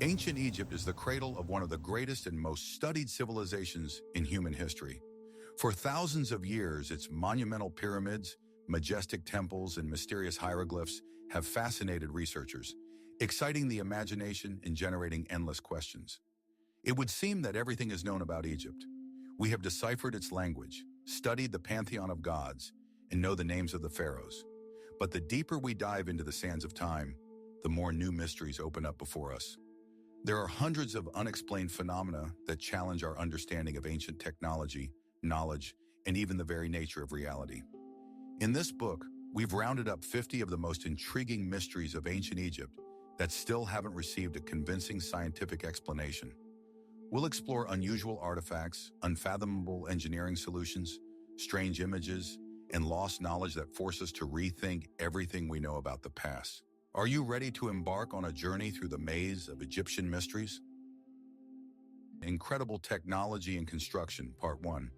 Ancient Egypt is the cradle of one of the greatest and most studied civilizations in human history. For thousands of years, its monumental pyramids, majestic temples, and mysterious hieroglyphs have fascinated researchers, exciting the imagination and generating endless questions. It would seem that everything is known about Egypt. We have deciphered its language, studied the pantheon of gods, and know the names of the pharaohs. But the deeper we dive into the sands of time, the more new mysteries open up before us. There are hundreds of unexplained phenomena that challenge our understanding of ancient technology, knowledge, and even the very nature of reality. In this book, we've rounded up 50 of the most intriguing mysteries of ancient Egypt that still haven't received a convincing scientific explanation. We'll explore unusual artifacts, unfathomable engineering solutions, strange images, and lost knowledge that force us to rethink everything we know about the past. Are you ready to embark on a journey through the maze of Egyptian mysteries? Incredible Technology and Construction, Part 1.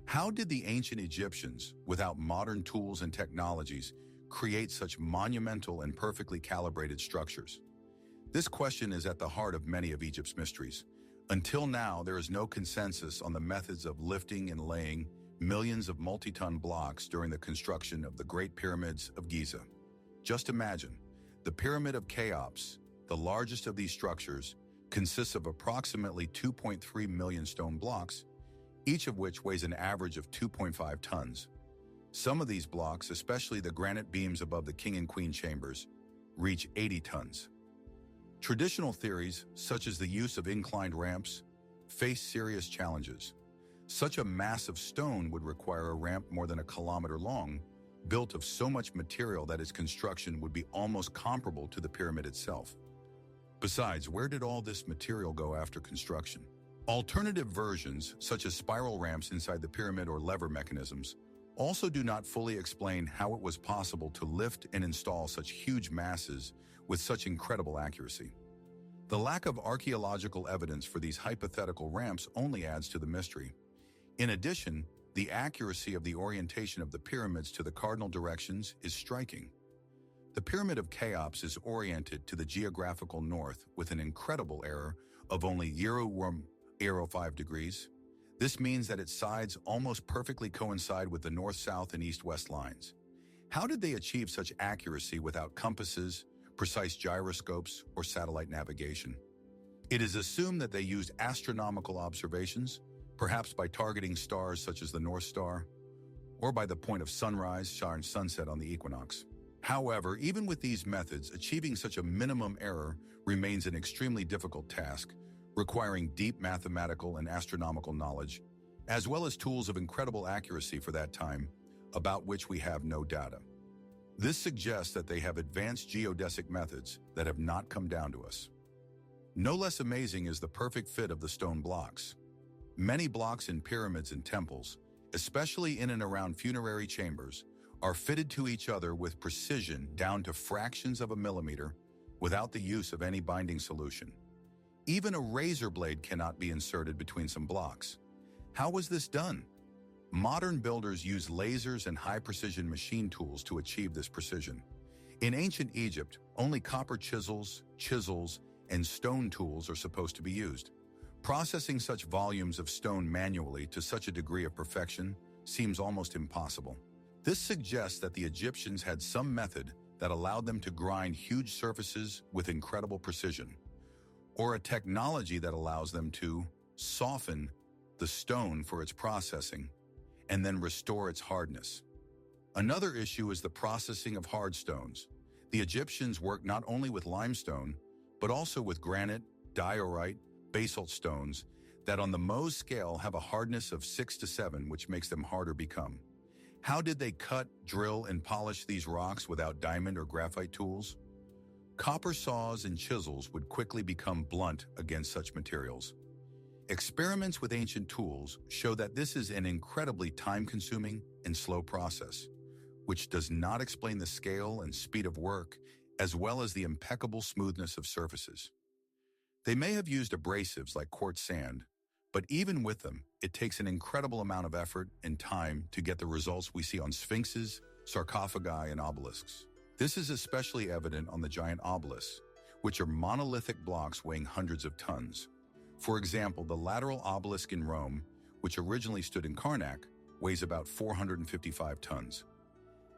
How did the ancient Egyptians, without modern tools and technologies, create such monumental and perfectly calibrated structures? This question is at the heart of many of Egypt's mysteries. Until now, there is no consensus on the methods of lifting and laying millions of multi-ton blocks during the construction of the Great Pyramids of Giza. Just imagine, the Pyramid of Cheops, the largest of these structures, consists of approximately 2.3 million stone blocks, each of which weighs an average of 2.5 tons. Some of these blocks, especially the granite beams above the king and queen chambers, reach 80 tons. Traditional theories, such as the use of inclined ramps, face serious challenges. Such a massive stone would require a ramp more than a kilometer long, built of so much material that its construction would be almost comparable to the pyramid itself. Besides, where did all this material go after construction? Alternative versions, such as spiral ramps inside the pyramid or lever mechanisms, also do not fully explain how it was possible to lift and install such huge masses with such incredible accuracy. The lack of archaeological evidence for these hypothetical ramps only adds to the mystery. In addition, the accuracy of the orientation of the pyramids to the cardinal directions is striking. The Pyramid of Cheops is oriented to the geographical north with an incredible error of only 0.05 degrees. This means that its sides almost perfectly coincide with the north-south and east-west lines. How did they achieve such accuracy without compasses, precise gyroscopes, or satellite navigation? It is assumed that they used astronomical observations, perhaps by targeting stars such as the North Star, or by the point of sunrise and sunset on the equinox. However, even with these methods, achieving such a minimum error remains an extremely difficult task, requiring deep mathematical and astronomical knowledge, as well as tools of incredible accuracy for that time, about which we have no data. This suggests that they have advanced geodesic methods that have not come down to us. No less amazing is the perfect fit of the stone blocks. Many blocks in pyramids and temples, especially in and around funerary chambers, are fitted to each other with precision down to fractions of a millimeter without the use of any binding solution. Even a razor blade cannot be inserted between some blocks. How was this done? Modern builders use lasers and high-precision machine tools to achieve this precision. In ancient Egypt, only copper chisels, and stone tools are supposed to be used. Processing such volumes of stone manually to such a degree of perfection seems almost impossible. This suggests that the Egyptians had some method that allowed them to grind huge surfaces with incredible precision, or a technology that allows them to soften the stone for its processing and then restore its hardness. Another issue is the processing of hard stones. The Egyptians worked not only with limestone, but also with granite, diorite, basalt stones that on the Mohs scale have a hardness of 6 to 7, which makes them harder become. How did they cut, drill, and polish these rocks without diamond or graphite tools? Copper saws and chisels would quickly become blunt against such materials. Experiments with ancient tools show that this is an incredibly time-consuming and slow process, which does not explain the scale and speed of work, as well as the impeccable smoothness of surfaces. They may have used abrasives like quartz sand, but even with them, it takes an incredible amount of effort and time to get the results we see on sphinxes, sarcophagi, and obelisks. This is especially evident on the giant obelisks, which are monolithic blocks weighing hundreds of tons. For example, the lateral obelisk in Rome, which originally stood in Karnak, weighs about 455 tons.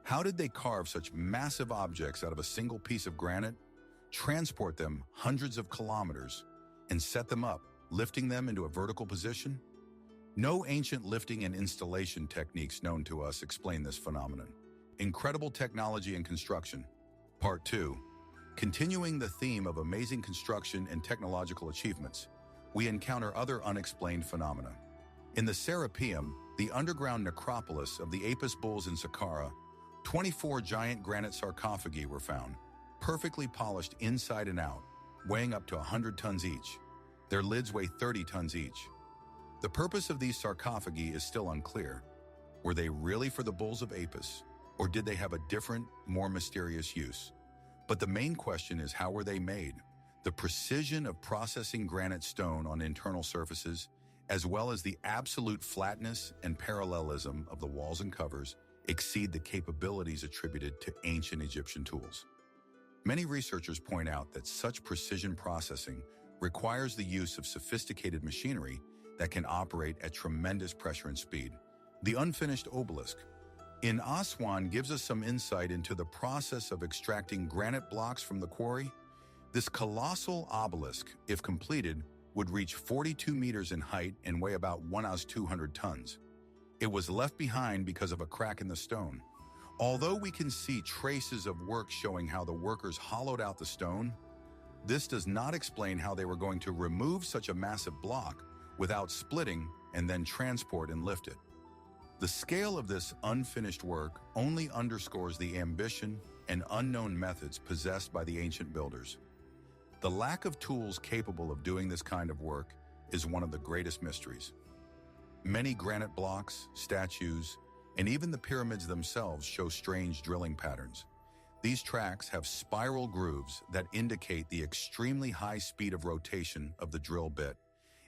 How did they carve such massive objects out of a single piece of granite, transport them hundreds of kilometers, and set them up, lifting them into a vertical position? No ancient lifting and installation techniques known to us explain this phenomenon. Incredible technology and construction. Part 2. Continuing the theme of amazing construction and technological achievements, we encounter other unexplained phenomena. In the Serapeum, the underground necropolis of the Apis bulls in Saqqara, 24 giant granite sarcophagi were found, perfectly polished inside and out, weighing up to 100 tons each. Their lids weigh 30 tons each. The purpose of these sarcophagi is still unclear. Were they really for the bulls of Apis, or did they have a different, more mysterious use? But the main question is, how were they made? The precision of processing granite stone on internal surfaces, as well as the absolute flatness and parallelism of the walls and covers, exceed the capabilities attributed to ancient Egyptian tools. Many researchers point out that such precision processing requires the use of sophisticated machinery that can operate at tremendous pressure and speed. The unfinished obelisk in Aswan gives us some insight into the process of extracting granite blocks from the quarry. This colossal obelisk, if completed, would reach 42 meters in height and weigh about 1,200 tons. It was left behind because of a crack in the stone. Although we can see traces of work showing how the workers hollowed out the stone, this does not explain how they were going to remove such a massive block without splitting and then transport and lift it. The scale of this unfinished work only underscores the ambition and unknown methods possessed by the ancient builders. The lack of tools capable of doing this kind of work is one of the greatest mysteries. Many granite blocks, statues, and even the pyramids themselves show strange drilling patterns. These tracks have spiral grooves that indicate the extremely high speed of rotation of the drill bit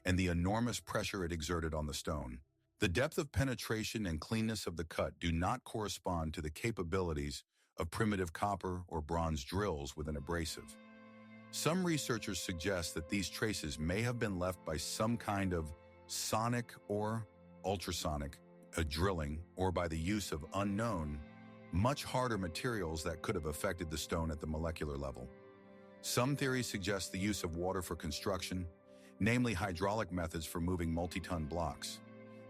and the enormous pressure it exerted on the stone. The depth of penetration and cleanness of the cut do not correspond to the capabilities of primitive copper or bronze drills with an abrasive. Some researchers suggest that these traces may have been left by some kind of sonic or ultrasonic drilling, or by the use of unknown, much harder materials that could have affected the stone at the molecular level. Some theories suggest the use of water for construction, namely hydraulic methods for moving multi-ton blocks.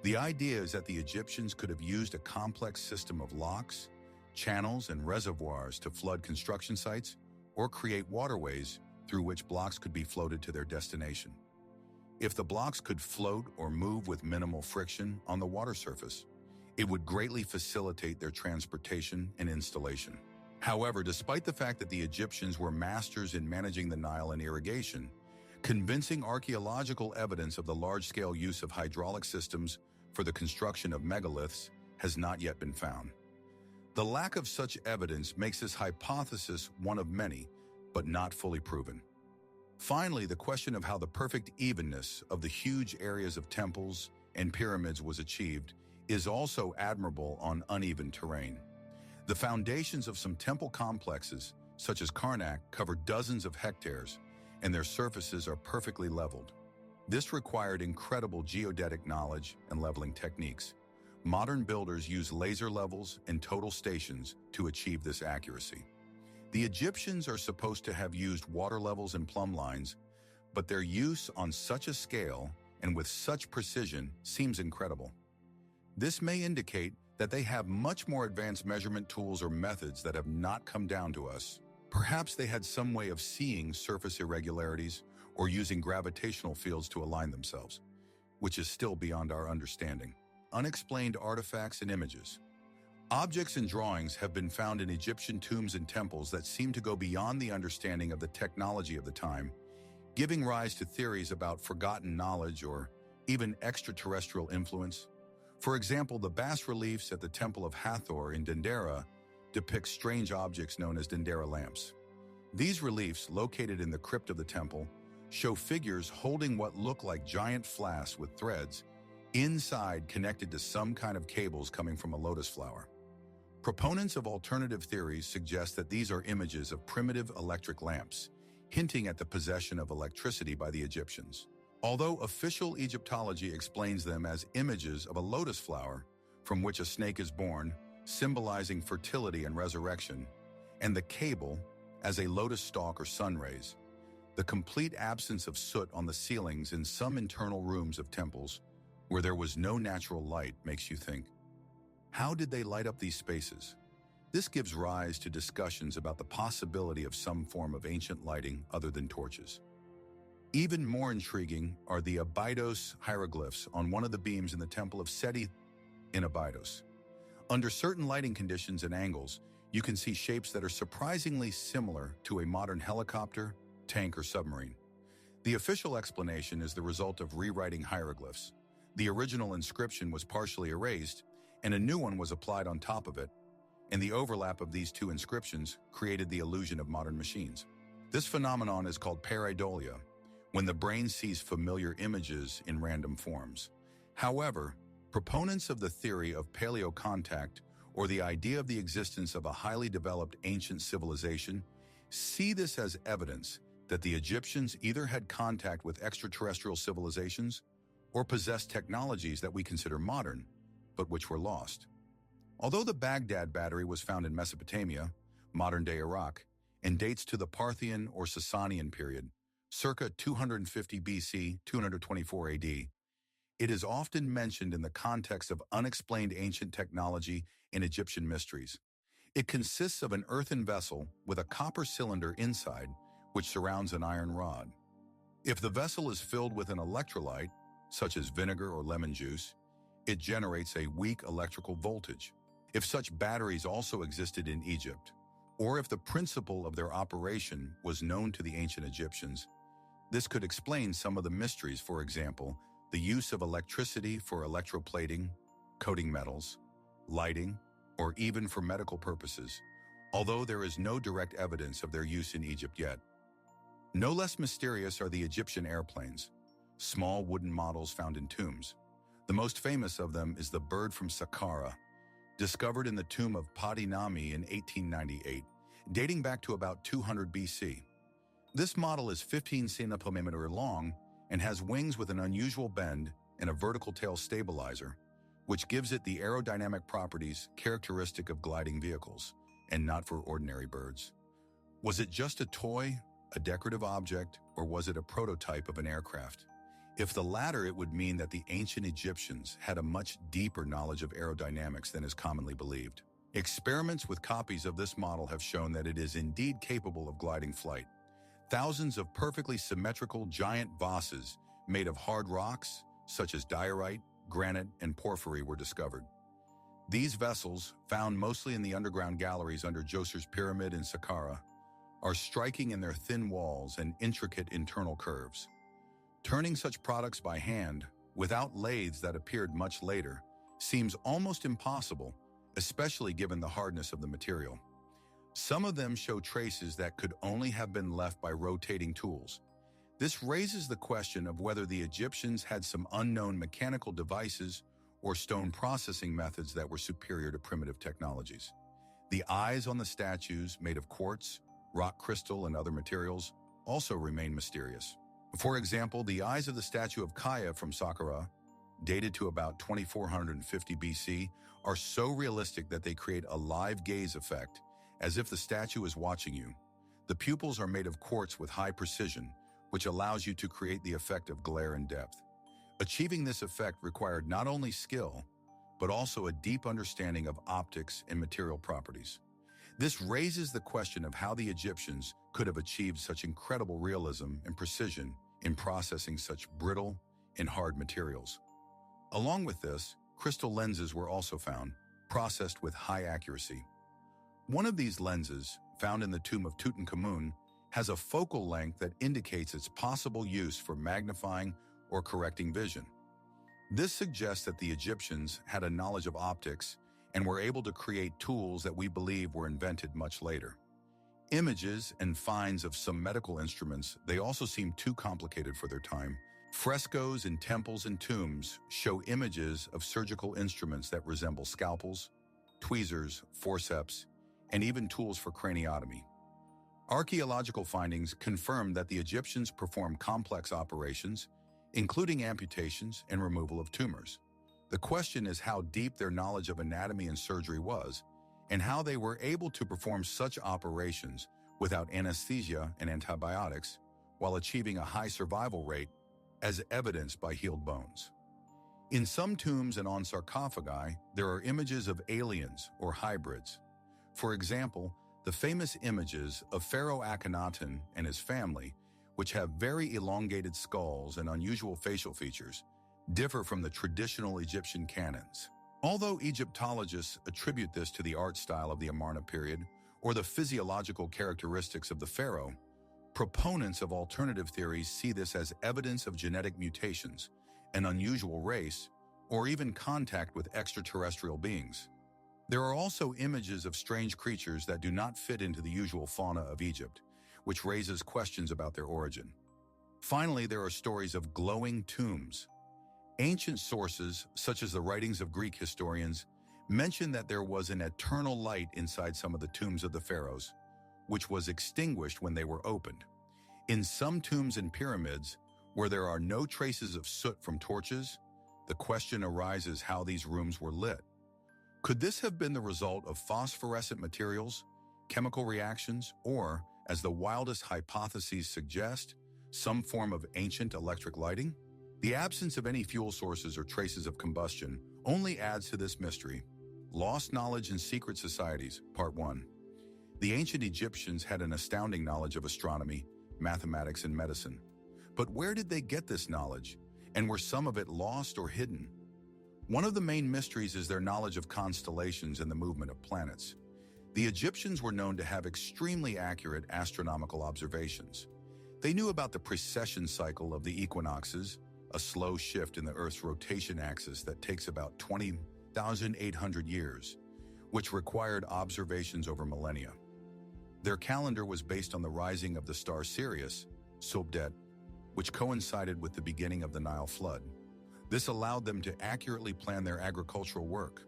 The idea is that the Egyptians could have used a complex system of locks, channels, and reservoirs to flood construction sites or create waterways through which blocks could be floated to their destination. If the blocks could float or move with minimal friction on the water surface, it would greatly facilitate their transportation and installation. However, despite the fact that the Egyptians were masters in managing the Nile and irrigation, convincing archaeological evidence of the large-scale use of hydraulic systems for the construction of megaliths has not yet been found. The lack of such evidence makes this hypothesis one of many, but not fully proven. Finally, the question of how the perfect evenness of the huge areas of temples and pyramids was achieved is also admirable on uneven terrain. The foundations of some temple complexes, such as Karnak, cover dozens of hectares, and their surfaces are perfectly leveled. This required incredible geodetic knowledge and leveling techniques. Modern builders use laser levels and total stations to achieve this accuracy. The Egyptians are supposed to have used water levels and plumb lines, but their use on such a scale and with such precision seems incredible. This may indicate that they have much more advanced measurement tools or methods that have not come down to us. Perhaps they had some way of seeing surface irregularities or using gravitational fields to align themselves, which is still beyond our understanding. Unexplained artifacts and images. Objects and drawings have been found in Egyptian tombs and temples that seem to go beyond the understanding of the technology of the time, giving rise to theories about forgotten knowledge or even extraterrestrial influence. For example, the bas-reliefs at the Temple of Hathor in Dendera depict strange objects known as Dendera lamps. These reliefs, located in the crypt of the temple, show figures holding what look like giant flasks with threads inside connected to some kind of cables coming from a lotus flower. Proponents of alternative theories suggest that these are images of primitive electric lamps, hinting at the possession of electricity by the Egyptians. Although official Egyptology explains them as images of a lotus flower from which a snake is born, symbolizing fertility and resurrection, and the cable as a lotus stalk or sun rays, the complete absence of soot on the ceilings in some internal rooms of temples where there was no natural light makes you think, how did they light up these spaces? This gives rise to discussions about the possibility of some form of ancient lighting other than torches. Even more intriguing are the Abydos hieroglyphs on one of the beams in the Temple of Seti in Abydos. Under certain lighting conditions and angles, you can see shapes that are surprisingly similar to a modern helicopter, tank, or submarine. The official explanation is the result of rewriting hieroglyphs. The original inscription was partially erased, and a new one was applied on top of it, and the overlap of these two inscriptions created the illusion of modern machines. This phenomenon is called pareidolia, when the brain sees familiar images in random forms. However, proponents of the theory of paleocontact, or the idea of the existence of a highly developed ancient civilization, see this as evidence that the Egyptians either had contact with extraterrestrial civilizations or possessed technologies that we consider modern, but which were lost. Although the Baghdad battery was found in Mesopotamia, modern-day Iraq, and dates to the Parthian or Sasanian period, circa 250 BC, 224 AD, it is often mentioned in the context of unexplained ancient technology in Egyptian mysteries. It consists of an earthen vessel with a copper cylinder inside, which surrounds an iron rod. If the vessel is filled with an electrolyte, such as vinegar or lemon juice, it generates a weak electrical voltage. If such batteries also existed in Egypt, or if the principle of their operation was known to the ancient Egyptians, this could explain some of the mysteries, for example, the use of electricity for electroplating, coating metals, lighting, or even for medical purposes, although there is no direct evidence of their use in Egypt yet. No less mysterious are the Egyptian airplanes, small wooden models found in tombs. The most famous of them is the bird from Saqqara, discovered in the tomb of Padi Nami in 1898, dating back to about 200 BC. This model is 15 centimeters long and has wings with an unusual bend and a vertical tail stabilizer, which gives it the aerodynamic properties characteristic of gliding vehicles, and not for ordinary birds. Was it just a toy, a decorative object, or was it a prototype of an aircraft? If the latter, it would mean that the ancient Egyptians had a much deeper knowledge of aerodynamics than is commonly believed. Experiments with copies of this model have shown that it is indeed capable of gliding flight. Thousands of perfectly symmetrical giant vases made of hard rocks, such as diorite, granite, and porphyry, were discovered. These vessels, found mostly in the underground galleries under Djoser's Pyramid in Saqqara, are striking in their thin walls and intricate internal curves. Turning such products by hand, without lathes that appeared much later, seems almost impossible, especially given the hardness of the material. Some of them show traces that could only have been left by rotating tools. This raises the question of whether the Egyptians had some unknown mechanical devices or stone processing methods that were superior to primitive technologies. The eyes on the statues, made of quartz, rock crystal, and other materials, also remain mysterious. For example, the eyes of the statue of Kaya from Saqqara, dated to about 2450 BC, are so realistic that they create a live gaze effect, as if the statue is watching you. The pupils are made of quartz with high precision, which allows you to create the effect of glare and depth. Achieving this effect required not only skill, but also a deep understanding of optics and material properties. This raises the question of how the Egyptians could have achieved such incredible realism and precision in processing such brittle and hard materials. Along with this, crystal lenses were also found, processed with high accuracy. One of these lenses, found in the tomb of Tutankhamun, has a focal length that indicates its possible use for magnifying or correcting vision. This suggests that the Egyptians had a knowledge of optics and were able to create tools that we believe were invented much later. Images and finds of some medical instruments, they also seem too complicated for their time. Frescoes in temples and tombs show images of surgical instruments that resemble scalpels, tweezers, forceps, and even tools for craniotomy. Archaeological findings confirm that the Egyptians performed complex operations, including amputations and removal of tumors. The question is how deep their knowledge of anatomy and surgery was, and how they were able to perform such operations without anesthesia and antibiotics while achieving a high survival rate, as evidenced by healed bones. In some tombs and on sarcophagi, there are images of aliens or hybrids. For example, the famous images of Pharaoh Akhenaten and his family, which have very elongated skulls and unusual facial features, differ from the traditional Egyptian canons. Although Egyptologists attribute this to the art style of the Amarna period or the physiological characteristics of the pharaoh, proponents of alternative theories see this as evidence of genetic mutations, an unusual race, or even contact with extraterrestrial beings. There are also images of strange creatures that do not fit into the usual fauna of Egypt, which raises questions about their origin. Finally, there are stories of glowing tombs. Ancient sources, such as the writings of Greek historians, mention that there was an eternal light inside some of the tombs of the pharaohs, which was extinguished when they were opened. In some tombs and pyramids, where there are no traces of soot from torches, the question arises how these rooms were lit. Could this have been the result of phosphorescent materials, chemical reactions, or, as the wildest hypotheses suggest, some form of ancient electric lighting? The absence of any fuel sources or traces of combustion only adds to this mystery. Lost Knowledge and Secret Societies, Part 1. The ancient Egyptians had an astounding knowledge of astronomy, mathematics, and medicine. But where did they get this knowledge, and were some of it lost or hidden? One of the main mysteries is their knowledge of constellations and the movement of planets. The Egyptians were known to have extremely accurate astronomical observations. They knew about the precession cycle of the equinoxes, a slow shift in the Earth's rotation axis that takes about 20,800 years, which required observations over millennia. Their calendar was based on the rising of the star Sirius, Sobdet, which coincided with the beginning of the Nile flood. This allowed them to accurately plan their agricultural work.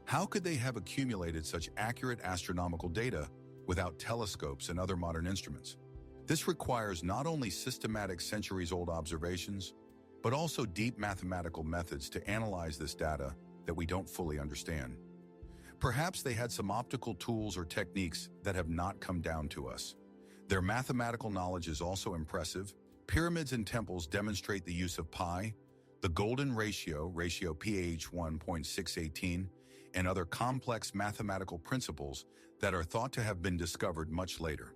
How could they have accumulated such accurate astronomical data without telescopes and other modern instruments? This requires not only systematic centuries-old observations, but also deep mathematical methods to analyze this data that we don't fully understand. Perhaps they had some optical tools or techniques that have not come down to us. Their mathematical knowledge is also impressive. Pyramids and temples demonstrate the use of pi, the golden ratio PH 1.618, and other complex mathematical principles that are thought to have been discovered much later.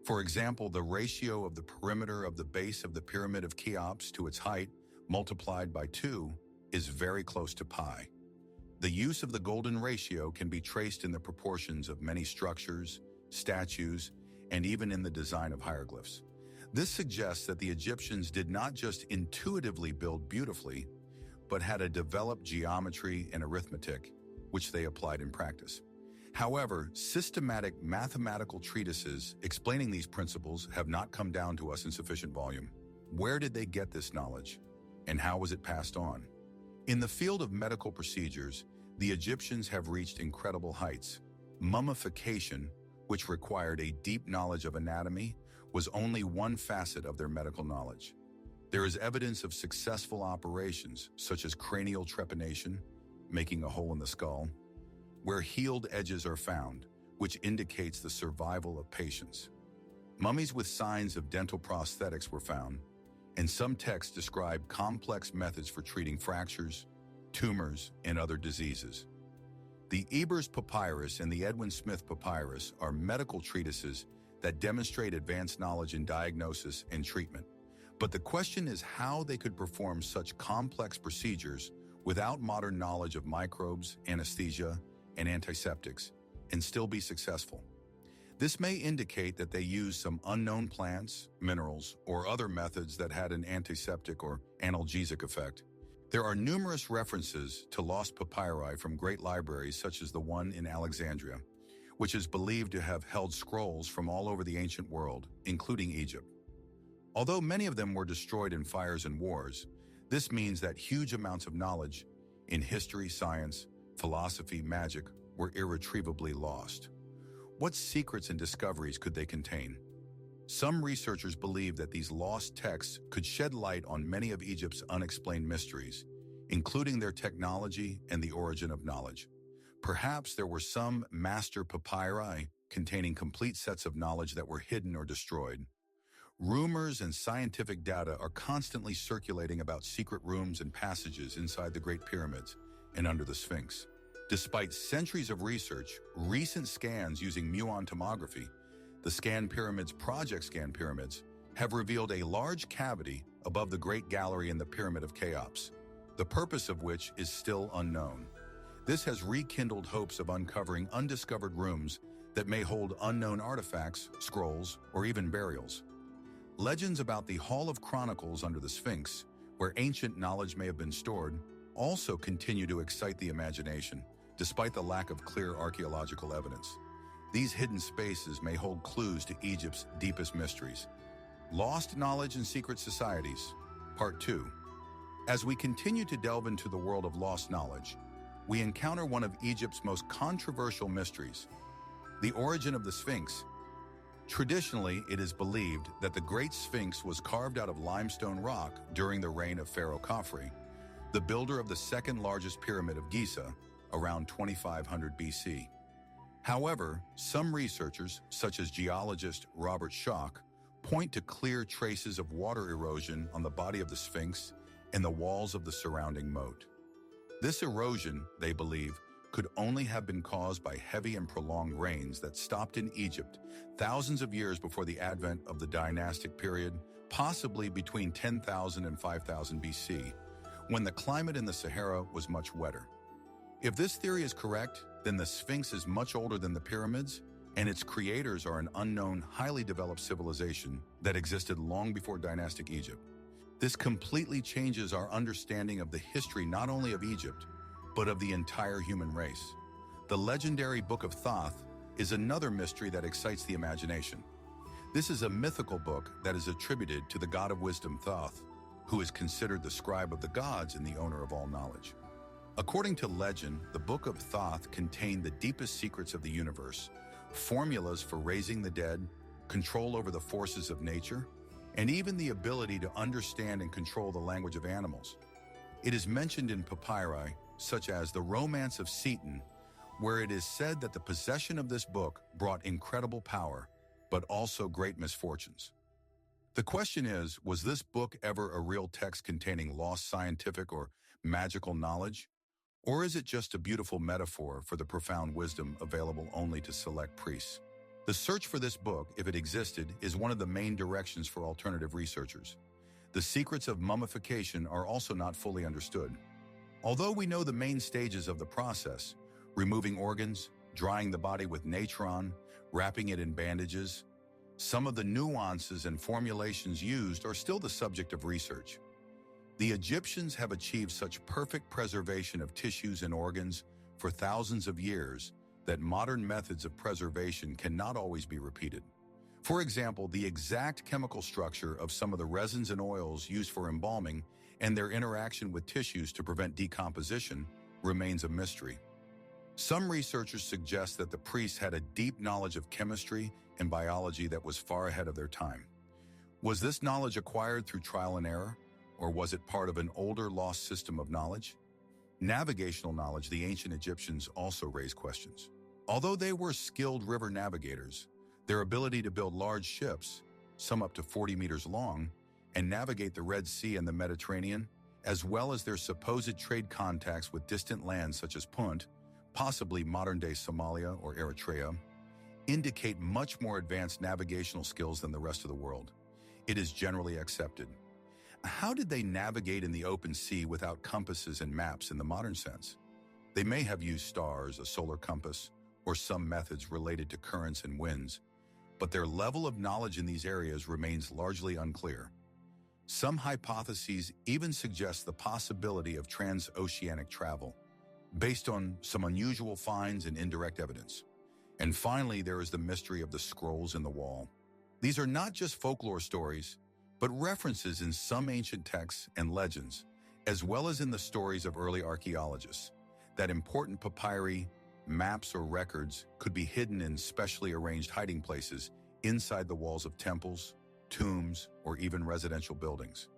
For example, the ratio of the perimeter of the base of the Pyramid of Cheops to its height multiplied by 2 is very close to pi. The use of the golden ratio can be traced in the proportions of many structures, statues, and even in the design of hieroglyphs. This suggests that the Egyptians did not just intuitively build beautifully, but had a developed geometry and arithmetic, which they applied in practice. However, systematic mathematical treatises explaining these principles have not come down to us in sufficient volume. Where did they get this knowledge, and how was it passed on? In the field of medical procedures, the Egyptians have reached incredible heights. Mummification, which required a deep knowledge of anatomy, was only one facet of their medical knowledge. There is evidence of successful operations, such as cranial trepanation, making a hole in the skull, where healed edges are found, which indicates the survival of patients. Mummies with signs of dental prosthetics were found, and some texts describe complex methods for treating fractures, tumors, and other diseases. The Ebers Papyrus and the Edwin Smith Papyrus are medical treatises that demonstrate advanced knowledge in diagnosis and treatment. But the question is how they could perform such complex procedures without modern knowledge of microbes, anesthesia, and antiseptics, and still be successful. This may indicate that they used some unknown plants, minerals, or other methods that had an antiseptic or analgesic effect. There are numerous references to lost papyri from great libraries such as the one in Alexandria, which is believed to have held scrolls from all over the ancient world, including Egypt. Although many of them were destroyed in fires and wars, this means that huge amounts of knowledge in history, science, philosophy, magic were irretrievably lost. What secrets and discoveries could they contain? Some researchers believe that these lost texts could shed light on many of Egypt's unexplained mysteries, including their technology and the origin of knowledge. Perhaps there were some master papyri containing complete sets of knowledge that were hidden or destroyed. Rumors and scientific data are constantly circulating about secret rooms and passages inside the Great Pyramids and under the Sphinx. Despite centuries of research, recent scans using muon tomography, the Scan Pyramids Project Scan Pyramids, have revealed a large cavity above the Great Gallery in the Pyramid of Cheops, the purpose of which is still unknown. This has rekindled hopes of uncovering undiscovered rooms that may hold unknown artifacts, scrolls, or even burials. Legends about the Hall of Chronicles under the Sphinx, where ancient knowledge may have been stored, also continue to excite the imagination, despite the lack of clear archaeological evidence. These hidden spaces may hold clues to Egypt's deepest mysteries. Lost Knowledge and Secret Societies, Part 2. As we continue to delve into the world of lost knowledge, we encounter one of Egypt's most controversial mysteries, the origin of the Sphinx. Traditionally, it is believed that the Great Sphinx was carved out of limestone rock during the reign of Pharaoh Khafre, the builder of the second largest pyramid of Giza, around 2500 BC. However, some researchers, such as geologist Robert Schoch, point to clear traces of water erosion on the body of the Sphinx and the walls of the surrounding moat. This erosion, they believe, could only have been caused by heavy and prolonged rains that stopped in Egypt thousands of years before the advent of the dynastic period, possibly between 10,000 and 5000 BC, when the climate in the Sahara was much wetter. If this theory is correct, then the Sphinx is much older than the pyramids, and its creators are an unknown, highly developed civilization that existed long before dynastic Egypt. This completely changes our understanding of the history not only of Egypt, but of the entire human race. The legendary Book of Thoth is another mystery that excites the imagination. This is a mythical book that is attributed to the god of wisdom Thoth, who is considered the scribe of the gods and the owner of all knowledge. According to legend, the Book of Thoth contained the deepest secrets of the universe, formulas for raising the dead, control over the forces of nature, and even the ability to understand and control the language of animals. It is mentioned in papyri, such as the Romance of Seten, where it is said that the possession of this book brought incredible power, but also great misfortunes. The question is, was this book ever a real text containing lost scientific or magical knowledge? Or is it just a beautiful metaphor for the profound wisdom available only to select priests? The search for this book, if it existed, is one of the main directions for alternative researchers. The secrets of mummification are also not fully understood. Although we know the main stages of the process, removing organs, drying the body with natron, wrapping it in bandages, some of the nuances and formulations used are still the subject of research. The Egyptians have achieved such perfect preservation of tissues and organs for thousands of years that modern methods of preservation cannot always be repeated. For example, the exact chemical structure of some of the resins and oils used for embalming and their interaction with tissues to prevent decomposition remains a mystery. Some researchers suggest that the priests had a deep knowledge of chemistry and biology that was far ahead of their time. Was this knowledge acquired through trial and error, or was it part of an older, lost system of knowledge? Navigational knowledge, the ancient Egyptians also raised questions. Although they were skilled river navigators, their ability to build large ships, some up to 40 meters long, and navigate the Red Sea and the Mediterranean, as well as their supposed trade contacts with distant lands such as Punt, possibly modern-day Somalia or Eritrea, indicate much more advanced navigational skills than the rest of the world. It is generally accepted. How did they navigate in the open sea without compasses and maps in the modern sense? They may have used stars, a solar compass, or some methods related to currents and winds, but their level of knowledge in these areas remains largely unclear. Some hypotheses even suggest the possibility of transoceanic travel, based on some unusual finds and indirect evidence. And finally, there is the mystery of the scrolls in the wall. These are not just folklore stories, but references in some ancient texts and legends, as well as in the stories of early archaeologists, that important papyri, maps, or records could be hidden in specially arranged hiding places inside the walls of temples, tombs, or even residential buildings.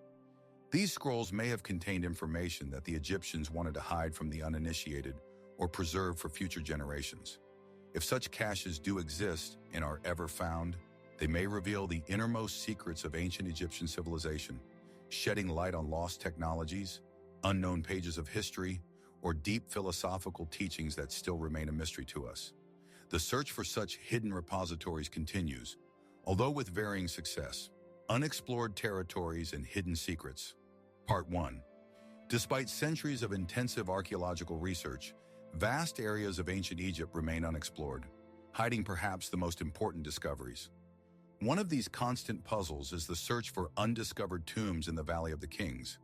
These scrolls may have contained information that the Egyptians wanted to hide from the uninitiated or preserve for future generations. If such caches do exist and are ever found, they may reveal the innermost secrets of ancient Egyptian civilization, shedding light on lost technologies, unknown pages of history, or deep philosophical teachings that still remain a mystery to us. The search for such hidden repositories continues, although with varying success. Unexplored territories and hidden secrets. Part 1. Despite centuries of intensive archaeological research, vast areas of ancient Egypt remain unexplored, hiding perhaps the most important discoveries. One of these constant puzzles is the search for undiscovered tombs in the Valley of the Kings.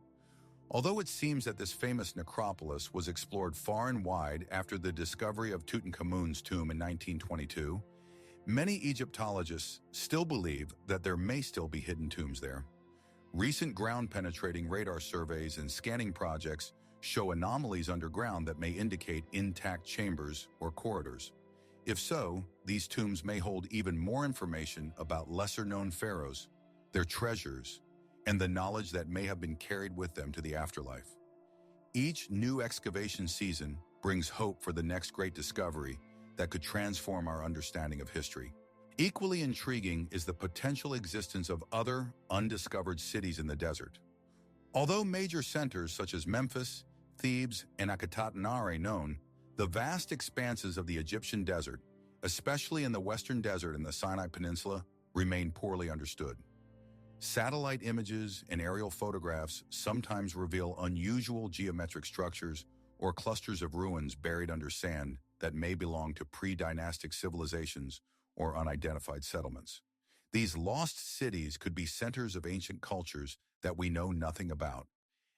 Although it seems that this famous necropolis was explored far and wide after the discovery of Tutankhamun's tomb in 1922, many Egyptologists still believe that there may still be hidden tombs there. Recent ground-penetrating radar surveys and scanning projects show anomalies underground that may indicate intact chambers or corridors. If so, these tombs may hold even more information about lesser-known pharaohs, their treasures, and the knowledge that may have been carried with them to the afterlife. Each new excavation season brings hope for the next great discovery that could transform our understanding of history. Equally intriguing is the potential existence of other undiscovered cities in the desert. Although major centers such as Memphis, Thebes, and Akhetaten are known, the vast expanses of the Egyptian desert, especially in the Western Desert and the Sinai Peninsula, remain poorly understood. Satellite images and aerial photographs sometimes reveal unusual geometric structures or clusters of ruins buried under sand that may belong to pre-dynastic civilizations or unidentified settlements. These lost cities could be centers of ancient cultures that we know nothing about,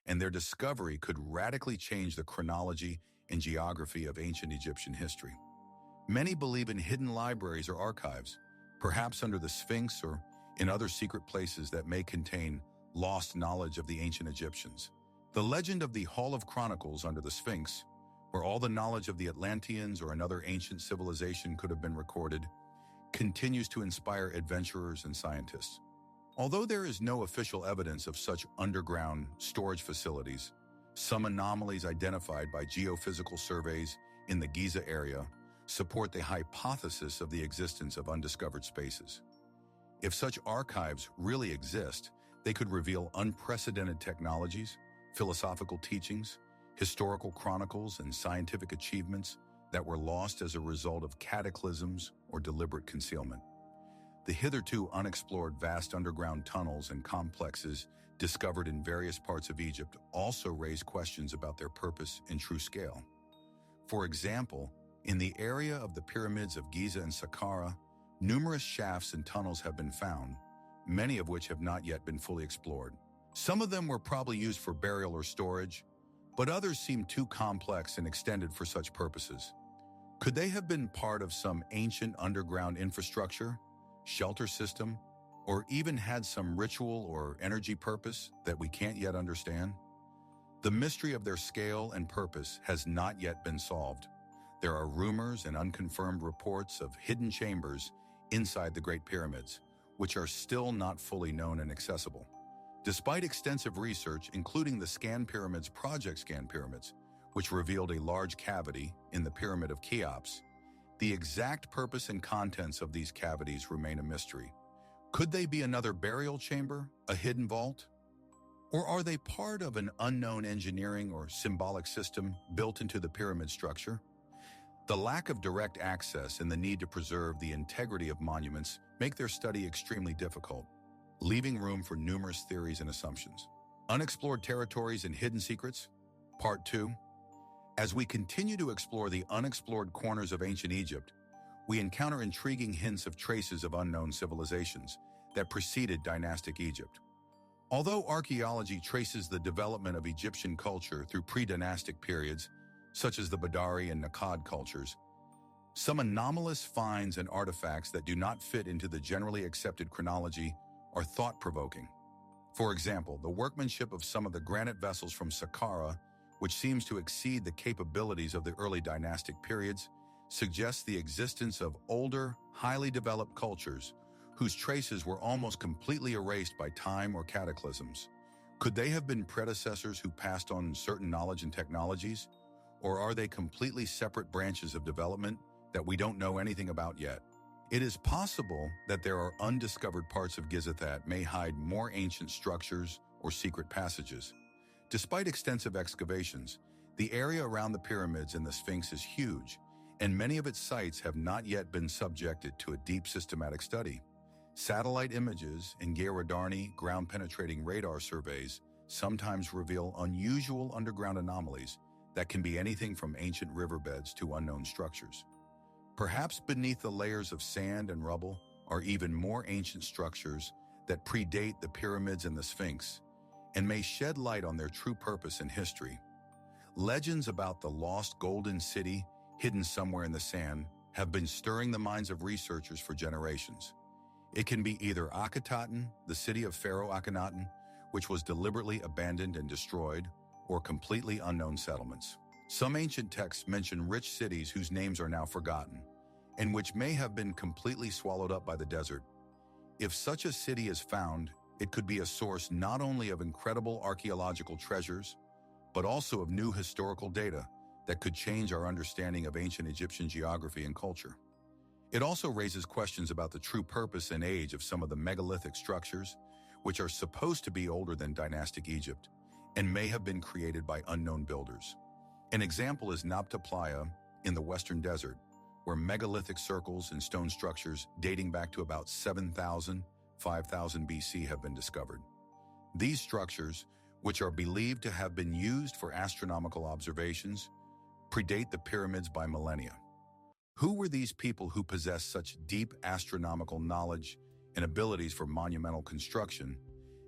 and their discovery could radically change the chronology and geography of ancient Egyptian history. Many believe in hidden libraries or archives, perhaps under the Sphinx or in other secret places that may contain lost knowledge of the ancient Egyptians. The legend of the Hall of Chronicles under the Sphinx, where all the knowledge of the Atlanteans or another ancient civilization could have been recorded, continues to inspire adventurers and scientists. Although there is no official evidence of such underground storage facilities, some anomalies identified by geophysical surveys in the Giza area support the hypothesis of the existence of undiscovered spaces. If such archives really exist, they could reveal unprecedented technologies, philosophical teachings, historical chronicles, and scientific achievements that were lost as a result of cataclysms or deliberate concealment. The hitherto unexplored vast underground tunnels and complexes discovered in various parts of Egypt also raise questions about their purpose and true scale. For example, in the area of the pyramids of Giza and Saqqara, numerous shafts and tunnels have been found, many of which have not yet been fully explored. Some of them were probably used for burial or storage, but others seem too complex and extended for such purposes. Could they have been part of some ancient underground infrastructure, shelter system, or even had some ritual or energy purpose that we can't yet understand? The mystery of their scale and purpose has not yet been solved. There are rumors and unconfirmed reports of hidden chambers inside the Great Pyramids, which are still not fully known and accessible. Despite extensive research, including the Scan Pyramids Project Scan Pyramids, which revealed a large cavity in the Pyramid of Cheops, the exact purpose and contents of these cavities remain a mystery. Could they be another burial chamber, a hidden vault? Or are they part of an unknown engineering or symbolic system built into the pyramid structure? The lack of direct access and the need to preserve the integrity of monuments make their study extremely difficult, leaving room for numerous theories and assumptions. Unexplored territories and hidden secrets, Part 2. As we continue to explore the unexplored corners of ancient Egypt, we encounter intriguing hints of traces of unknown civilizations that preceded dynastic Egypt. Although archaeology traces the development of Egyptian culture through pre-dynastic periods, such as the Badari and Akkad cultures, some anomalous finds and artifacts that do not fit into the generally accepted chronology are thought-provoking. For example, the workmanship of some of the granite vessels from Saqqara, which seems to exceed the capabilities of the early dynastic periods, suggests the existence of older, highly developed cultures whose traces were almost completely erased by time or cataclysms. Could they have been predecessors who passed on certain knowledge and technologies? Or are they completely separate branches of development that we don't know anything about yet? It is possible that there are undiscovered parts of Giza that may hide more ancient structures or secret passages. Despite extensive excavations, the area around the pyramids and the Sphinx is huge, and many of its sites have not yet been subjected to a deep systematic study. Satellite images and Ghairadani ground-penetrating radar surveys sometimes reveal unusual underground anomalies that can be anything from ancient riverbeds to unknown structures. Perhaps beneath the layers of sand and rubble are even more ancient structures that predate the pyramids and the Sphinx and may shed light on their true purpose and history. Legends about the lost Golden City, hidden somewhere in the sand, have been stirring the minds of researchers for generations. It can be either Akhetaten, the city of Pharaoh Akhenaten, which was deliberately abandoned and destroyed, or completely unknown settlements. Some ancient texts mention rich cities whose names are now forgotten, and which may have been completely swallowed up by the desert. If such a city is found, it could be a source not only of incredible archaeological treasures, but also of new historical data that could change our understanding of ancient Egyptian geography and culture. It also raises questions about the true purpose and age of some of the megalithic structures, which are supposed to be older than dynastic Egypt and may have been created by unknown builders. An example is Nabta Playa in the Western Desert, where megalithic circles and stone structures dating back to about 7,000, 5,000 BC have been discovered. These structures, which are believed to have been used for astronomical observations, predate the pyramids by millennia. Who were these people who possessed such deep astronomical knowledge and abilities for monumental construction,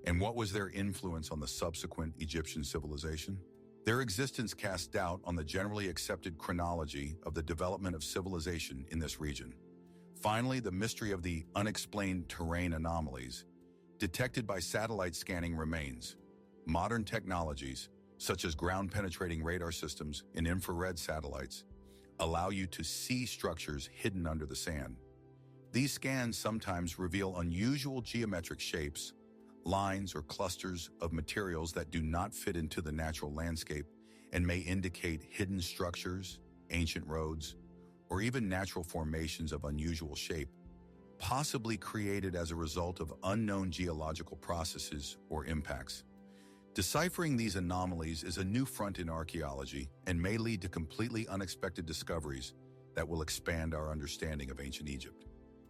and what was their influence on the subsequent Egyptian civilization? Their existence casts doubt on the generally accepted chronology of the development of civilization in this region. Finally, the mystery of the unexplained terrain anomalies detected by satellite scanning remains. Modern technologies, such as ground-penetrating radar systems and infrared satellites, allow you to see structures hidden under the sand. These scans sometimes reveal unusual geometric shapes, lines or clusters of materials that do not fit into the natural landscape and may indicate hidden structures, ancient roads, or even natural formations of unusual shape, possibly created as a result of unknown geological processes or impacts. Deciphering these anomalies is a new front in archaeology and may lead to completely unexpected discoveries that will expand our understanding of ancient Egypt.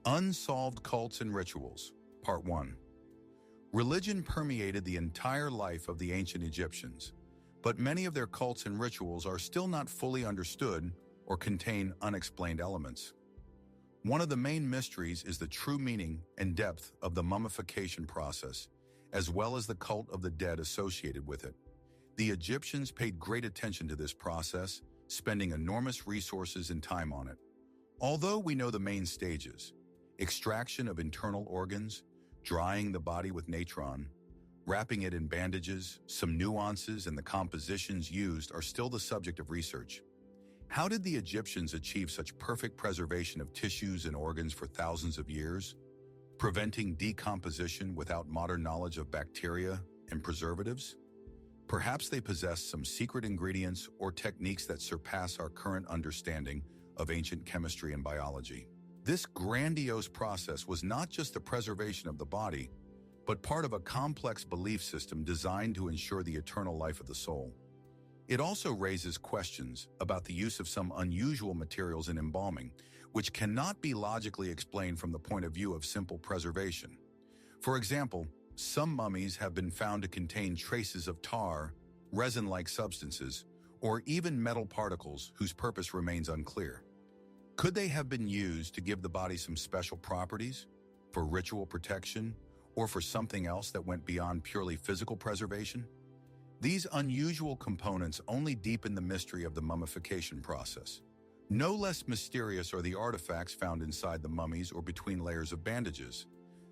Unsolved cults and rituals, Part 1. Religion permeated the entire life of the ancient Egyptians, but many of their cults and rituals are still not fully understood or contain unexplained elements. One of the main mysteries is the true meaning and depth of the mummification process, as well as the cult of the dead associated with it. The Egyptians paid great attention to this process, spending enormous resources and time on it. Although we know the main stages, extraction of internal organs, drying the body with natron, wrapping it in bandages, some nuances in the compositions used are still the subject of research. How did the Egyptians achieve such perfect preservation of tissues and organs for thousands of years, preventing decomposition without modern knowledge of bacteria and preservatives? Perhaps they possessed some secret ingredients or techniques that surpass our current understanding of ancient chemistry and biology. This grandiose process was not just the preservation of the body, but part of a complex belief system designed to ensure the eternal life of the soul. It also raises questions about the use of some unusual materials in embalming, which cannot be logically explained from the point of view of simple preservation. For example, some mummies have been found to contain traces of tar, resin-like substances, or even metal particles whose purpose remains unclear. Could they have been used to give the body some special properties, for ritual protection, or for something else that went beyond purely physical preservation? These unusual components only deepen the mystery of the mummification process. No less mysterious are the artifacts found inside the mummies or between layers of bandages.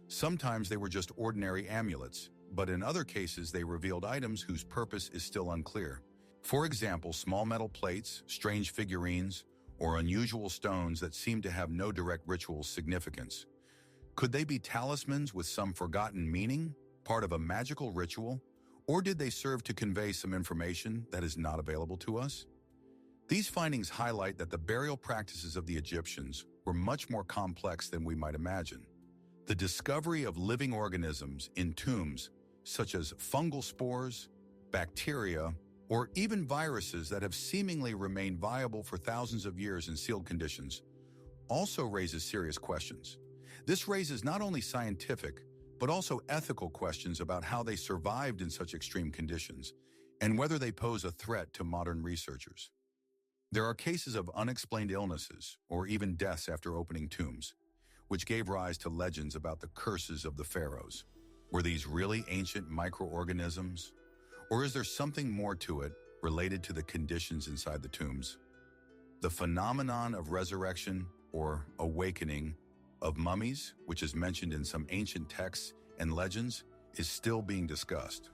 Sometimes they were just ordinary amulets, but in other cases they revealed items whose purpose is still unclear. For example, small metal plates, strange figurines, or unusual stones that seem to have no direct ritual significance. Could they be talismans with some forgotten meaning, part of a magical ritual, or did they serve to convey some information that is not available to us? These findings highlight that the burial practices of the Egyptians were much more complex than we might imagine. The discovery of living organisms in tombs, such as fungal spores, bacteria, or even viruses that have seemingly remained viable for thousands of years in sealed conditions, also raises serious questions. This raises not only scientific, but also ethical questions about how they survived in such extreme conditions and whether they pose a threat to modern researchers. There are cases of unexplained illnesses or even deaths after opening tombs, which gave rise to legends about the curses of the pharaohs. Were these really ancient microorganisms? Or is there something more to it related to the conditions inside the tombs? The phenomenon of resurrection or awakening of mummies, which is mentioned in some ancient texts and legends, is still being discussed.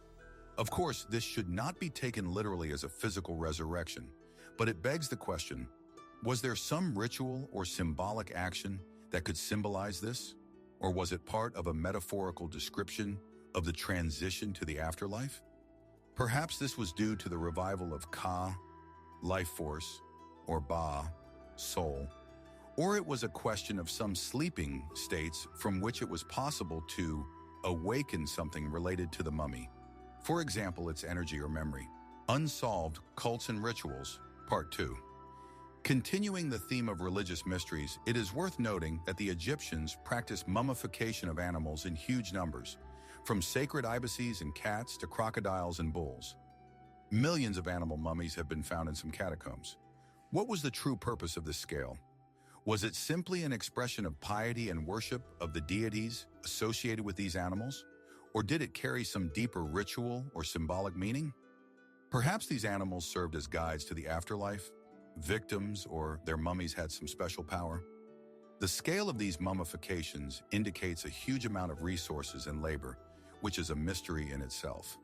Of course, this should not be taken literally as a physical resurrection, but it begs the question, was there some ritual or symbolic action that could symbolize this? Or was it part of a metaphorical description of the transition to the afterlife? Perhaps this was due to the revival of Ka, life force, or Ba, soul, or it was a question of some sleeping states from which it was possible to awaken something related to the mummy. For example, its energy or memory. Unsolved Cults and Rituals, Part 2. Continuing the theme of religious mysteries, it is worth noting that the Egyptians practiced mummification of animals in huge numbers, from sacred ibises and cats to crocodiles and bulls. Millions of animal mummies have been found in some catacombs. What was the true purpose of this scale? Was it simply an expression of piety and worship of the deities associated with these animals? Or did it carry some deeper ritual or symbolic meaning? Perhaps these animals served as guides to the afterlife, victims, or their mummies had some special power. The scale of these mummifications indicates a huge amount of resources and labor, which is a mystery in itself.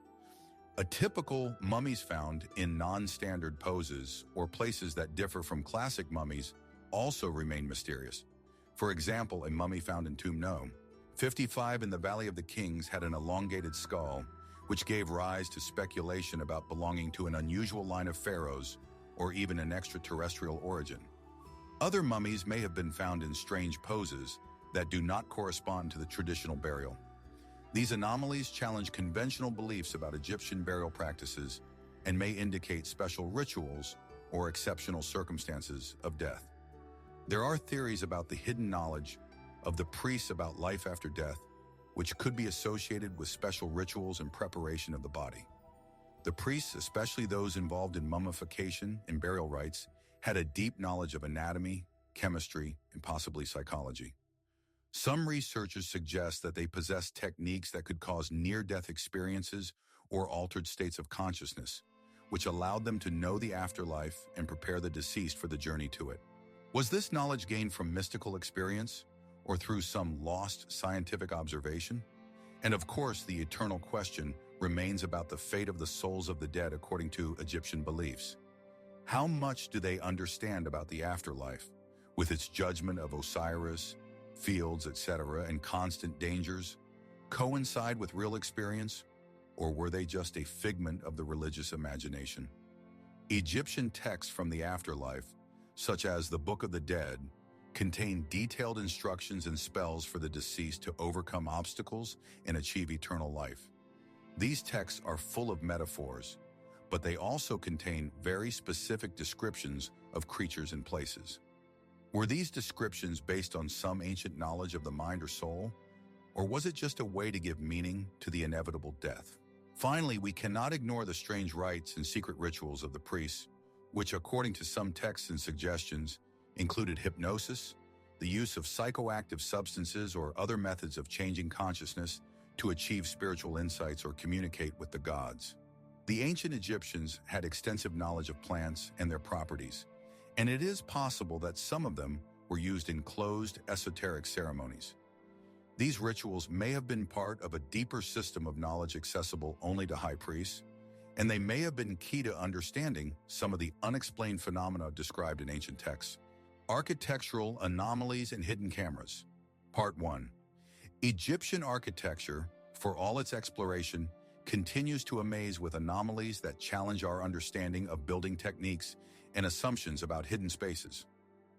A typical mummies found in non-standard poses or places that differ from classic mummies also remain mysterious. For example, a mummy found in Tomb No. 55 in the Valley of the Kings had an elongated skull, which gave rise to speculation about belonging to an unusual line of pharaohs or even an extraterrestrial origin. Other mummies may have been found in strange poses that do not correspond to the traditional burial. These anomalies challenge conventional beliefs about Egyptian burial practices and may indicate special rituals or exceptional circumstances of death. There are theories about the hidden knowledge of the priests about life after death, which could be associated with special rituals and preparation of the body. The priests, especially those involved in mummification and burial rites, had a deep knowledge of anatomy, chemistry, and possibly psychology. Some researchers suggest that they possessed techniques that could cause near-death experiences or altered states of consciousness, which allowed them to know the afterlife and prepare the deceased for the journey to it. Was this knowledge gained from mystical experience or through some lost scientific observation? And of course, the eternal question remains about the fate of the souls of the dead according to Egyptian beliefs. How much do they understand about the afterlife, with its judgment of Osiris, fields, etc., and constant dangers, coincide with real experience, or were they just a figment of the religious imagination? Egyptian texts from the afterlife, such as the Book of the Dead, contain detailed instructions and spells for the deceased to overcome obstacles and achieve eternal life. These texts are full of metaphors, but they also contain very specific descriptions of creatures and places. Were these descriptions based on some ancient knowledge of the mind or soul, or was it just a way to give meaning to the inevitable death? Finally, we cannot ignore the strange rites and secret rituals of the priests, which, according to some texts and suggestions, included hypnosis, the use of psychoactive substances or other methods of changing consciousness to achieve spiritual insights or communicate with the gods. The ancient Egyptians had extensive knowledge of plants and their properties, and it is possible that some of them were used in closed, esoteric ceremonies. These rituals may have been part of a deeper system of knowledge accessible only to high priests, and they may have been key to understanding some of the unexplained phenomena described in ancient texts. Architectural anomalies and hidden cameras. Part 1. Egyptian architecture, for all its exploration, continues to amaze with anomalies that challenge our understanding of building techniques and assumptions about hidden spaces.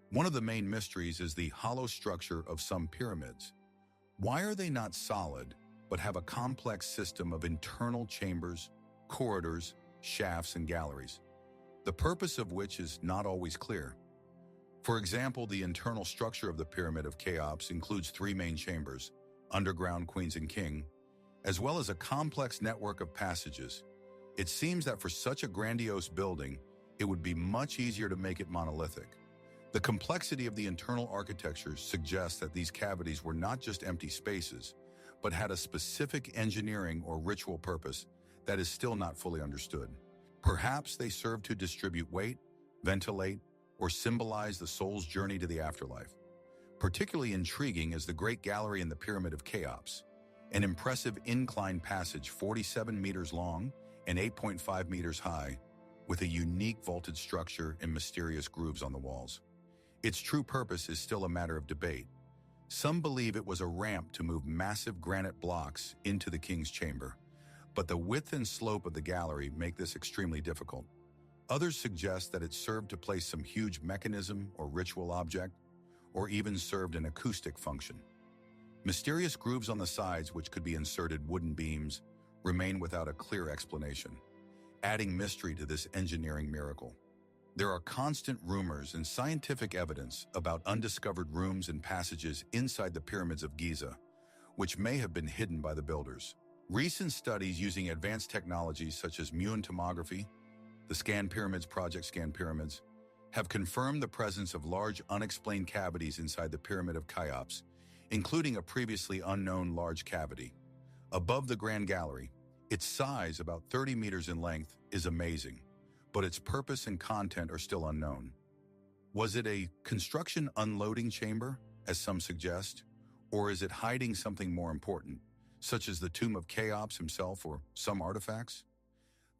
One of the main mysteries is the hollow structure of some pyramids. Why are they not solid, but have a complex system of internal chambers, corridors, shafts, and galleries, the purpose of which is not always clear? For example, the internal structure of the Pyramid of Cheops includes three main chambers, underground queens and king, as well as a complex network of passages. It seems that for such a grandiose building, it would be much easier to make it monolithic. The complexity of the internal architecture suggests that these cavities were not just empty spaces, but had a specific engineering or ritual purpose that is still not fully understood. Perhaps they served to distribute weight, ventilate, or symbolize the soul's journey to the afterlife. Particularly intriguing is the Great Gallery in the Pyramid of Cheops, an impressive inclined passage 47 meters long and 8.5 meters high, with a unique vaulted structure and mysterious grooves on the walls. Its true purpose is still a matter of debate. Some believe it was a ramp to move massive granite blocks into the king's chamber, but the width and slope of the gallery make this extremely difficult. Others suggest that it served to place some huge mechanism or ritual object, or even served an acoustic function. Mysterious grooves on the sides, which could be inserted wooden beams, remain without a clear explanation, adding mystery to this engineering miracle. There are constant rumors and scientific evidence about undiscovered rooms and passages inside the pyramids of Giza, which may have been hidden by the builders. Recent studies using advanced technologies such as muon tomography, the Scan Pyramids Project Scan Pyramids, have confirmed the presence of large unexplained cavities inside the Pyramid of Cheops, including a previously unknown large cavity. Above the Grand Gallery, its size, about 30 meters in length, is amazing, but its purpose and content are still unknown. Was it a construction unloading chamber, as some suggest, or is it hiding something more important, such as the tomb of Cheops himself or some artifacts?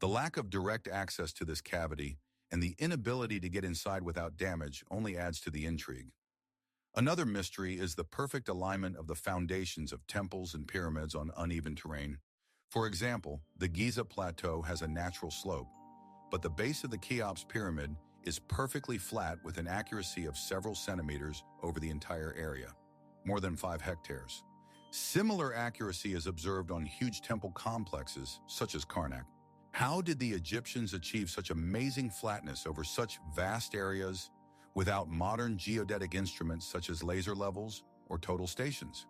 The lack of direct access to this cavity and the inability to get inside without damage only adds to the intrigue. Another mystery is the perfect alignment of the foundations of temples and pyramids on uneven terrain. For example, the Giza Plateau has a natural slope, but the base of the Cheops Pyramid is perfectly flat with an accuracy of several centimeters over the entire area, more than 5 hectares. Similar accuracy is observed on huge temple complexes such as Karnak. How did the Egyptians achieve such amazing flatness over such vast areas without modern geodetic instruments such as laser levels or total stations?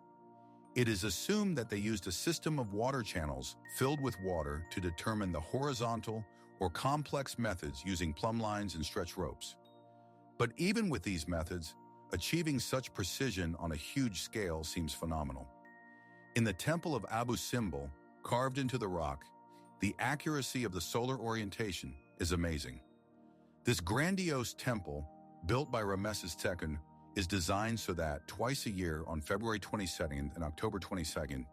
It is assumed that they used a system of water channels filled with water to determine the horizontal or complex methods using plumb lines and stretch ropes. But even with these methods, achieving such precision on a huge scale seems phenomenal. In the Temple of Abu Simbel, carved into the rock, the accuracy of the solar orientation is amazing. This grandiose temple, built by Ramesses II, is designed so that twice a year on February 22nd and October 22nd,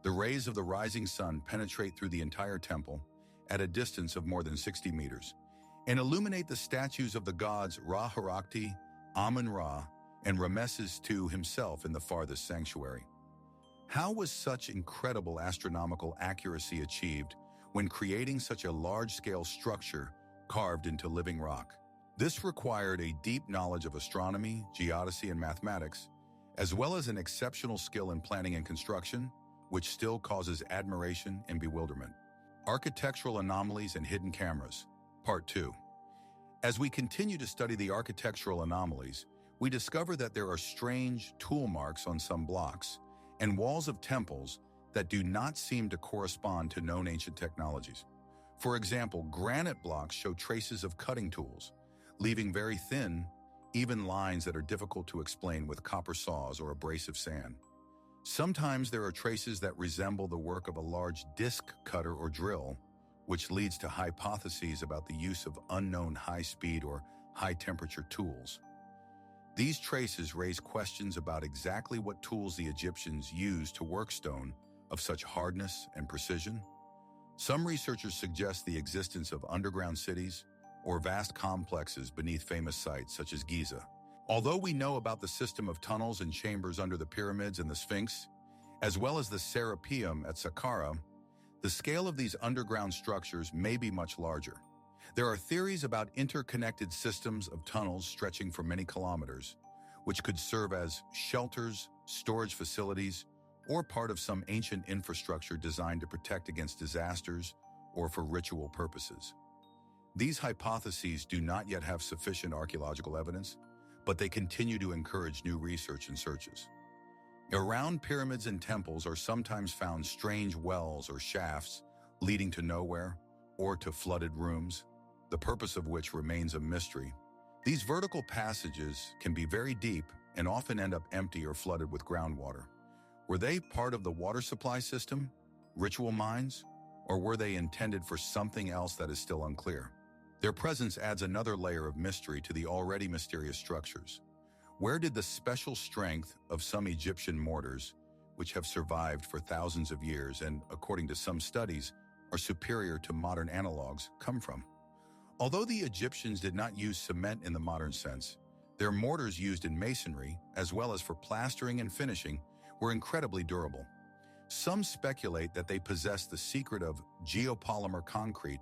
the rays of the rising sun penetrate through the entire temple at a distance of more than 60 meters and illuminate the statues of the gods Ra-Harakti, Amun-Ra, and Ramesses II himself in the farthest sanctuary. How was such incredible astronomical accuracy achieved when creating such a large-scale structure carved into living rock? This required a deep knowledge of astronomy, geodesy, and mathematics, as well as an exceptional skill in planning and construction, which still causes admiration and bewilderment. Architectural Anomalies and Hidden Cameras, Part 2. As we continue to study the architectural anomalies, we discover that there are strange tool marks on some blocks and walls of temples that do not seem to correspond to known ancient technologies. For example, granite blocks show traces of cutting tools, leaving very thin, even lines that are difficult to explain with copper saws or abrasive sand. Sometimes there are traces that resemble the work of a large disc cutter or drill, which leads to hypotheses about the use of unknown high-speed or high-temperature tools. These traces raise questions about exactly what tools the Egyptians used to work stone of such hardness and precision. Some researchers suggest the existence of underground cities or vast complexes beneath famous sites such as Giza. Although we know about the system of tunnels and chambers under the pyramids and the Sphinx, as well as the Serapeum at Saqqara, the scale of these underground structures may be much larger. There are theories about interconnected systems of tunnels stretching for many kilometers, which could serve as shelters, storage facilities, or part of some ancient infrastructure designed to protect against disasters or for ritual purposes. These hypotheses do not yet have sufficient archaeological evidence, but they continue to encourage new research and searches. Around pyramids and temples are sometimes found strange wells or shafts leading to nowhere or to flooded rooms, the purpose of which remains a mystery. These vertical passages can be very deep and often end up empty or flooded with groundwater. Were they part of the water supply system, ritual mines, or were they intended for something else that is still unclear? Their presence adds another layer of mystery to the already mysterious structures. Where did the special strength of some Egyptian mortars, which have survived for thousands of years and, according to some studies, are superior to modern analogs, come from? Although the Egyptians did not use cement in the modern sense, their mortars used in masonry, as well as for plastering and finishing, were incredibly durable. Some speculate that they possess the secret of geopolymer concrete,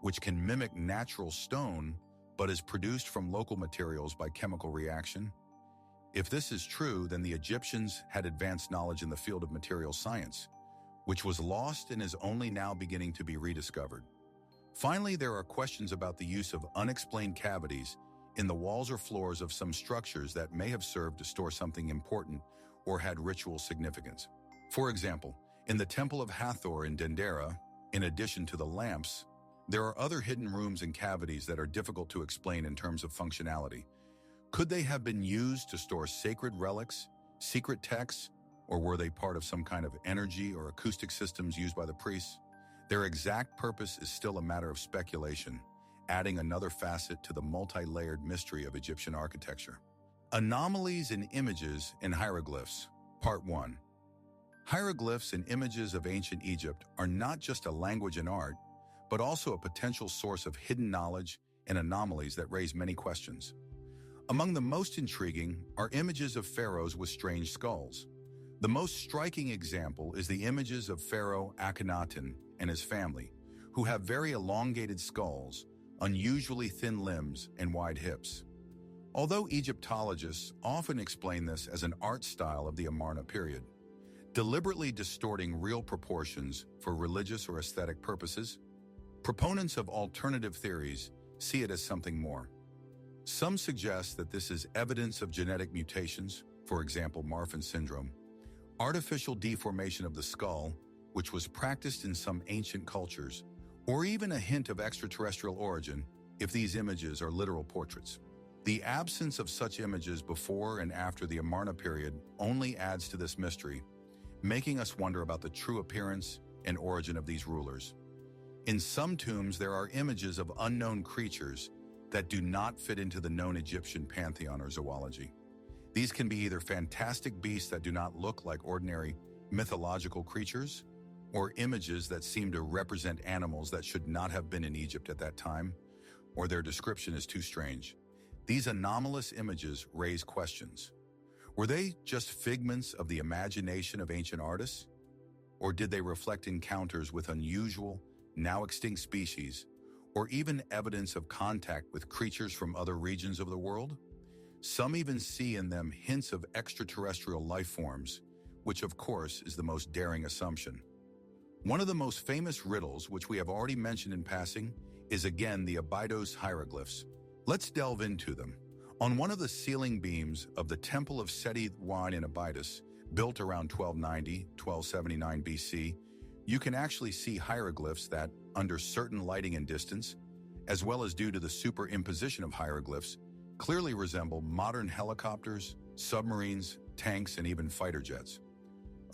which can mimic natural stone but is produced from local materials by chemical reaction. If this is true, then the Egyptians had advanced knowledge in the field of material science, which was lost and is only now beginning to be rediscovered. Finally, there are questions about the use of unexplained cavities in the walls or floors of some structures that may have served to store something important or had ritual significance. For example, in the Temple of Hathor in Dendera, in addition to the lamps, there are other hidden rooms and cavities that are difficult to explain in terms of functionality. Could they have been used to store sacred relics, secret texts, or were they part of some kind of energy or acoustic systems used by the priests? Their exact purpose is still a matter of speculation, adding another facet to the multi-layered mystery of Egyptian architecture. Anomalies in Images and Hieroglyphs, Part 1. Hieroglyphs and images of ancient Egypt are not just a language and art, but also a potential source of hidden knowledge and anomalies that raise many questions. Among the most intriguing are images of pharaohs with strange skulls. The most striking example is the images of Pharaoh Akhenaten and his family, who have very elongated skulls, unusually thin limbs, and wide hips. Although Egyptologists often explain this as an art style of the Amarna period, deliberately distorting real proportions for religious or aesthetic purposes, proponents of alternative theories see it as something more. Some suggest that this is evidence of genetic mutations, for example, Marfan syndrome, artificial deformation of the skull, which was practiced in some ancient cultures, or even a hint of extraterrestrial origin if these images are literal portraits. The absence of such images before and after the Amarna period only adds to this mystery, making us wonder about the true appearance and origin of these rulers. In some tombs, there are images of unknown creatures that do not fit into the known Egyptian pantheon or zoology. These can be either fantastic beasts that do not look like ordinary mythological creatures, or images that seem to represent animals that should not have been in Egypt at that time, or their description is too strange. These anomalous images raise questions. Were they just figments of the imagination of ancient artists? Or did they reflect encounters with unusual, now extinct species, or even evidence of contact with creatures from other regions of the world? Some even see in them hints of extraterrestrial life forms, which of course is the most daring assumption. One of the most famous riddles, which we have already mentioned in passing, is again the Abydos hieroglyphs. Let's delve into them. On one of the ceiling beams of the Temple of Seti I in Abydos, built around 1290-1279 BC, you can actually see hieroglyphs that, under certain lighting and distance, as well as due to the superimposition of hieroglyphs, clearly resemble modern helicopters, submarines, tanks, and even fighter jets.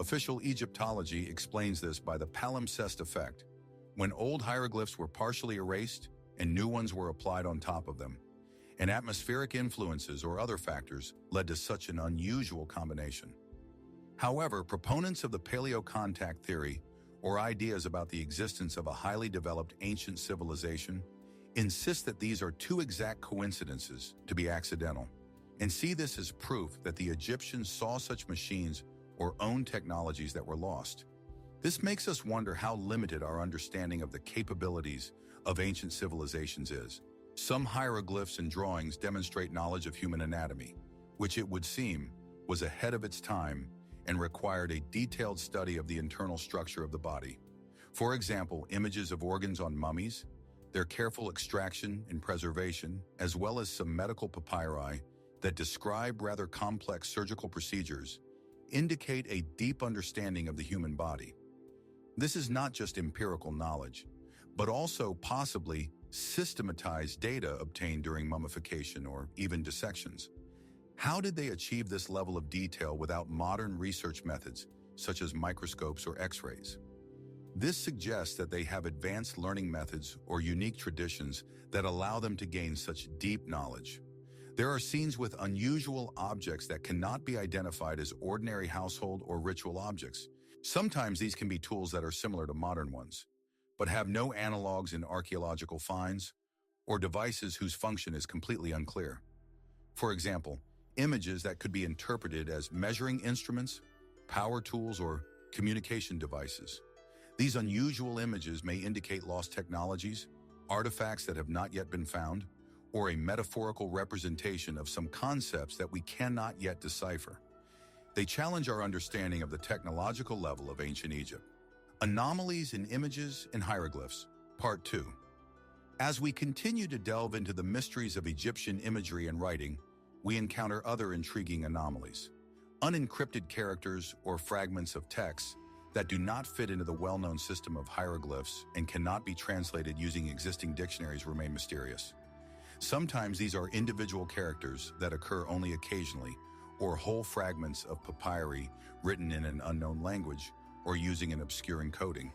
Official Egyptology explains this by the palimpsest effect, when old hieroglyphs were partially erased and new ones were applied on top of them, and atmospheric influences or other factors led to such an unusual combination. However, proponents of the paleocontact theory, or ideas about the existence of a highly developed ancient civilization, insist that these are too exact coincidences to be accidental, and see this as proof that the Egyptians saw such machines or own technologies that were lost. This makes us wonder how limited our understanding of the capabilities of ancient civilizations is. Some hieroglyphs and drawings demonstrate knowledge of human anatomy, which it would seem was ahead of its time and required a detailed study of the internal structure of the body. For example, images of organs on mummies, their careful extraction and preservation, as well as some medical papyri that describe rather complex surgical procedures, indicate a deep understanding of the human body. This is not just empirical knowledge, but also possibly systematized data obtained during mummification or even dissections. How did they achieve this level of detail without modern research methods, such as microscopes or X-rays? This suggests that they have advanced learning methods or unique traditions that allow them to gain such deep knowledge. There are scenes with unusual objects that cannot be identified as ordinary household or ritual objects. Sometimes these can be tools that are similar to modern ones, but have no analogs in archaeological finds, or devices whose function is completely unclear. For example, images that could be interpreted as measuring instruments, power tools, or communication devices. These unusual images may indicate lost technologies, artifacts that have not yet been found, or a metaphorical representation of some concepts that we cannot yet decipher. They challenge our understanding of the technological level of ancient Egypt. Anomalies in Images and Hieroglyphs, Part 2. As we continue to delve into the mysteries of Egyptian imagery and writing, we encounter other intriguing anomalies. Unencrypted characters or fragments of text that do not fit into the well-known system of hieroglyphs and cannot be translated using existing dictionaries remain mysterious. Sometimes these are individual characters that occur only occasionally, or whole fragments of papyri written in an unknown language or using an obscure encoding.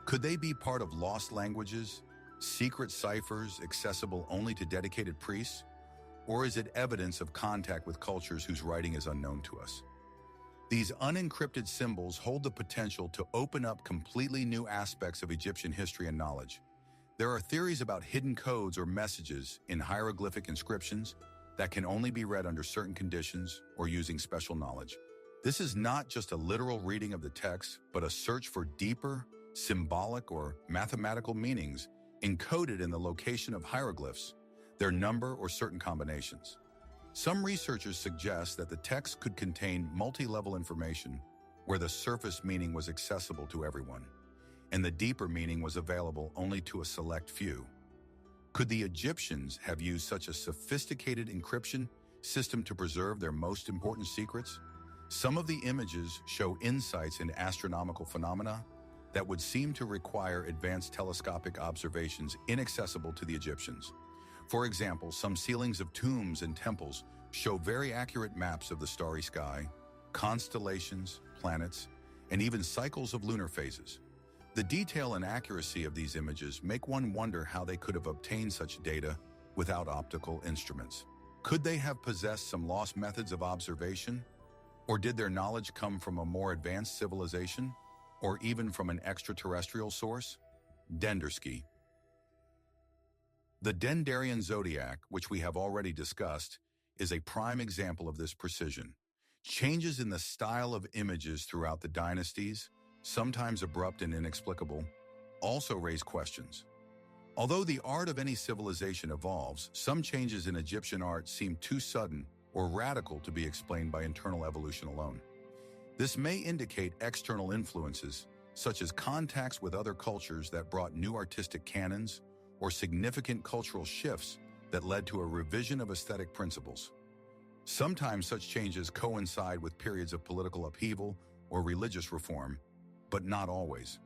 Could they be part of lost languages, secret ciphers accessible only to dedicated priests? Or is it evidence of contact with cultures whose writing is unknown to us? These unencrypted symbols hold the potential to open up completely new aspects of Egyptian history and knowledge. There are theories about hidden codes or messages in hieroglyphic inscriptions that can only be read under certain conditions or using special knowledge. This is not just a literal reading of the text, but a search for deeper, symbolic, or mathematical meanings encoded in the location of hieroglyphs, their number, or certain combinations. Some researchers suggest that the text could contain multi-level information where the surface meaning was accessible to everyone, and the deeper meaning was available only to a select few. Could the Egyptians have used such a sophisticated encryption system to preserve their most important secrets? Some of the images show insights into astronomical phenomena that would seem to require advanced telescopic observations inaccessible to the Egyptians. For example, some ceilings of tombs and temples show very accurate maps of the starry sky, constellations, planets, and even cycles of lunar phases. The detail and accuracy of these images make one wonder how they could have obtained such data without optical instruments. Could they have possessed some lost methods of observation? Or did their knowledge come from a more advanced civilization? Or even from an extraterrestrial source? Dendersky. The Dendarian zodiac, which we have already discussed, is a prime example of this precision. Changes in the style of images throughout the dynasties, sometimes abrupt and inexplicable, also raise questions. Although the art of any civilization evolves, some changes in Egyptian art seem too sudden or radical to be explained by internal evolution alone. This may indicate external influences, such as contacts with other cultures that brought new artistic canons, or significant cultural shifts that led to a revision of aesthetic principles. Sometimes such changes coincide with periods of political upheaval or religious reform, but not always.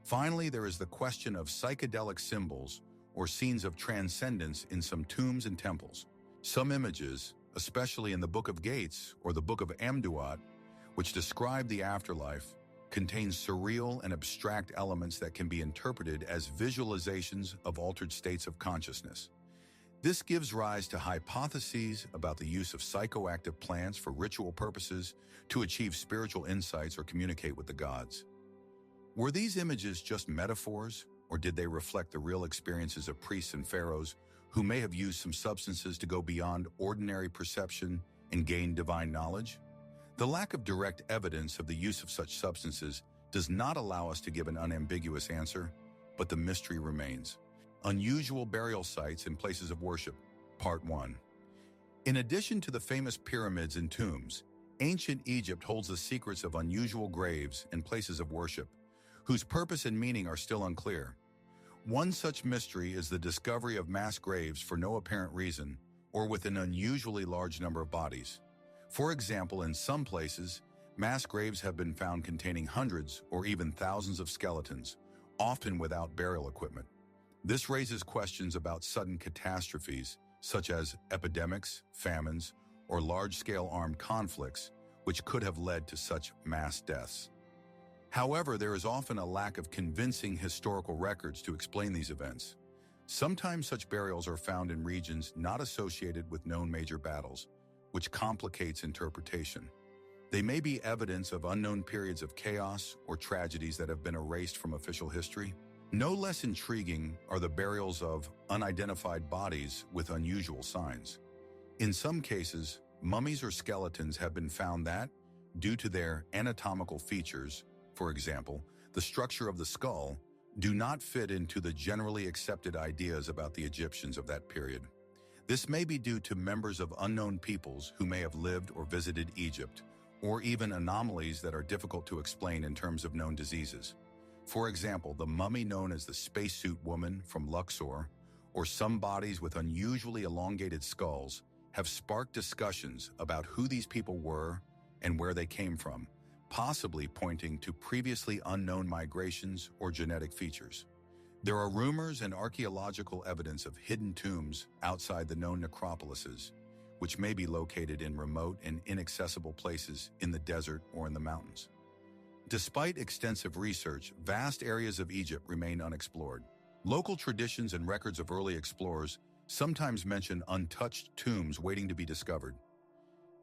Finally, there is the question of psychedelic symbols or scenes of transcendence in some tombs and temples. Some images, especially in the Book of Gates or the Book of Amduat, which describe the afterlife, contain surreal and abstract elements that can be interpreted as visualizations of altered states of consciousness. This gives rise to hypotheses about the use of psychoactive plants for ritual purposes to achieve spiritual insights or communicate with the gods. Were these images just metaphors, or did they reflect the real experiences of priests and pharaohs who may have used some substances to go beyond ordinary perception and gain divine knowledge? The lack of direct evidence of the use of such substances does not allow us to give an unambiguous answer, but the mystery remains. Unusual burial sites and places of worship, Part 1. In addition to the famous pyramids and tombs, ancient Egypt holds the secrets of unusual graves and places of worship, whose purpose and meaning are still unclear. One such mystery is the discovery of mass graves for no apparent reason or with an unusually large number of bodies. For example, in some places, mass graves have been found containing hundreds or even thousands of skeletons, often without burial equipment. This raises questions about sudden catastrophes, such as epidemics, famines, or large-scale armed conflicts, which could have led to such mass deaths. However, there is often a lack of convincing historical records to explain these events. Sometimes such burials are found in regions not associated with known major battles, which complicates interpretation. They may be evidence of unknown periods of chaos or tragedies that have been erased from official history. No less intriguing are the burials of unidentified bodies with unusual signs. In some cases, mummies or skeletons have been found that, due to their anatomical features, for example, the structure of the skull, do not fit into the generally accepted ideas about the Egyptians of that period. This may be due to members of unknown peoples who may have lived or visited Egypt, or even anomalies that are difficult to explain in terms of known diseases. For example, the mummy known as the spacesuit woman from Luxor, or some bodies with unusually elongated skulls, have sparked discussions about who these people were and where they came from, possibly pointing to previously unknown migrations or genetic features. There are rumors and archaeological evidence of hidden tombs outside the known necropolises, which may be located in remote and inaccessible places in the desert or in the mountains. Despite extensive research, vast areas of Egypt remain unexplored. Local traditions and records of early explorers sometimes mention untouched tombs waiting to be discovered.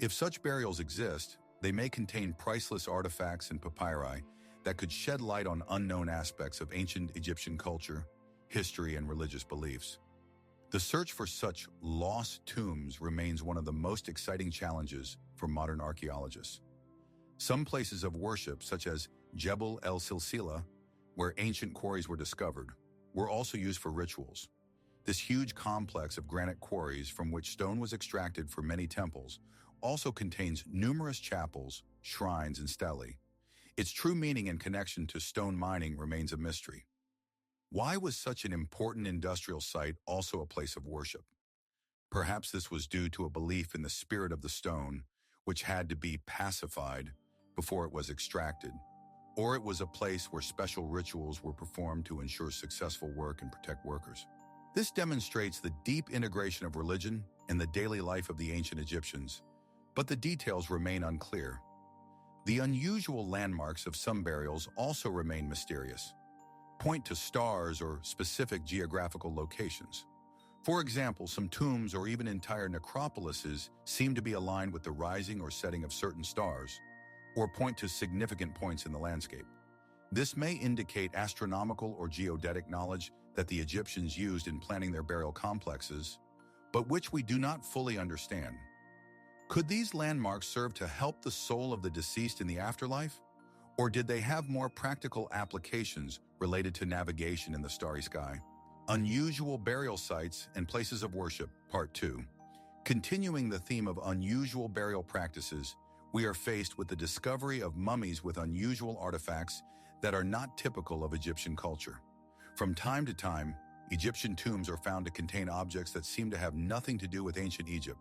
If such burials exist, they may contain priceless artifacts and papyri that could shed light on unknown aspects of ancient Egyptian culture, history, and religious beliefs. The search for such lost tombs remains one of the most exciting challenges for modern archaeologists. Some places of worship, such as Jebel el Silsila, where ancient quarries were discovered, were also used for rituals. This huge complex of granite quarries from which stone was extracted for many temples also contains numerous chapels, shrines, and stelae. Its true meaning and connection to stone mining remains a mystery. Why was such an important industrial site also a place of worship? Perhaps this was due to a belief in the spirit of the stone, which had to be pacified before it was extracted, or it was a place where special rituals were performed to ensure successful work and protect workers. This demonstrates the deep integration of religion in the daily life of the ancient Egyptians, but the details remain unclear. The unusual landmarks of some burials also remain mysterious, point to stars or specific geographical locations. For example, some tombs or even entire necropolises seem to be aligned with the rising or setting of certain stars, or point to significant points in the landscape. This may indicate astronomical or geodetic knowledge that the Egyptians used in planning their burial complexes, but which we do not fully understand. Could these landmarks serve to help the soul of the deceased in the afterlife? Or did they have more practical applications related to navigation in the starry sky? Unusual burial sites and places of worship, Part 2. Continuing the theme of unusual burial practices, we are faced with the discovery of mummies with unusual artifacts that are not typical of Egyptian culture. From time to time, Egyptian tombs are found to contain objects that seem to have nothing to do with ancient Egypt.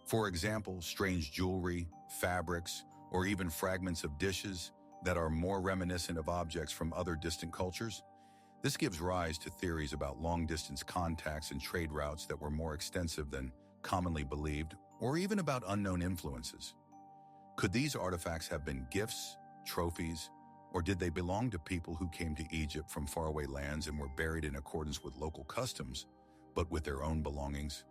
For example, strange jewelry, fabrics, or even fragments of dishes that are more reminiscent of objects from other distant cultures. This gives rise to theories about long-distance contacts and trade routes that were more extensive than commonly believed, or even about unknown influences. Could these artifacts have been gifts, trophies, or did they belong to people who came to Egypt from faraway lands and were buried in accordance with local customs, but with their own belongings?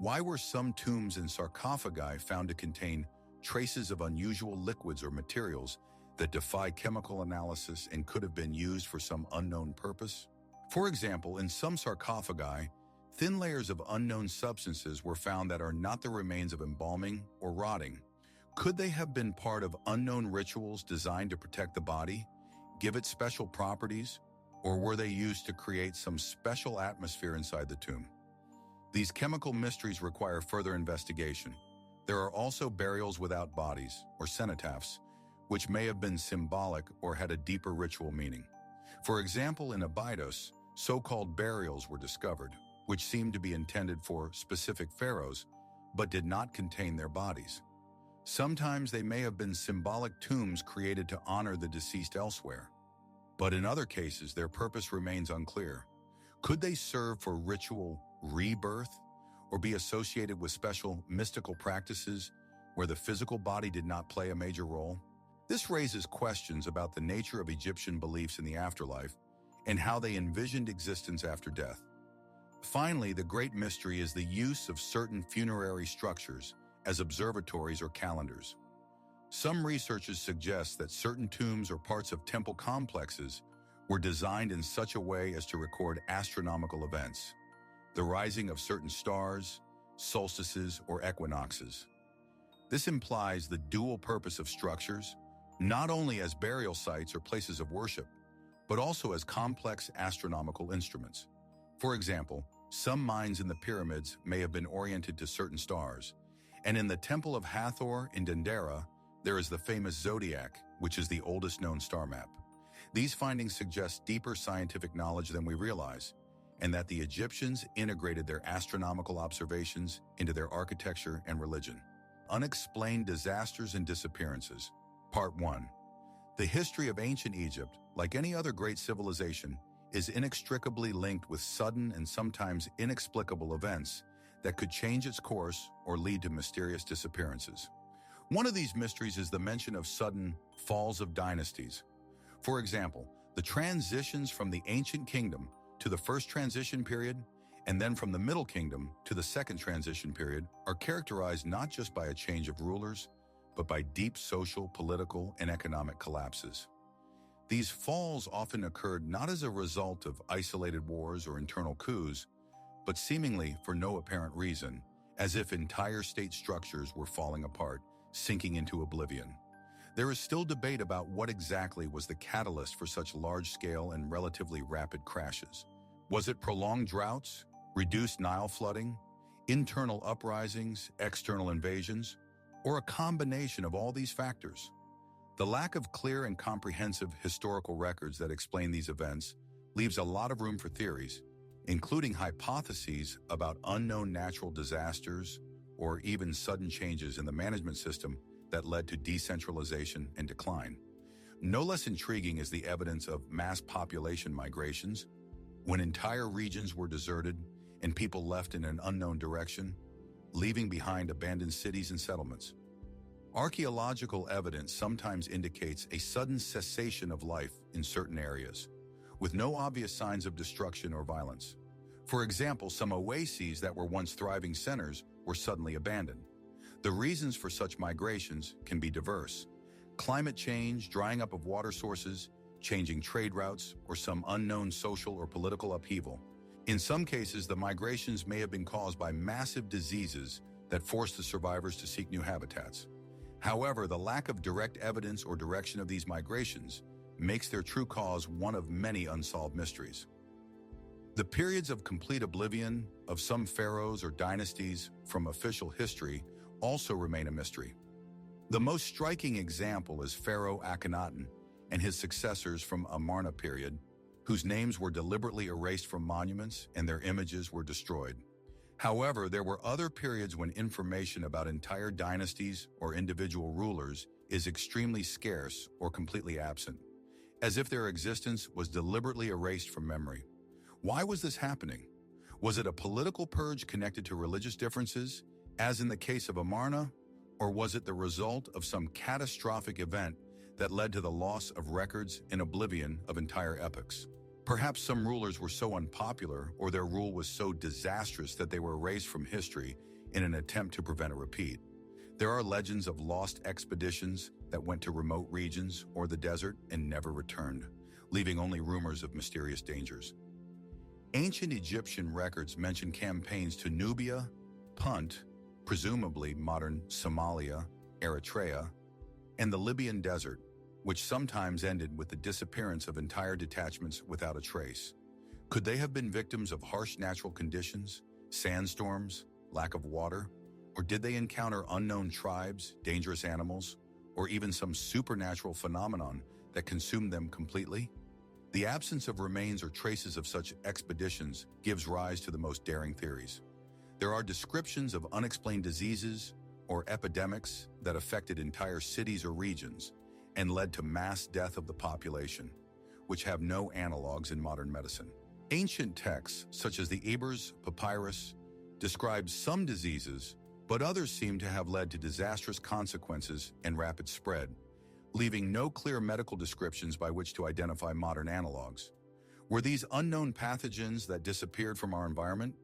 Why were some tombs and sarcophagi found to contain traces of unusual liquids or materials that defy chemical analysis and could have been used for some unknown purpose? For example, in some sarcophagi, thin layers of unknown substances were found that are not the remains of embalming or rotting. Could they have been part of unknown rituals designed to protect the body, give it special properties, or were they used to create some special atmosphere inside the tomb? These chemical mysteries require further investigation. There are also burials without bodies, or cenotaphs, which may have been symbolic or had a deeper ritual meaning. For example, in Abydos, so-called burials were discovered, which seemed to be intended for specific pharaohs, but did not contain their bodies. Sometimes they may have been symbolic tombs created to honor the deceased elsewhere. But in other cases, their purpose remains unclear. Could they serve for ritual rebirth or be associated with special mystical practices where the physical body did not play a major role? This raises questions about the nature of Egyptian beliefs in the afterlife and how they envisioned existence after death. Finally, the great mystery is the use of certain funerary structures as observatories or calendars. Some researchers suggest that certain tombs or parts of temple complexes were designed in such a way as to record astronomical events, the rising of certain stars, solstices, or equinoxes. This implies the dual purpose of structures, not only as burial sites or places of worship, but also as complex astronomical instruments. For example, some mines in the pyramids may have been oriented to certain stars, and in the Temple of Hathor in Dendera, there is the famous zodiac, which is the oldest known star map. These findings suggest deeper scientific knowledge than we realize, and that the Egyptians integrated their astronomical observations into their architecture and religion. Unexplained disasters and disappearances. Part 1. The history of ancient Egypt, like any other great civilization, is inextricably linked with sudden and sometimes inexplicable events that could change its course or lead to mysterious disappearances. One of these mysteries is the mention of sudden falls of dynasties. For example, the transitions from the ancient kingdom to the first transition period, and then from the Middle Kingdom to the second transition period, are characterized not just by a change of rulers, but by deep social, political, and economic collapses. These falls often occurred not as a result of isolated wars or internal coups, but seemingly for no apparent reason, as if entire state structures were falling apart, sinking into oblivion. There is still debate about what exactly was the catalyst for such large-scale and relatively rapid crashes. Was it prolonged droughts, reduced Nile flooding, internal uprisings, external invasions, or a combination of all these factors? The lack of clear and comprehensive historical records that explain these events leaves a lot of room for theories, including hypotheses about unknown natural disasters or even sudden changes in the management system that led to decentralization and decline. No less intriguing is the evidence of mass population migrations, when entire regions were deserted and people left in an unknown direction, leaving behind abandoned cities and settlements. Archaeological evidence sometimes indicates a sudden cessation of life in certain areas, with no obvious signs of destruction or violence. For example, some oases that were once thriving centers were suddenly abandoned. The reasons for such migrations can be diverse. Climate change, drying up of water sources, changing trade routes, or some unknown social or political upheaval. In some cases, the migrations may have been caused by massive diseases that forced the survivors to seek new habitats. However, the lack of direct evidence or direction of these migrations makes their true cause one of many unsolved mysteries. The periods of complete oblivion of some pharaohs or dynasties from official history also remain a mystery. The most striking example is Pharaoh Akhenaten and his successors from Amarna period, whose names were deliberately erased from monuments and their images were destroyed. However, there were other periods when information about entire dynasties or individual rulers is extremely scarce or completely absent, as if their existence was deliberately erased from memory. Why was this happening? Was it a political purge connected to religious differences, as in the case of Amarna, or was it the result of some catastrophic event that led to the loss of records and oblivion of entire epochs? Perhaps some rulers were so unpopular or their rule was so disastrous that they were erased from history in an attempt to prevent a repeat. There are legends of lost expeditions that went to remote regions or the desert and never returned, leaving only rumors of mysterious dangers. Ancient Egyptian records mention campaigns to Nubia, Punt, presumably modern Somalia, Eritrea, and the Libyan desert, which sometimes ended with the disappearance of entire detachments without a trace. Could they have been victims of harsh natural conditions, sandstorms, lack of water, or did they encounter unknown tribes, dangerous animals, or even some supernatural phenomenon that consumed them completely? The absence of remains or traces of such expeditions gives rise to the most daring theories. There are descriptions of unexplained diseases or epidemics that affected entire cities or regions and led to mass death of the population, which have no analogs in modern medicine. Ancient texts, such as the Ebers Papyrus, describe some diseases, but others seem to have led to disastrous consequences and rapid spread, leaving no clear medical descriptions by which to identify modern analogs. Were these unknown pathogens that disappeared from our environment?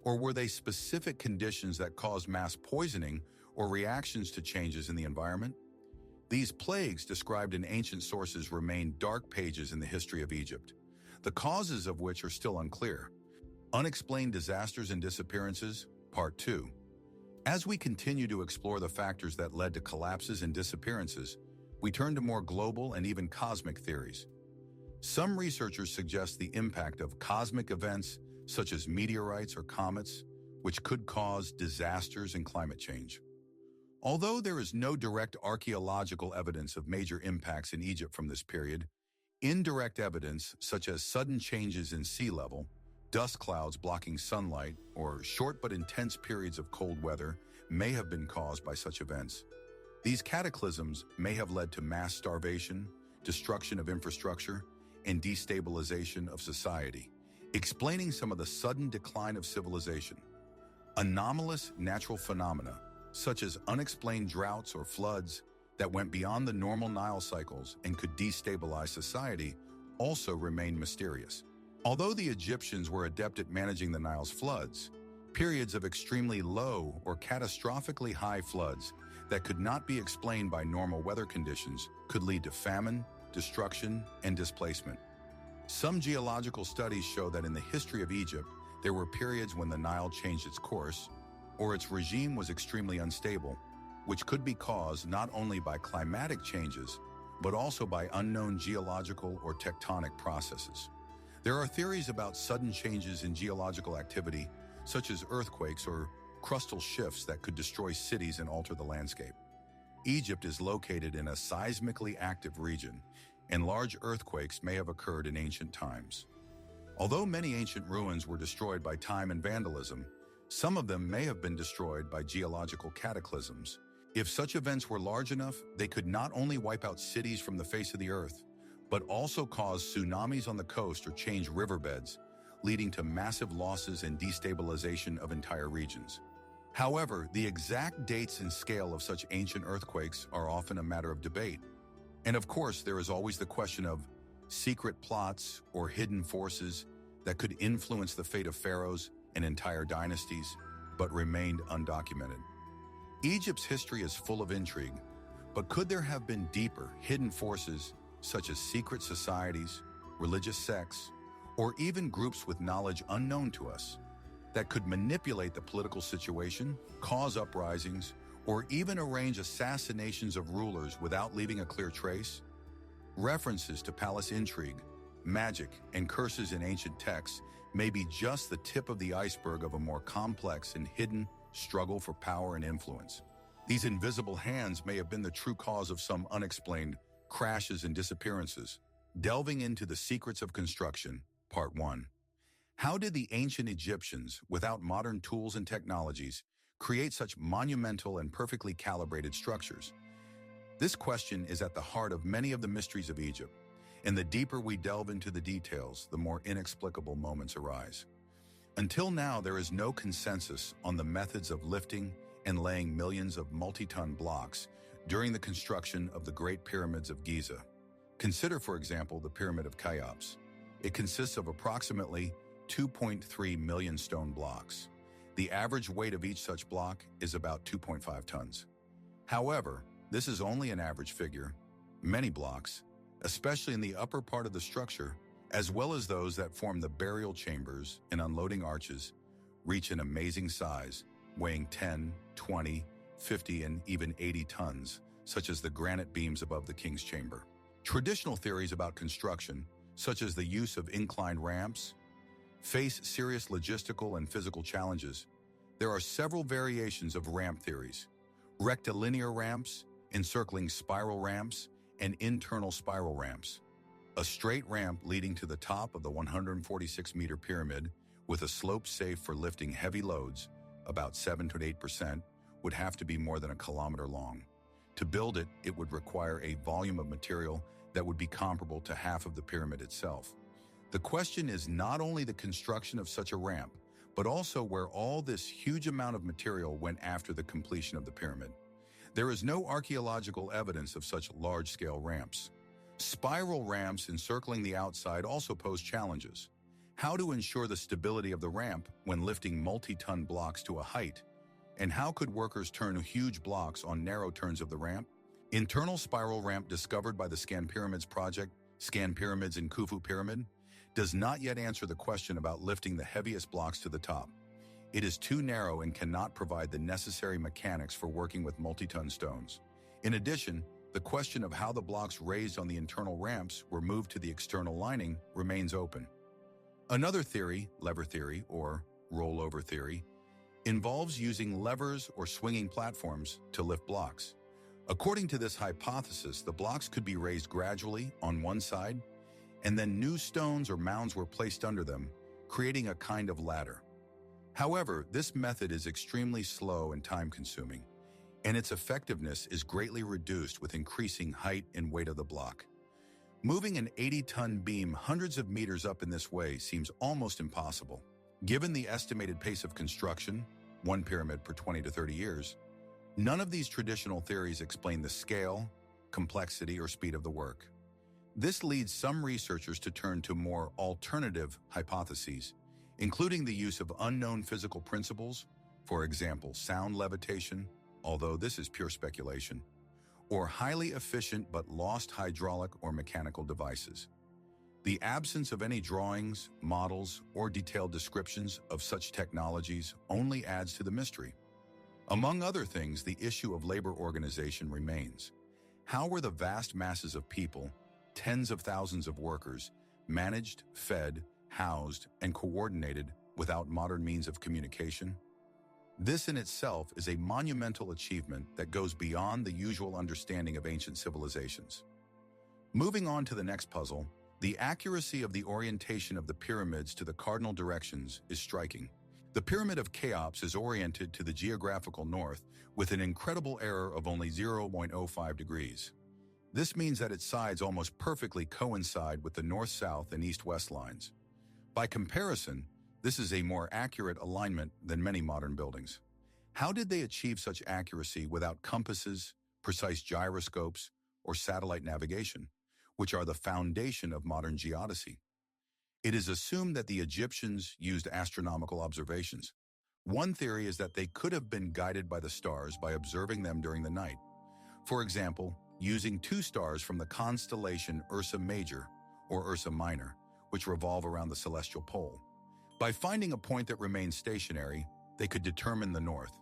Or were they specific conditions that caused mass poisoning or reactions to changes in the environment? These plagues described in ancient sources remain dark pages in the history of Egypt, the causes of which are still unclear. Unexplained Disasters and Disappearances, Part 2. As we continue to explore the factors that led to collapses and disappearances, we turn to more global and even cosmic theories. Some researchers suggest the impact of cosmic events such as meteorites or comets, which could cause disasters and climate change. Although there is no direct archaeological evidence of major impacts in Egypt from this period, indirect evidence such as sudden changes in sea level, dust clouds blocking sunlight, or short but intense periods of cold weather may have been caused by such events. These cataclysms may have led to mass starvation, destruction of infrastructure, and destabilization of society, explaining some of the sudden decline of civilization. Anomalous natural phenomena, such as unexplained droughts or floods that went beyond the normal Nile cycles and could destabilize society, also remain mysterious. Although the Egyptians were adept at managing the Nile's floods, periods of extremely low or catastrophically high floods that could not be explained by normal weather conditions could lead to famine, destruction, and displacement. Some geological studies show that in the history of Egypt, there were periods when the Nile changed its course, or its regime was extremely unstable, which could be caused not only by climatic changes, but also by unknown geological or tectonic processes. There are theories about sudden changes in geological activity, such as earthquakes or crustal shifts that could destroy cities and alter the landscape. Egypt is located in a seismically active region, and large earthquakes may have occurred in ancient times. Although many ancient ruins were destroyed by time and vandalism, some of them may have been destroyed by geological cataclysms. If such events were large enough, they could not only wipe out cities from the face of the earth, but also cause tsunamis on the coast or change riverbeds, leading to massive losses and destabilization of entire regions. However, the exact dates and scale of such ancient earthquakes are often a matter of debate. And of course, there is always the question of secret plots or hidden forces that could influence the fate of pharaohs and entire dynasties, but remained undocumented. Egypt's history is full of intrigue, but could there have been deeper, hidden forces such as secret societies, religious sects, or even groups with knowledge unknown to us that could manipulate the political situation, cause uprisings, or even arrange assassinations of rulers without leaving a clear trace? References to palace intrigue, magic, and curses in ancient texts may be just the tip of the iceberg of a more complex and hidden struggle for power and influence. These invisible hands may have been the true cause of some unexplained crashes and disappearances. Delving into the secrets of construction, Part 1. How did the ancient Egyptians, without modern tools and technologies, create such monumental and perfectly calibrated structures? This question is at the heart of many of the mysteries of Egypt, and the deeper we delve into the details, the more inexplicable moments arise. Until now, there is no consensus on the methods of lifting and laying millions of multi-ton blocks during the construction of the Great Pyramids of Giza. Consider, for example, the Pyramid of Cheops. It consists of approximately 2.3 million stone blocks. The average weight of each such block is about 2.5 tons. However, this is only an average figure. Many blocks, especially in the upper part of the structure, as well as those that form the burial chambers and unloading arches, reach an amazing size, weighing 10, 20, 50, and even 80 tons, such as the granite beams above the king's chamber. Traditional theories about construction, such as the use of inclined ramps, face serious logistical and physical challenges. There are several variations of ramp theories: rectilinear ramps, encircling spiral ramps, and internal spiral ramps. A straight ramp leading to the top of the 146-meter pyramid with a slope safe for lifting heavy loads, about 7 to 8%, would have to be more than a kilometer long. To build it, it would require a volume of material that would be comparable to half of the pyramid itself. The question is not only the construction of such a ramp, but also where all this huge amount of material went after the completion of the pyramid. There is no archaeological evidence of such large-scale ramps. Spiral ramps encircling the outside also pose challenges. How to ensure the stability of the ramp when lifting multi-ton blocks to a height? And how could workers turn huge blocks on narrow turns of the ramp? Internal spiral ramp discovered by the Scan Pyramids project, Scan Pyramids in Khufu Pyramid, does not yet answer the question about lifting the heaviest blocks to the top. It is too narrow and cannot provide the necessary mechanics for working with multi-ton stones. In addition, the question of how the blocks raised on the internal ramps were moved to the external lining remains open. Another theory, lever theory or rollover theory, involves using levers or swinging platforms to lift blocks. According to this hypothesis, the blocks could be raised gradually on one side, and then new stones or mounds were placed under them, creating a kind of ladder. However, this method is extremely slow and time-consuming, and its effectiveness is greatly reduced with increasing height and weight of the block. Moving an 80-ton beam hundreds of meters up in this way seems almost impossible. Given the estimated pace of construction, one pyramid per 20 to 30 years, none of these traditional theories explain the scale, complexity, or speed of the work. This leads some researchers to turn to more alternative hypotheses, including the use of unknown physical principles, for example, sound levitation, although this is pure speculation, or highly efficient but lost hydraulic or mechanical devices. The absence of any drawings, models, or detailed descriptions of such technologies only adds to the mystery. Among other things, the issue of labor organization remains. How were the vast masses of people, tens of thousands of workers, managed, fed, housed, and coordinated without modern means of communication? This in itself is a monumental achievement that goes beyond the usual understanding of ancient civilizations. Moving on to the next puzzle, the accuracy of the orientation of the pyramids to the cardinal directions is striking. The Pyramid of Cheops is oriented to the geographical north with an incredible error of only 0.05 degrees. This means that its sides almost perfectly coincide with the north-south and east-west lines. By comparison, this is a more accurate alignment than many modern buildings. How did they achieve such accuracy without compasses, precise gyroscopes, or satellite navigation, which are the foundation of modern geodesy? It is assumed that the Egyptians used astronomical observations. One theory is that they could have been guided by the stars by observing them during the night. For example, using two stars from the constellation Ursa Major or Ursa Minor, which revolve around the celestial pole. By finding a point that remains stationary, they could determine the north.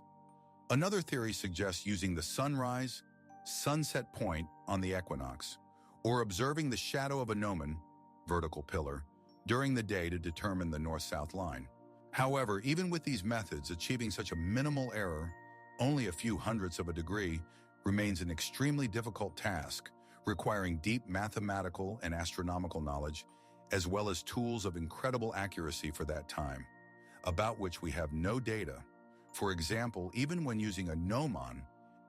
Another theory suggests using the sunrise, sunset point on the equinox, or observing the shadow of a gnomon, vertical pillar, during the day to determine the north-south line. However, even with these methods, achieving such a minimal error, only a few hundredths of a degree, remains an extremely difficult task, requiring deep mathematical and astronomical knowledge, as well as tools of incredible accuracy for that time, about which we have no data. For example, even when using a gnomon,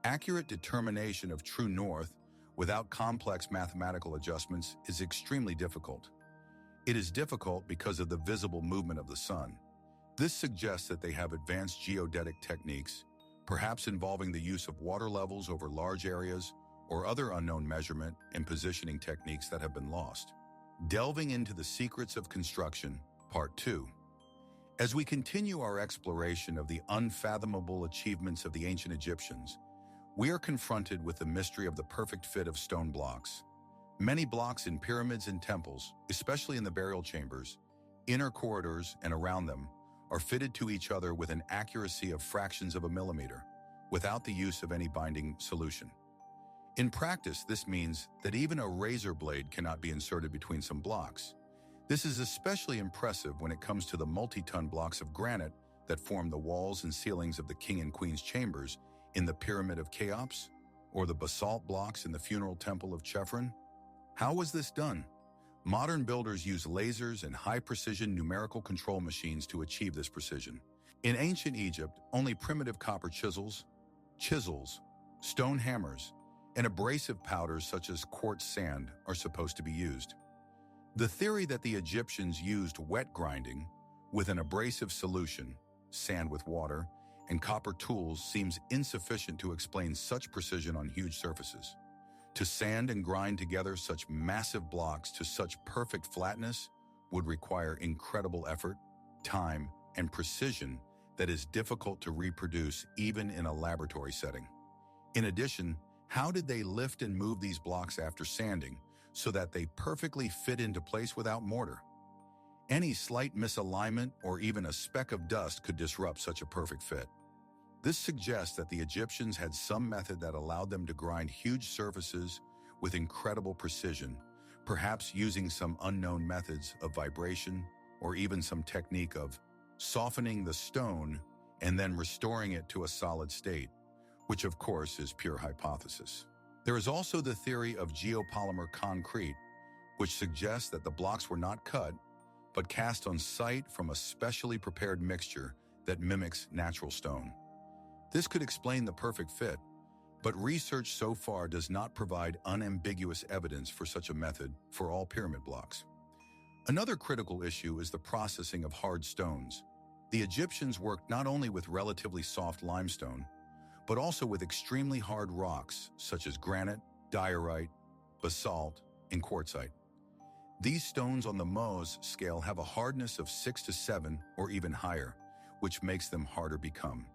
accurate determination of true north without complex mathematical adjustments is extremely difficult. It is difficult because of the visible movement of the sun. This suggests that they have advanced geodetic techniques, perhaps involving the use of water levels over large areas or other unknown measurement and positioning techniques that have been lost. Delving into the secrets of construction, Part 2. As we continue our exploration of the unfathomable achievements of the ancient Egyptians, we are confronted with the mystery of the perfect fit of stone blocks. Many blocks in pyramids and temples, especially in the burial chambers, inner corridors, and around them, are fitted to each other with an accuracy of fractions of a millimeter. without the use of any binding solution. In practice, this means that even a razor blade cannot be inserted between some blocks. This is especially impressive when it comes to the multi-ton blocks of granite that form the walls and ceilings of the king and queen's chambers in the Pyramid of Cheops, or the basalt blocks in the funeral temple of Chephren. How was this done? Modern builders use lasers and high-precision numerical control machines to achieve this precision. In ancient Egypt, only primitive copper chisels, stone hammers, and abrasive powders such as quartz sand are supposed to be used. The theory that the Egyptians used wet grinding with an abrasive solution, sand with water, and copper tools seems insufficient to explain such precision on huge surfaces. To sand and grind together such massive blocks to such perfect flatness would require incredible effort, time, and precision that is difficult to reproduce even in a laboratory setting. In addition, how did they lift and move these blocks after sanding so that they perfectly fit into place without mortar? Any slight misalignment or even a speck of dust could disrupt such a perfect fit. This suggests that the Egyptians had some method that allowed them to grind huge surfaces with incredible precision, perhaps using some unknown methods of vibration or even some technique of softening the stone and then restoring it to a solid state, which of course is pure hypothesis. There is also the theory of geopolymer concrete, which suggests that the blocks were not cut, but cast on site from a specially prepared mixture that mimics natural stone. This could explain the perfect fit, but research so far does not provide unambiguous evidence for such a method for all pyramid blocks. Another critical issue is the processing of hard stones. The Egyptians worked not only with relatively soft limestone, but also with extremely hard rocks such as granite, diorite, basalt, and quartzite. These stones on the Mohs scale have a hardness of 6 to 7 or even higher, which makes them harder to become.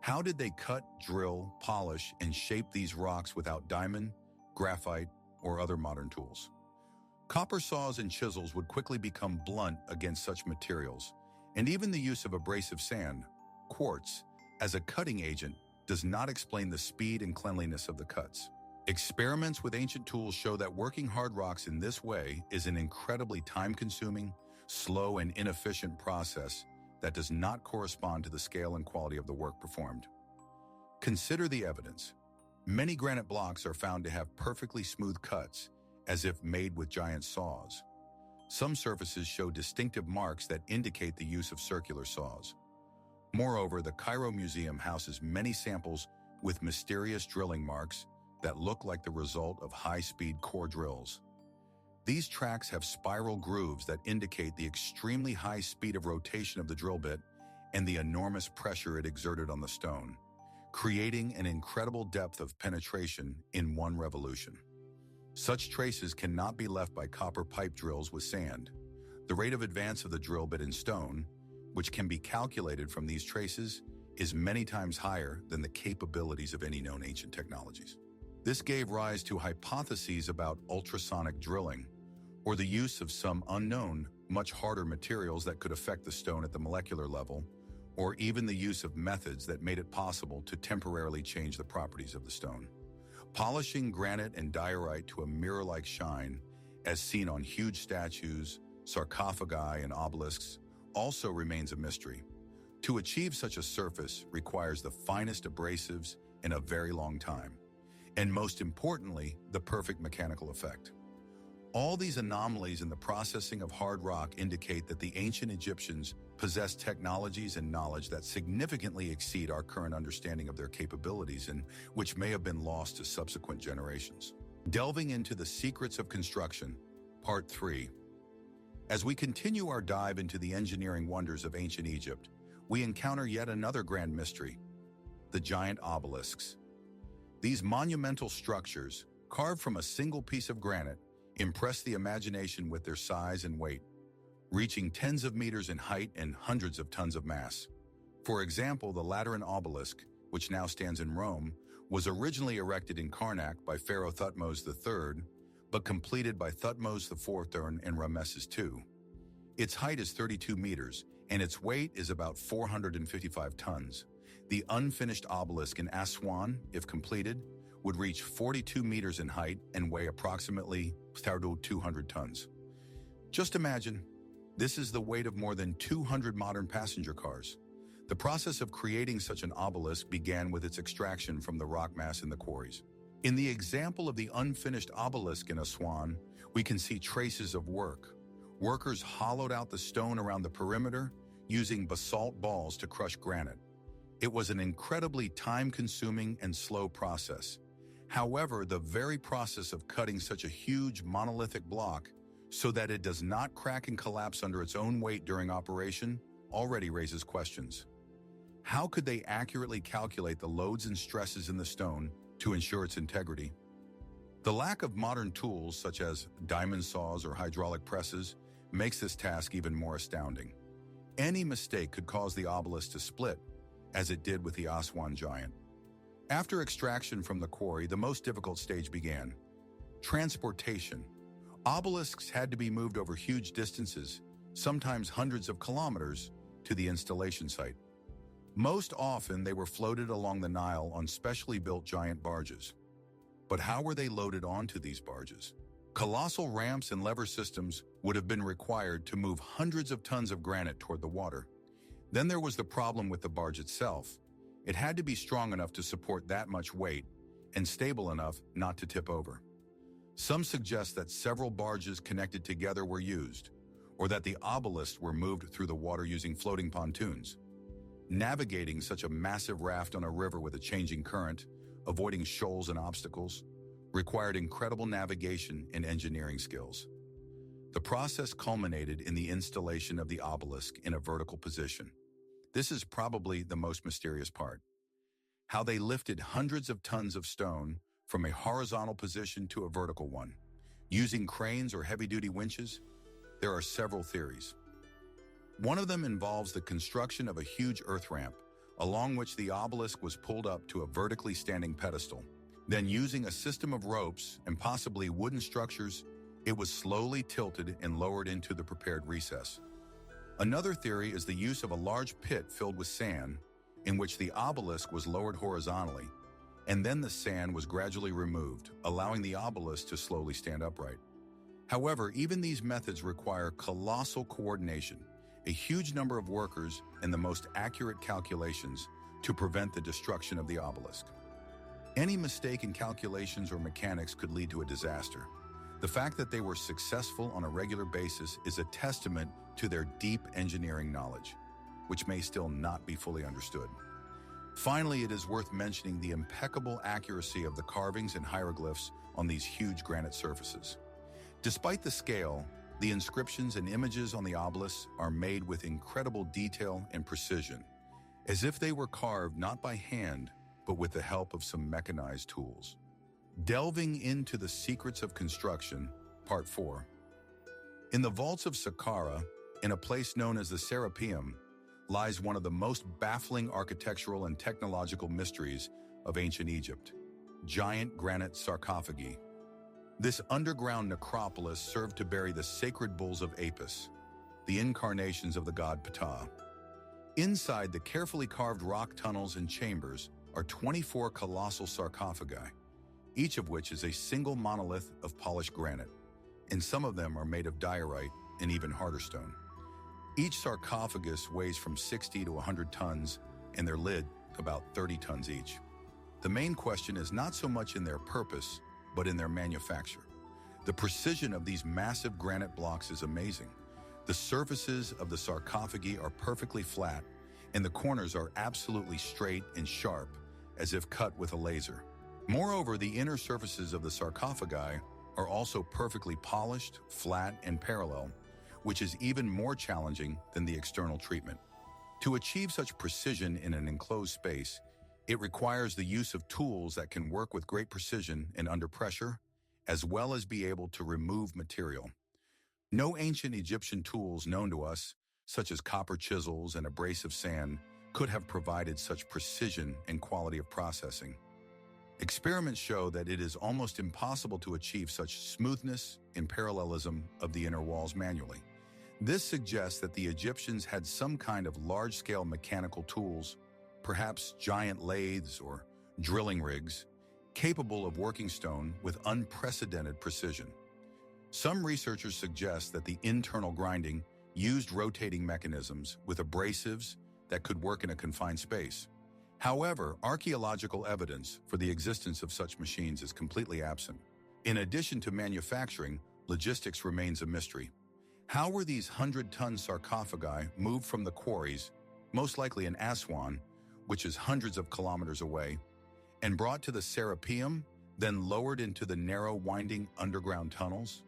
How did they cut, drill, polish, and shape these rocks without diamond, graphite, or other modern tools? Copper saws and chisels would quickly become blunt against such materials, and even the use of abrasive sand, quartz, as a cutting agent does not explain the speed and cleanliness of the cuts. Experiments with ancient tools show that working hard rocks in this way is an incredibly time-consuming, slow, and inefficient process that does not correspond to the scale and quality of the work performed. Consider the evidence. Many granite blocks are found to have perfectly smooth cuts, as if made with giant saws. Some surfaces show distinctive marks that indicate the use of circular saws. Moreover, the Cairo Museum houses many samples with mysterious drilling marks that look like the result of high-speed core drills. These tracks have spiral grooves that indicate the extremely high speed of rotation of the drill bit and the enormous pressure it exerted on the stone, creating an incredible depth of penetration in one revolution. Such traces cannot be left by copper pipe drills with sand. The rate of advance of the drill bit in stone, which can be calculated from these traces, is many times higher than the capabilities of any known ancient technologies. This gave rise to hypotheses about ultrasonic drilling, or the use of some unknown, much harder materials that could affect the stone at the molecular level, or even the use of methods that made it possible to temporarily change the properties of the stone. Polishing granite and diorite to a mirror-like shine, as seen on huge statues, sarcophagi, and obelisks, also remains a mystery. To achieve such a surface requires the finest abrasives in a very long time, and most importantly, the perfect mechanical effect. All these anomalies in the processing of hard rock indicate that the ancient Egyptians possessed technologies and knowledge that significantly exceed our current understanding of their capabilities and which may have been lost to subsequent generations. Delving into the secrets of construction, Part 3. As we continue our dive into the engineering wonders of ancient Egypt, we encounter yet another grand mystery: the giant obelisks. These monumental structures, carved from a single piece of granite, impress the imagination with their size and weight, reaching tens of meters in height and hundreds of tons of mass. For example, the Lateran obelisk, which now stands in Rome, was originally erected in Karnak by Pharaoh Thutmose III, but completed by Thutmose IV and Ramesses II. Its height is 32 meters, and its weight is about 455 tons. The unfinished obelisk in Aswan, if completed, would reach 42 meters in height and weigh approximately 200 tons. Just imagine, this is the weight of more than 200 modern passenger cars. The process of creating such an obelisk began with its extraction from the rock mass in the quarries. In the example of the unfinished obelisk in Aswan, we can see traces of work. Workers hollowed out the stone around the perimeter using basalt balls to crush granite. It was an incredibly time-consuming and slow process. However, the very process of cutting such a huge monolithic block so that it does not crack and collapse under its own weight during operation already raises questions. How could they accurately calculate the loads and stresses in the stone to ensure its integrity? The lack of modern tools such as diamond saws or hydraulic presses makes this task even more astounding. Any mistake could cause the obelisk to split, as it did with the Aswan giant. After extraction from the quarry, the most difficult stage began: transportation. Obelisks had to be moved over huge distances, sometimes hundreds of kilometers, to the installation site. Most often, they were floated along the Nile on specially built giant barges. But how were they loaded onto these barges? Colossal ramps and lever systems would have been required to move hundreds of tons of granite toward the water. Then there was the problem with the barge itself. It had to be strong enough to support that much weight and stable enough not to tip over. Some suggest that several barges connected together were used, or that the obelisks were moved through the water using floating pontoons. Navigating such a massive raft on a river with a changing current, avoiding shoals and obstacles, required incredible navigation and engineering skills. The process culminated in the installation of the obelisk in a vertical position. This is probably the most mysterious part. How they lifted hundreds of tons of stone from a horizontal position to a vertical one. Using cranes or heavy-duty winches, there are several theories. One of them involves the construction of a huge earth ramp, along which the obelisk was pulled up to a vertically standing pedestal. Then, using a system of ropes and possibly wooden structures, it was slowly tilted and lowered into the prepared recess. Another theory is the use of a large pit filled with sand, in which the obelisk was lowered horizontally, and then the sand was gradually removed, allowing the obelisk to slowly stand upright. However, even these methods require colossal coordination, a huge number of workers, and the most accurate calculations to prevent the destruction of the obelisk. Any mistake in calculations or mechanics could lead to a disaster. The fact that they were successful on a regular basis is a testament to their deep engineering knowledge, which may still not be fully understood. Finally, it is worth mentioning the impeccable accuracy of the carvings and hieroglyphs on these huge granite surfaces. Despite the scale, the inscriptions and images on the obelisks are made with incredible detail and precision, as if they were carved not by hand, but with the help of some mechanized tools. Delving into the secrets of construction, Part 4. In the vaults of Saqqara, in a place known as the Serapeum, lies one of the most baffling architectural and technological mysteries of ancient Egypt: giant granite sarcophagi. This underground necropolis served to bury the sacred bulls of Apis, the incarnations of the god Ptah. Inside the carefully carved rock tunnels and chambers are 24 colossal sarcophagi, each of which is a single monolith of polished granite, and some of them are made of diorite and even harder stone. Each sarcophagus weighs from 60 to 100 tons, and their lid about 30 tons each. The main question is not so much in their purpose, but in their manufacture. The precision of these massive granite blocks is amazing. The surfaces of the sarcophagi are perfectly flat, and the corners are absolutely straight and sharp, as if cut with a laser. Moreover, the inner surfaces of the sarcophagi are also perfectly polished, flat, and parallel, which is even more challenging than the external treatment. To achieve such precision in an enclosed space, it requires the use of tools that can work with great precision and under pressure, as well as be able to remove material. No ancient Egyptian tools known to us, such as copper chisels and abrasive sand, could have provided such precision and quality of processing. Experiments show that it is almost impossible to achieve such smoothness and parallelism of the inner walls manually. This suggests that the Egyptians had some kind of large-scale mechanical tools, perhaps giant lathes or drilling rigs, capable of working stone with unprecedented precision. Some researchers suggest that the internal grinding used rotating mechanisms with abrasives that could work in a confined space. However, archaeological evidence for the existence of such machines is completely absent. In addition to manufacturing, logistics remains a mystery. How were these 100-ton sarcophagi moved from the quarries, most likely in Aswan, which is hundreds of kilometers away, and brought to the Serapeum, then lowered into the narrow, winding underground tunnels?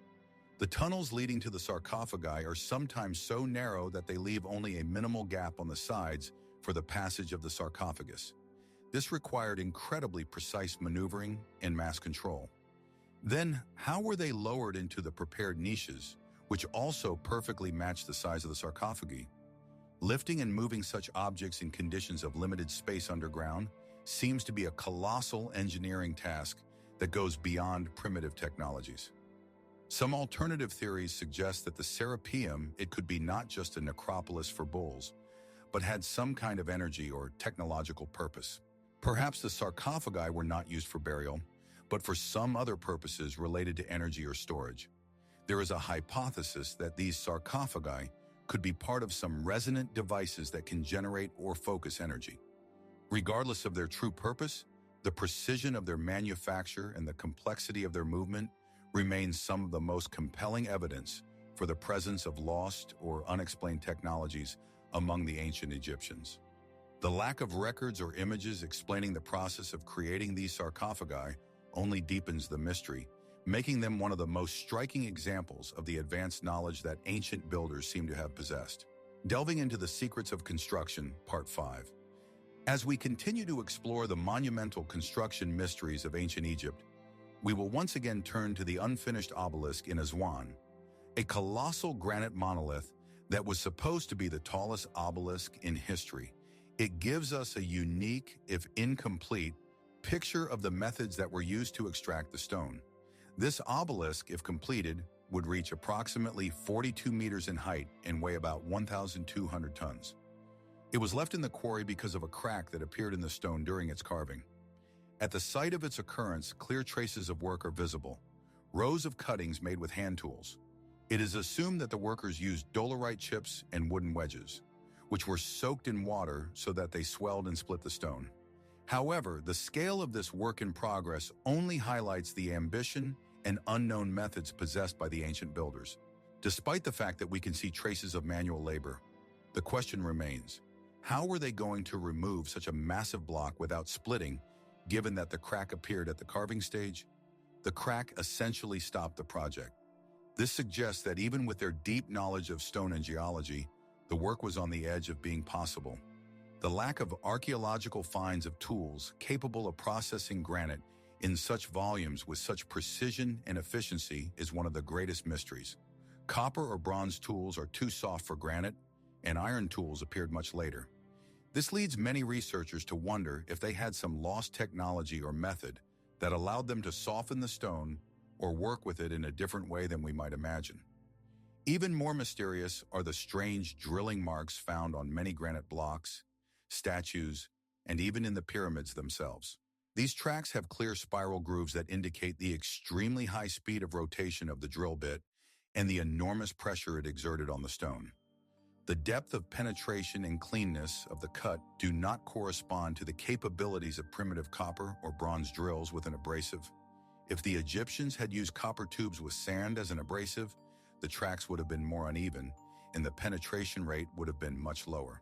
The tunnels leading to the sarcophagi are sometimes so narrow that they leave only a minimal gap on the sides for the passage of the sarcophagus. This required incredibly precise maneuvering and mass control. Then, how were they lowered into the prepared niches, which also perfectly matched the size of the sarcophagi? Lifting and moving such objects in conditions of limited space underground seems to be a colossal engineering task that goes beyond primitive technologies. Some alternative theories suggest that the Serapeum, it could be not just a necropolis for bulls, but had some kind of energy or technological purpose. Perhaps the sarcophagi were not used for burial, but for some other purposes related to energy or storage. There is a hypothesis that these sarcophagi could be part of some resonant devices that can generate or focus energy. Regardless of their true purpose, the precision of their manufacture and the complexity of their movement remains some of the most compelling evidence for the presence of lost or unexplained technologies among the ancient Egyptians. The lack of records or images explaining the process of creating these sarcophagi only deepens the mystery, making them one of the most striking examples of the advanced knowledge that ancient builders seem to have possessed. Delving into the secrets of construction, Part 5. As we continue to explore the monumental construction mysteries of ancient Egypt, we will once again turn to the unfinished obelisk in Aswan, a colossal granite monolith that was supposed to be the tallest obelisk in history. It gives us a unique, if incomplete, picture of the methods that were used to extract the stone. This obelisk, if completed, would reach approximately 42 meters in height and weigh about 1,200 tons. It was left in the quarry because of a crack that appeared in the stone during its carving. At the site of its occurrence, clear traces of work are visible, rows of cuttings made with hand tools. It is assumed that the workers used dolerite chips and wooden wedges, which were soaked in water so that they swelled and split the stone. However, the scale of this work in progress only highlights the ambition and unknown methods possessed by the ancient builders. Despite the fact that we can see traces of manual labor, the question remains, how were they going to remove such a massive block without splitting, given that the crack appeared at the carving stage? The crack essentially stopped the project. This suggests that even with their deep knowledge of stone and geology, the work was on the edge of being possible. The lack of archaeological finds of tools capable of processing granite in such volumes with such precision and efficiency is one of the greatest mysteries. Copper or bronze tools are too soft for granite, and iron tools appeared much later. This leads many researchers to wonder if they had some lost technology or method that allowed them to soften the stone or work with it in a different way than we might imagine. Even more mysterious are the strange drilling marks found on many granite blocks, statues, and even in the pyramids themselves. These tracks have clear spiral grooves that indicate the extremely high speed of rotation of the drill bit and the enormous pressure it exerted on the stone. The depth of penetration and cleanness of the cut do not correspond to the capabilities of primitive copper or bronze drills with an abrasive. If the Egyptians had used copper tubes with sand as an abrasive, the tracks would have been more uneven, and the penetration rate would have been much lower.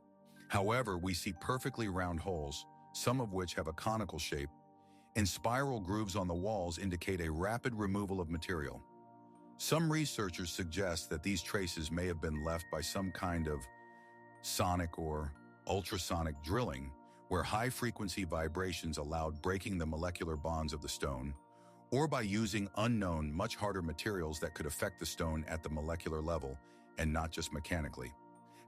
However, we see perfectly round holes, some of which have a conical shape, and spiral grooves on the walls indicate a rapid removal of material. Some researchers suggest that these traces may have been left by some kind of sonic or ultrasonic drilling, where high-frequency vibrations allowed breaking the molecular bonds of the stone, or by using unknown, much harder materials that could affect the stone at the molecular level and not just mechanically.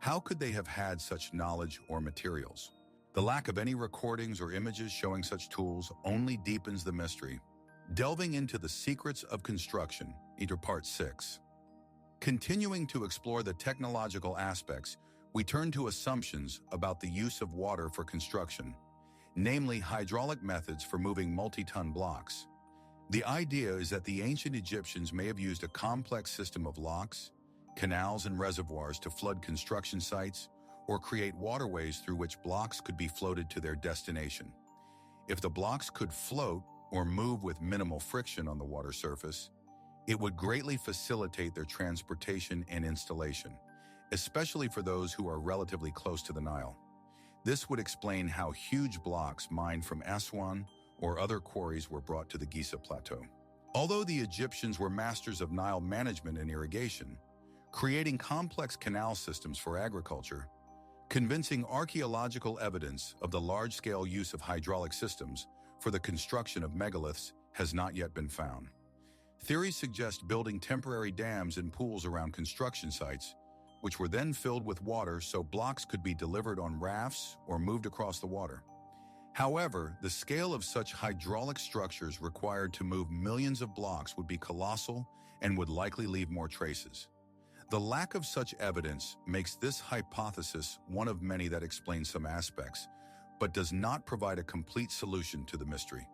How could they have had such knowledge or materials? The lack of any recordings or images showing such tools only deepens the mystery. Delving into the secrets of construction, Part 6. Continuing to explore the technological aspects, we turn to assumptions about the use of water for construction, namely hydraulic methods for moving multi-ton blocks. The idea is that the ancient Egyptians may have used a complex system of locks, canals, and reservoirs to flood construction sites or create waterways through which blocks could be floated to their destination. If the blocks could float or move with minimal friction on the water surface, it would greatly facilitate their transportation and installation, especially for those who are relatively close to the Nile. This would explain how huge blocks mined from Aswan or other quarries were brought to the Giza Plateau. Although the Egyptians were masters of Nile management and irrigation, creating complex canal systems for agriculture, convincing archaeological evidence of the large-scale use of hydraulic systems for the construction of megaliths has not yet been found. Theories suggest building temporary dams and pools around construction sites, which were then filled with water so blocks could be delivered on rafts or moved across the water. However, the scale of such hydraulic structures required to move millions of blocks would be colossal and would likely leave more traces. The lack of such evidence makes this hypothesis one of many that explains some aspects, but does not provide a complete solution to the mystery.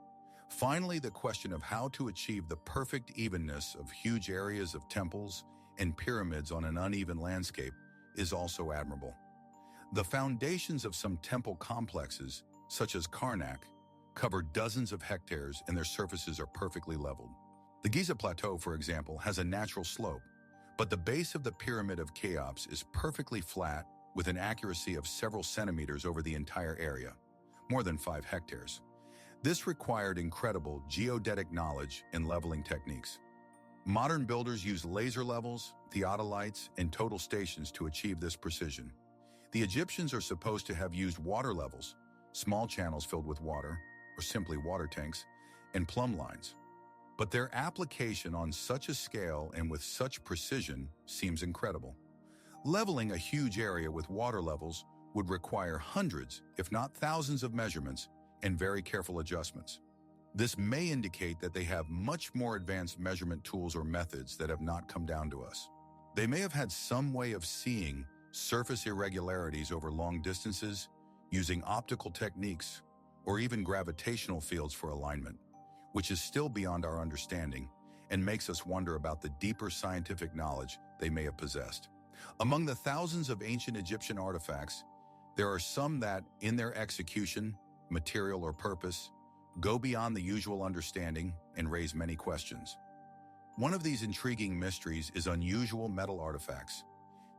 Finally, the question of how to achieve the perfect evenness of huge areas of temples and pyramids on an uneven landscape is also admirable. The foundations of some temple complexes, such as Karnak, cover dozens of hectares and their surfaces are perfectly leveled. The Giza Plateau, for example, has a natural slope, but the base of the Pyramid of Cheops is perfectly flat with an accuracy of several centimeters over the entire area, more than 5 hectares. This required incredible geodetic knowledge and leveling techniques. Modern builders use laser levels, theodolites, and total stations to achieve this precision. The Egyptians are supposed to have used water levels, small channels filled with water, or simply water tanks, and plumb lines. But their application on such a scale and with such precision seems incredible. Leveling a huge area with water levels would require hundreds, if not thousands of measurements and very careful adjustments. This may indicate that they have much more advanced measurement tools or methods that have not come down to us. They may have had some way of seeing surface irregularities over long distances, using optical techniques, or even gravitational fields for alignment, which is still beyond our understanding and makes us wonder about the deeper scientific knowledge they may have possessed. Among the thousands of ancient Egyptian artifacts, there are some that, in their execution, material, or purpose, go beyond the usual understanding and raise many questions. One of these intriguing mysteries is unusual metal artifacts.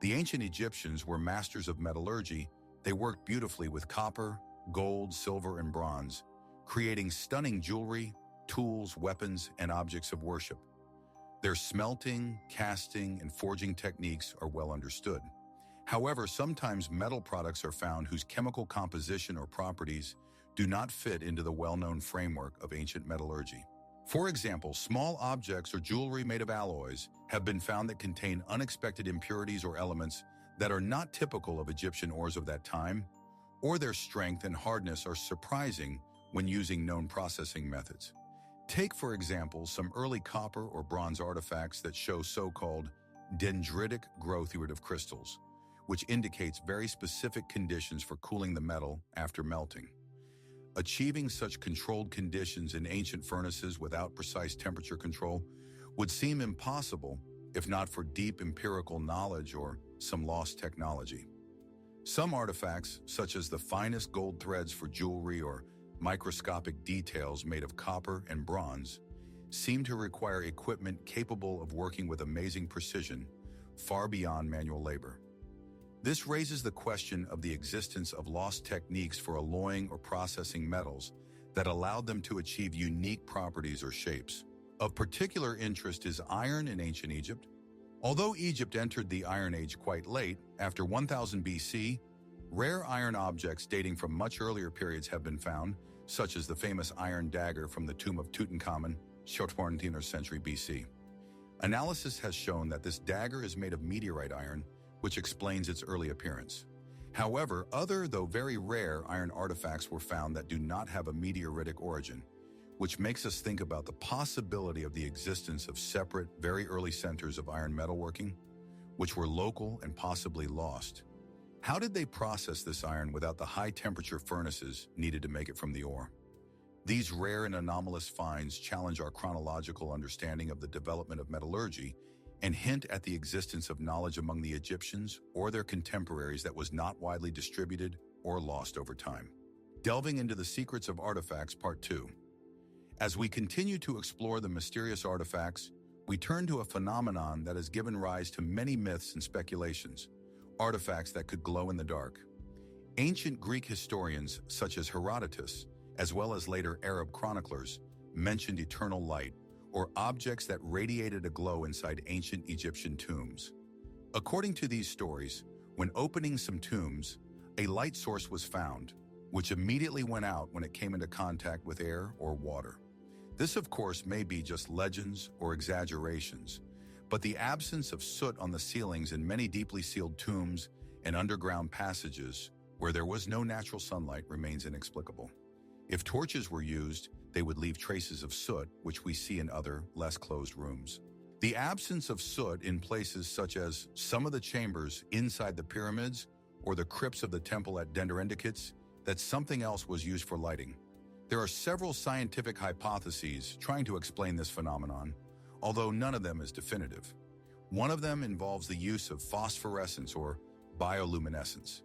The ancient Egyptians were masters of metallurgy. They worked beautifully with copper, gold, silver, and bronze, creating stunning jewelry, tools, weapons, and objects of worship. Their smelting, casting, and forging techniques are well understood. However, sometimes metal products are found whose chemical composition or properties do not fit into the well-known framework of ancient metallurgy. For example, small objects or jewelry made of alloys have been found that contain unexpected impurities or elements that are not typical of Egyptian ores of that time, or their strength and hardness are surprising when using known processing methods. Take, for example, some early copper or bronze artifacts that show so-called dendritic growth of crystals, which indicates very specific conditions for cooling the metal after melting. Achieving such controlled conditions in ancient furnaces without precise temperature control would seem impossible if not for deep empirical knowledge or some lost technology. Some artifacts, such as the finest gold threads for jewelry or microscopic details made of copper and bronze, seem to require equipment capable of working with amazing precision, far beyond manual labor. This raises the question of the existence of lost techniques for alloying or processing metals that allowed them to achieve unique properties or shapes. Of particular interest is iron in ancient Egypt. Although Egypt entered the Iron Age quite late, after 1000 BC, rare iron objects dating from much earlier periods have been found, such as the famous iron dagger from the tomb of Tutankhamun, 14th century BC. Analysis has shown that this dagger is made of meteorite iron, which explains its early appearance. However, other, though very rare, iron artifacts were found that do not have a meteoritic origin, which makes us think about the possibility of the existence of separate, very early centers of iron metalworking, which were local and possibly lost. How did they process this iron without the high-temperature furnaces needed to make it from the ore? These rare and anomalous finds challenge our chronological understanding of the development of metallurgy and hint at the existence of knowledge among the Egyptians or their contemporaries that was not widely distributed or lost over time. Delving into the secrets of artifacts, Part 2. As we continue to explore the mysterious artifacts, we turn to a phenomenon that has given rise to many myths and speculations: artifacts that could glow in the dark. Ancient Greek historians such as Herodotus, as well as later Arab chroniclers, mentioned eternal light, or objects that radiated a glow inside ancient Egyptian tombs. According to these stories, when opening some tombs, a light source was found, which immediately went out when it came into contact with air or water. This, of course, may be just legends or exaggerations, but the absence of soot on the ceilings in many deeply sealed tombs and underground passages where there was no natural sunlight remains inexplicable. If torches were used, they would leave traces of soot, which we see in other, less closed rooms. The absence of soot in places such as some of the chambers inside the pyramids or the crypts of the temple at Denderendikets, that something else was used for lighting. There are several scientific hypotheses trying to explain this phenomenon, although none of them is definitive. One of them involves the use of phosphorescence or bioluminescence.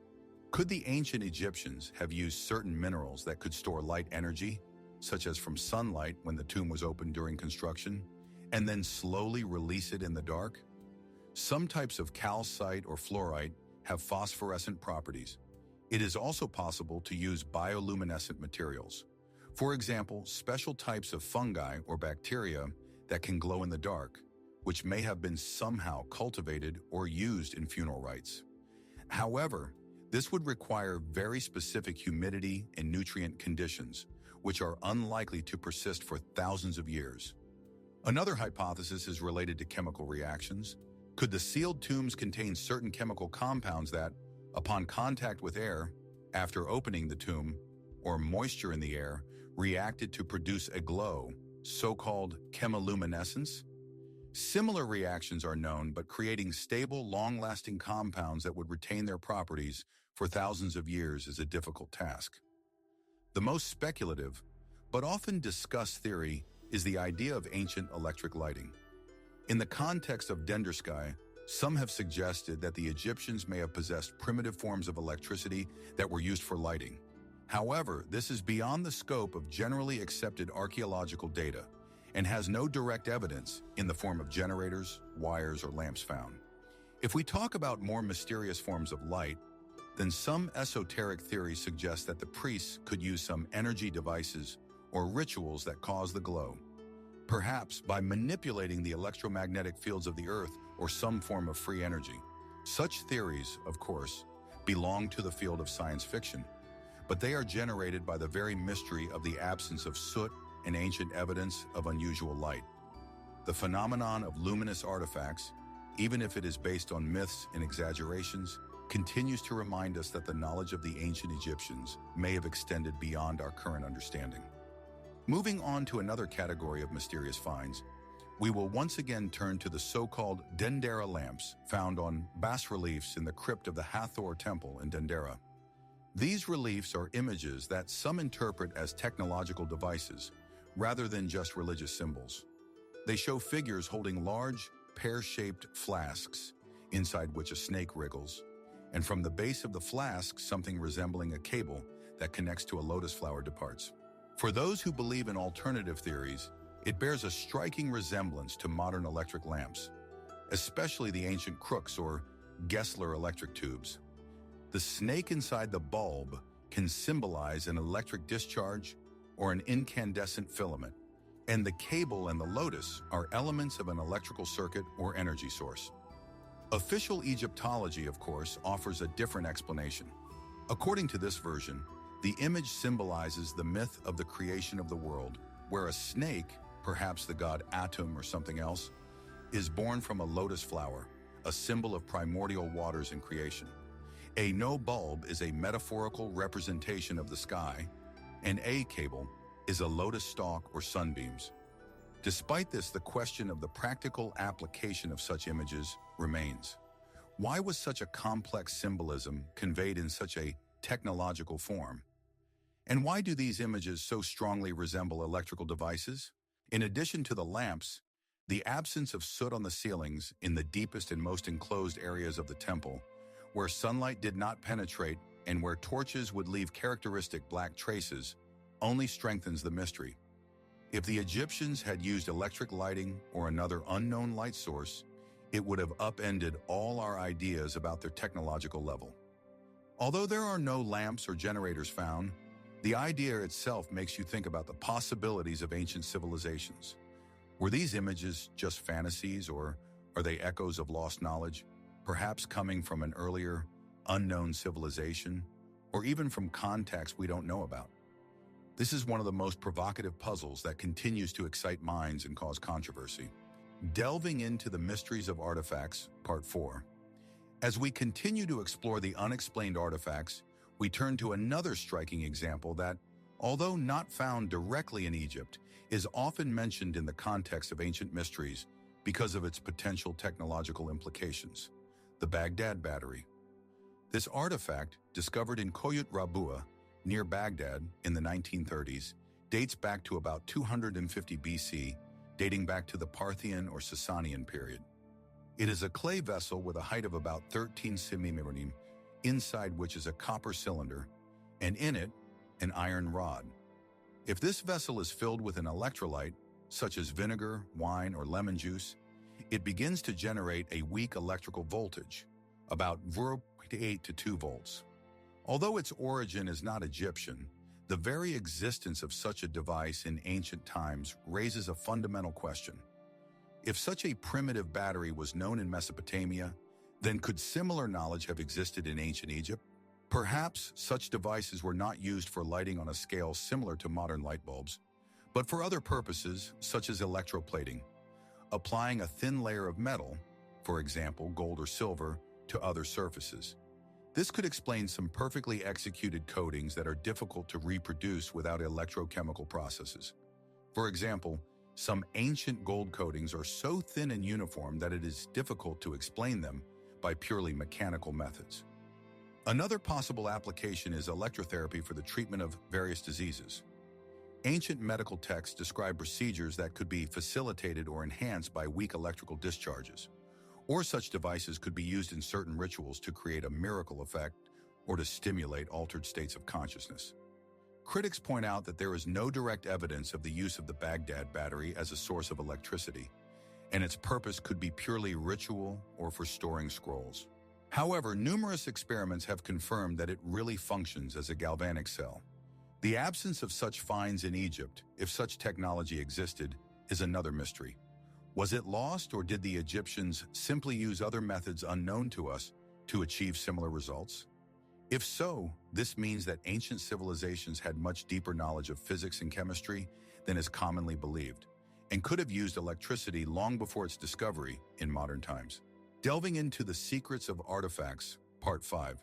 Could the ancient Egyptians have used certain minerals that could store light energy, such as from sunlight when the tomb was opened during construction, and then slowly release it in the dark? Some types of calcite or fluorite have phosphorescent properties. It is also possible to use bioluminescent materials. For example, special types of fungi or bacteria that can glow in the dark, which may have been somehow cultivated or used in funeral rites. However, this would require very specific humidity and nutrient conditions, which are unlikely to persist for thousands of years. Another hypothesis is related to chemical reactions. Could the sealed tombs contain certain chemical compounds that, upon contact with air, after opening the tomb, or moisture in the air, reacted to produce a glow, so-called chemiluminescence? Similar reactions are known, but creating stable, long-lasting compounds that would retain their properties for thousands of years is a difficult task. The most speculative, but often discussed theory is the idea of ancient electric lighting. In the context of Dendersky, some have suggested that the Egyptians may have possessed primitive forms of electricity that were used for lighting. However, this is beyond the scope of generally accepted archaeological data and has no direct evidence in the form of generators, wires, or lamps found. If we talk about more mysterious forms of light, then some esoteric theories suggest that the priests could use some energy devices or rituals that cause the glow, perhaps by manipulating the electromagnetic fields of the earth or some form of free energy. Such theories, of course, belong to the field of science fiction, but they are generated by the very mystery of the absence of soot and ancient evidence of unusual light. The phenomenon of luminous artifacts, even if it is based on myths and exaggerations, continues to remind us that the knowledge of the ancient Egyptians may have extended beyond our current understanding. Moving on to another category of mysterious finds, we will once again turn to the so-called Dendera lamps found on bas-reliefs in the crypt of the Hathor Temple in Dendera. These reliefs are images that some interpret as technological devices, rather than just religious symbols. They show figures holding large, pear-shaped flasks, inside which a snake wriggles, and from the base of the flask, something resembling a cable that connects to a lotus flower departs. For those who believe in alternative theories, it bears a striking resemblance to modern electric lamps, especially the ancient crooks or Gessler electric tubes. The snake inside the bulb can symbolize an electric discharge or an incandescent filament, and the cable and the lotus are elements of an electrical circuit or energy source. Official Egyptology, of course, offers a different explanation. According to this version, the image symbolizes the myth of the creation of the world, where a snake, perhaps the god Atum or something else, is born from a lotus flower, a symbol of primordial waters in creation. A no bulb is a metaphorical representation of the sky, and a cable is a lotus stalk or sunbeams. Despite this, the question of the practical application of such images remains. Why was such a complex symbolism conveyed in such a technological form? And why do these images so strongly resemble electrical devices? In addition to the lamps, the absence of soot on the ceilings in the deepest and most enclosed areas of the temple, where sunlight did not penetrate and where torches would leave characteristic black traces, only strengthens the mystery. If the Egyptians had used electric lighting or another unknown light source, it would have upended all our ideas about their technological level. Although there are no lamps or generators found, the idea itself makes you think about the possibilities of ancient civilizations. Were these images just fantasies, or are they echoes of lost knowledge, perhaps coming from an earlier, unknown civilization, or even from contacts we don't know about? This is one of the most provocative puzzles that continues to excite minds and cause controversy. Delving into the mysteries of artifacts, Part 4. As we continue to explore the unexplained artifacts, we turn to another striking example that, although not found directly in Egypt, is often mentioned in the context of ancient mysteries because of its potential technological implications: the Baghdad Battery. This artifact, discovered in Koyut Rabua, near Baghdad in the 1930s, dates back to about 250 BC, dating back to the Parthian or Sasanian period. It is a clay vessel with a height of about 13 cm, inside which is a copper cylinder, and in it, an iron rod. If this vessel is filled with an electrolyte, such as vinegar, wine, or lemon juice, it begins to generate a weak electrical voltage, about 0.8 to 2 volts. Although its origin is not Egyptian, the very existence of such a device in ancient times raises a fundamental question. If such a primitive battery was known in Mesopotamia, then could similar knowledge have existed in ancient Egypt? Perhaps such devices were not used for lighting on a scale similar to modern light bulbs, but for other purposes such as electroplating, applying a thin layer of metal, for example gold or silver, to other surfaces. This could explain some perfectly executed coatings that are difficult to reproduce without electrochemical processes. For example, some ancient gold coatings are so thin and uniform that it is difficult to explain them by purely mechanical methods. Another possible application is electrotherapy for the treatment of various diseases. Ancient medical texts describe procedures that could be facilitated or enhanced by weak electrical discharges, or such devices could be used in certain rituals to create a miracle effect or to stimulate altered states of consciousness. Critics point out that there is no direct evidence of the use of the Baghdad battery as a source of electricity, and its purpose could be purely ritual or for storing scrolls. However, numerous experiments have confirmed that it really functions as a galvanic cell. The absence of such finds in Egypt, if such technology existed, is another mystery. Was it lost, or did the Egyptians simply use other methods unknown to us to achieve similar results? If so, this means that ancient civilizations had much deeper knowledge of physics and chemistry than is commonly believed, and could have used electricity long before its discovery in modern times. Delving into the secrets of artifacts, Part 5.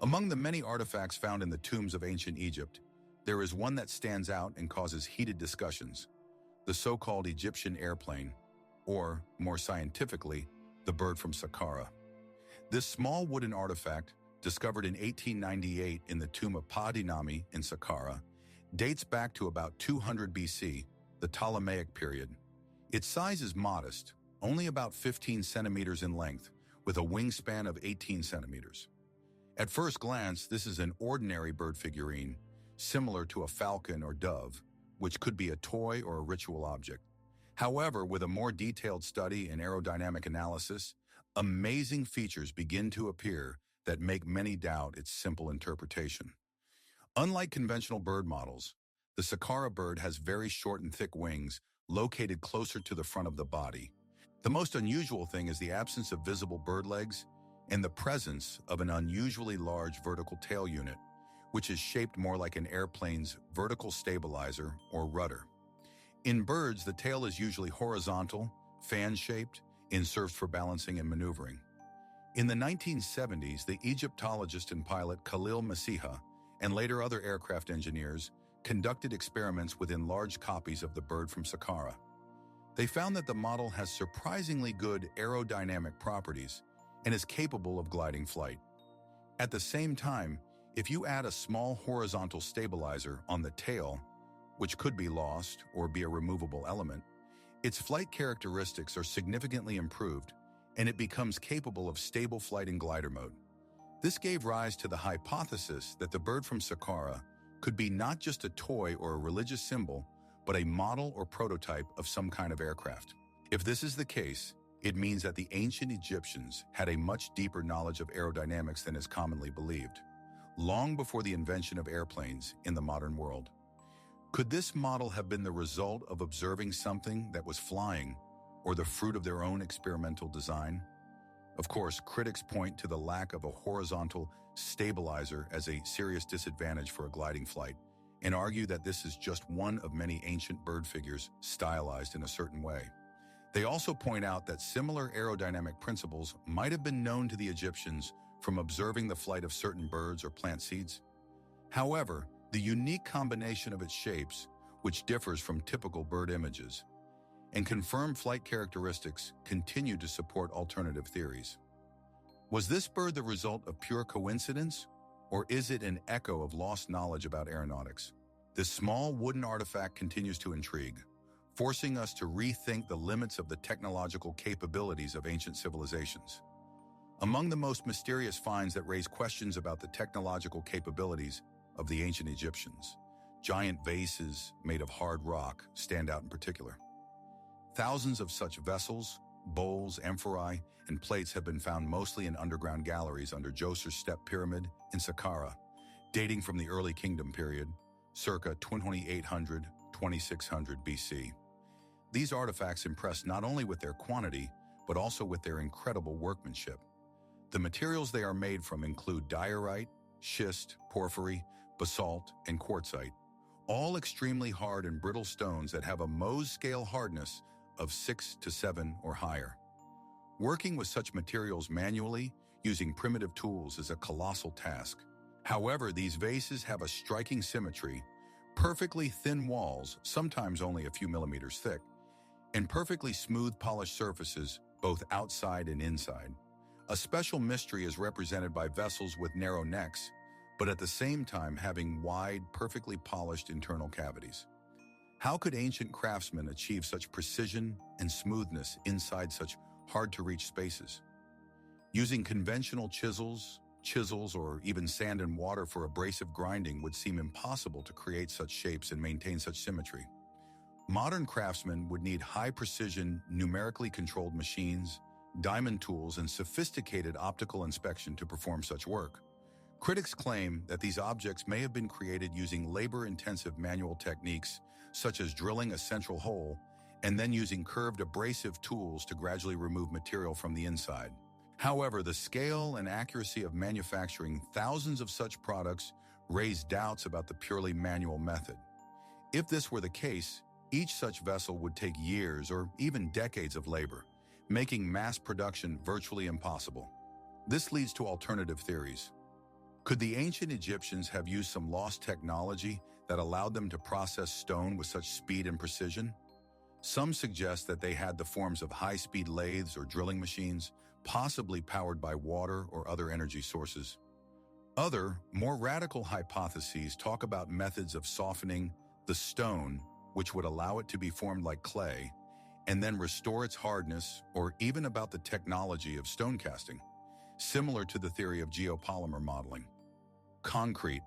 Among the many artifacts found in the tombs of ancient Egypt, there is one that stands out and causes heated discussions: the so-called Egyptian airplane, or, more scientifically, the bird from Saqqara. This small wooden artifact, discovered in 1898 in the tomb of Padinami in Saqqara, dates back to about 200 BC, the Ptolemaic period. Its size is modest, only about 15 centimeters in length, with a wingspan of 18 centimeters. At first glance, this is an ordinary bird figurine, similar to a falcon or dove, which could be a toy or a ritual object. However, with a more detailed study and aerodynamic analysis, amazing features begin to appear that make many doubt its simple interpretation. Unlike conventional bird models, the Saqqara bird has very short and thick wings located closer to the front of the body. The most unusual thing is the absence of visible bird legs and the presence of an unusually large vertical tail unit, which is shaped more like an airplane's vertical stabilizer or rudder. In birds, the tail is usually horizontal, fan-shaped, and serves for balancing and maneuvering. In the 1970s, the Egyptologist and pilot Khalil Masiha, and later other aircraft engineers, conducted experiments with enlarged copies of the bird from Saqqara. They found that the model has surprisingly good aerodynamic properties, and is capable of gliding flight. At the same time, if you add a small horizontal stabilizer on the tail, which could be lost or be a removable element, its flight characteristics are significantly improved, and it becomes capable of stable flight in glider mode. This gave rise to the hypothesis that the bird from Saqqara could be not just a toy or a religious symbol, but a model or prototype of some kind of aircraft. If this is the case, it means that the ancient Egyptians had a much deeper knowledge of aerodynamics than is commonly believed, long before the invention of airplanes in the modern world. Could this model have been the result of observing something that was flying, or the fruit of their own experimental design? Of course, critics point to the lack of a horizontal stabilizer as a serious disadvantage for a gliding flight, and argue that this is just one of many ancient bird figures stylized in a certain way. They also point out that similar aerodynamic principles might have been known to the Egyptians from observing the flight of certain birds or plant seeds. However, the unique combination of its shapes, which differs from typical bird images, and confirmed flight characteristics continue to support alternative theories. Was this bird the result of pure coincidence, or is it an echo of lost knowledge about aeronautics? This small wooden artifact continues to intrigue, forcing us to rethink the limits of the technological capabilities of ancient civilizations. Among the most mysterious finds that raise questions about the technological capabilities of the ancient Egyptians, giant vases made of hard rock stand out in particular. Thousands of such vessels, bowls, amphorae, and plates have been found mostly in underground galleries under Djoser's Step Pyramid in Saqqara, dating from the early Kingdom period, circa 2800-2600 BC. These artifacts impress not only with their quantity, but also with their incredible workmanship. The materials they are made from include diorite, schist, porphyry, basalt, and quartzite, all extremely hard and brittle stones that have a Mohs scale hardness of 6 to 7 or higher. Working with such materials manually, using primitive tools, is a colossal task. However, these vases have a striking symmetry, perfectly thin walls, sometimes only a few millimeters thick, and perfectly smooth polished surfaces, both outside and inside. A special mystery is represented by vessels with narrow necks, but at the same time having wide, perfectly polished internal cavities. How could ancient craftsmen achieve such precision and smoothness inside such hard-to-reach spaces? Using conventional chisels, or even sand and water for abrasive grinding would seem impossible to create such shapes and maintain such symmetry. Modern craftsmen would need high-precision, numerically controlled machines, diamond tools, and sophisticated optical inspection to perform such work. Critics claim that these objects may have been created using labor-intensive manual techniques, such as drilling a central hole and then using curved abrasive tools to gradually remove material from the inside. However, the scale and accuracy of manufacturing thousands of such products raise doubts about the purely manual method. If this were the case, each such vessel would take years or even decades of labor, making mass production virtually impossible. This leads to alternative theories. Could the ancient Egyptians have used some lost technology that allowed them to process stone with such speed and precision? Some suggest that they had the forms of high-speed lathes or drilling machines, possibly powered by water or other energy sources. Other, more radical hypotheses talk about methods of softening the stone, which would allow it to be formed like clay, and then restore its hardness, or even about the technology of stone casting, similar to the theory of geopolymer modeling. Concrete.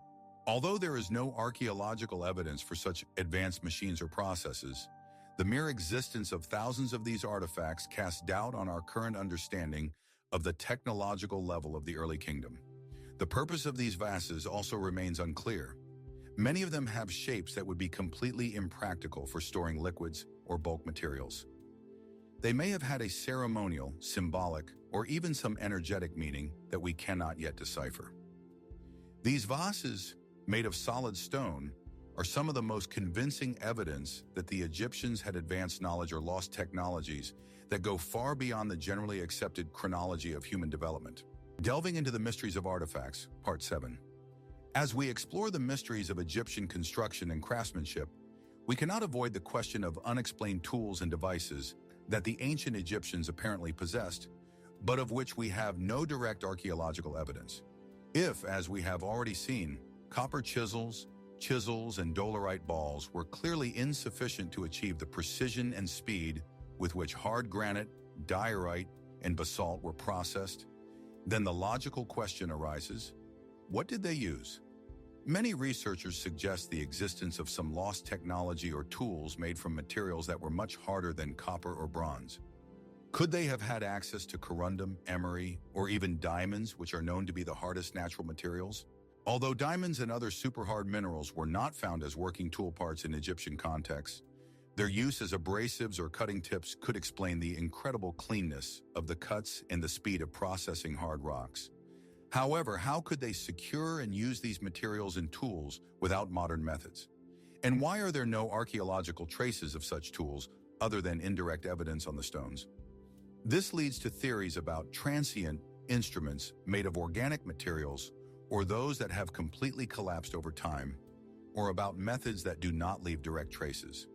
Although there is no archaeological evidence for such advanced machines or processes, the mere existence of thousands of these artifacts casts doubt on our current understanding of the technological level of the early kingdom. The purpose of these vases also remains unclear. Many of them have shapes that would be completely impractical for storing liquids or bulk materials. They may have had a ceremonial, symbolic, or even some energetic meaning that we cannot yet decipher. These vases, made of solid stone, are some of the most convincing evidence that the Egyptians had advanced knowledge or lost technologies that go far beyond the generally accepted chronology of human development. Delving into the mysteries of artifacts, Part 7. As we explore the mysteries of Egyptian construction and craftsmanship, we cannot avoid the question of unexplained tools and devices that the ancient Egyptians apparently possessed, but of which we have no direct archaeological evidence. If, as we have already seen, copper chisels, and dolerite balls were clearly insufficient to achieve the precision and speed with which hard granite, diorite, and basalt were processed, then the logical question arises, what did they use? Many researchers suggest the existence of some lost technology or tools made from materials that were much harder than copper or bronze. Could they have had access to corundum, emery, or even diamonds, which are known to be the hardest natural materials? Although diamonds and other super-hard minerals were not found as working tool parts in Egyptian contexts, their use as abrasives or cutting tips could explain the incredible cleanness of the cuts and the speed of processing hard rocks. However, how could they secure and use these materials and tools without modern methods? And why are there no archaeological traces of such tools other than indirect evidence on the stones? This leads to theories about transient instruments made of organic materials or those that have completely collapsed over time, or about methods that do not leave direct traces.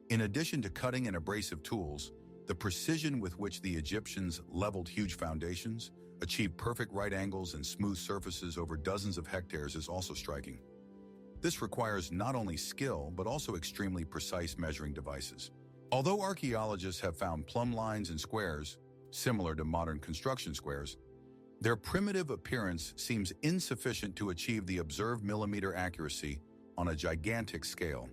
In addition to cutting and abrasive tools, the precision with which the Egyptians leveled huge foundations, achieved perfect right angles and smooth surfaces over dozens of hectares is also striking. This requires not only skill, but also extremely precise measuring devices. Although archaeologists have found plumb lines and squares, similar to modern construction squares, their primitive appearance seems insufficient to achieve the observed millimeter accuracy on a gigantic scale.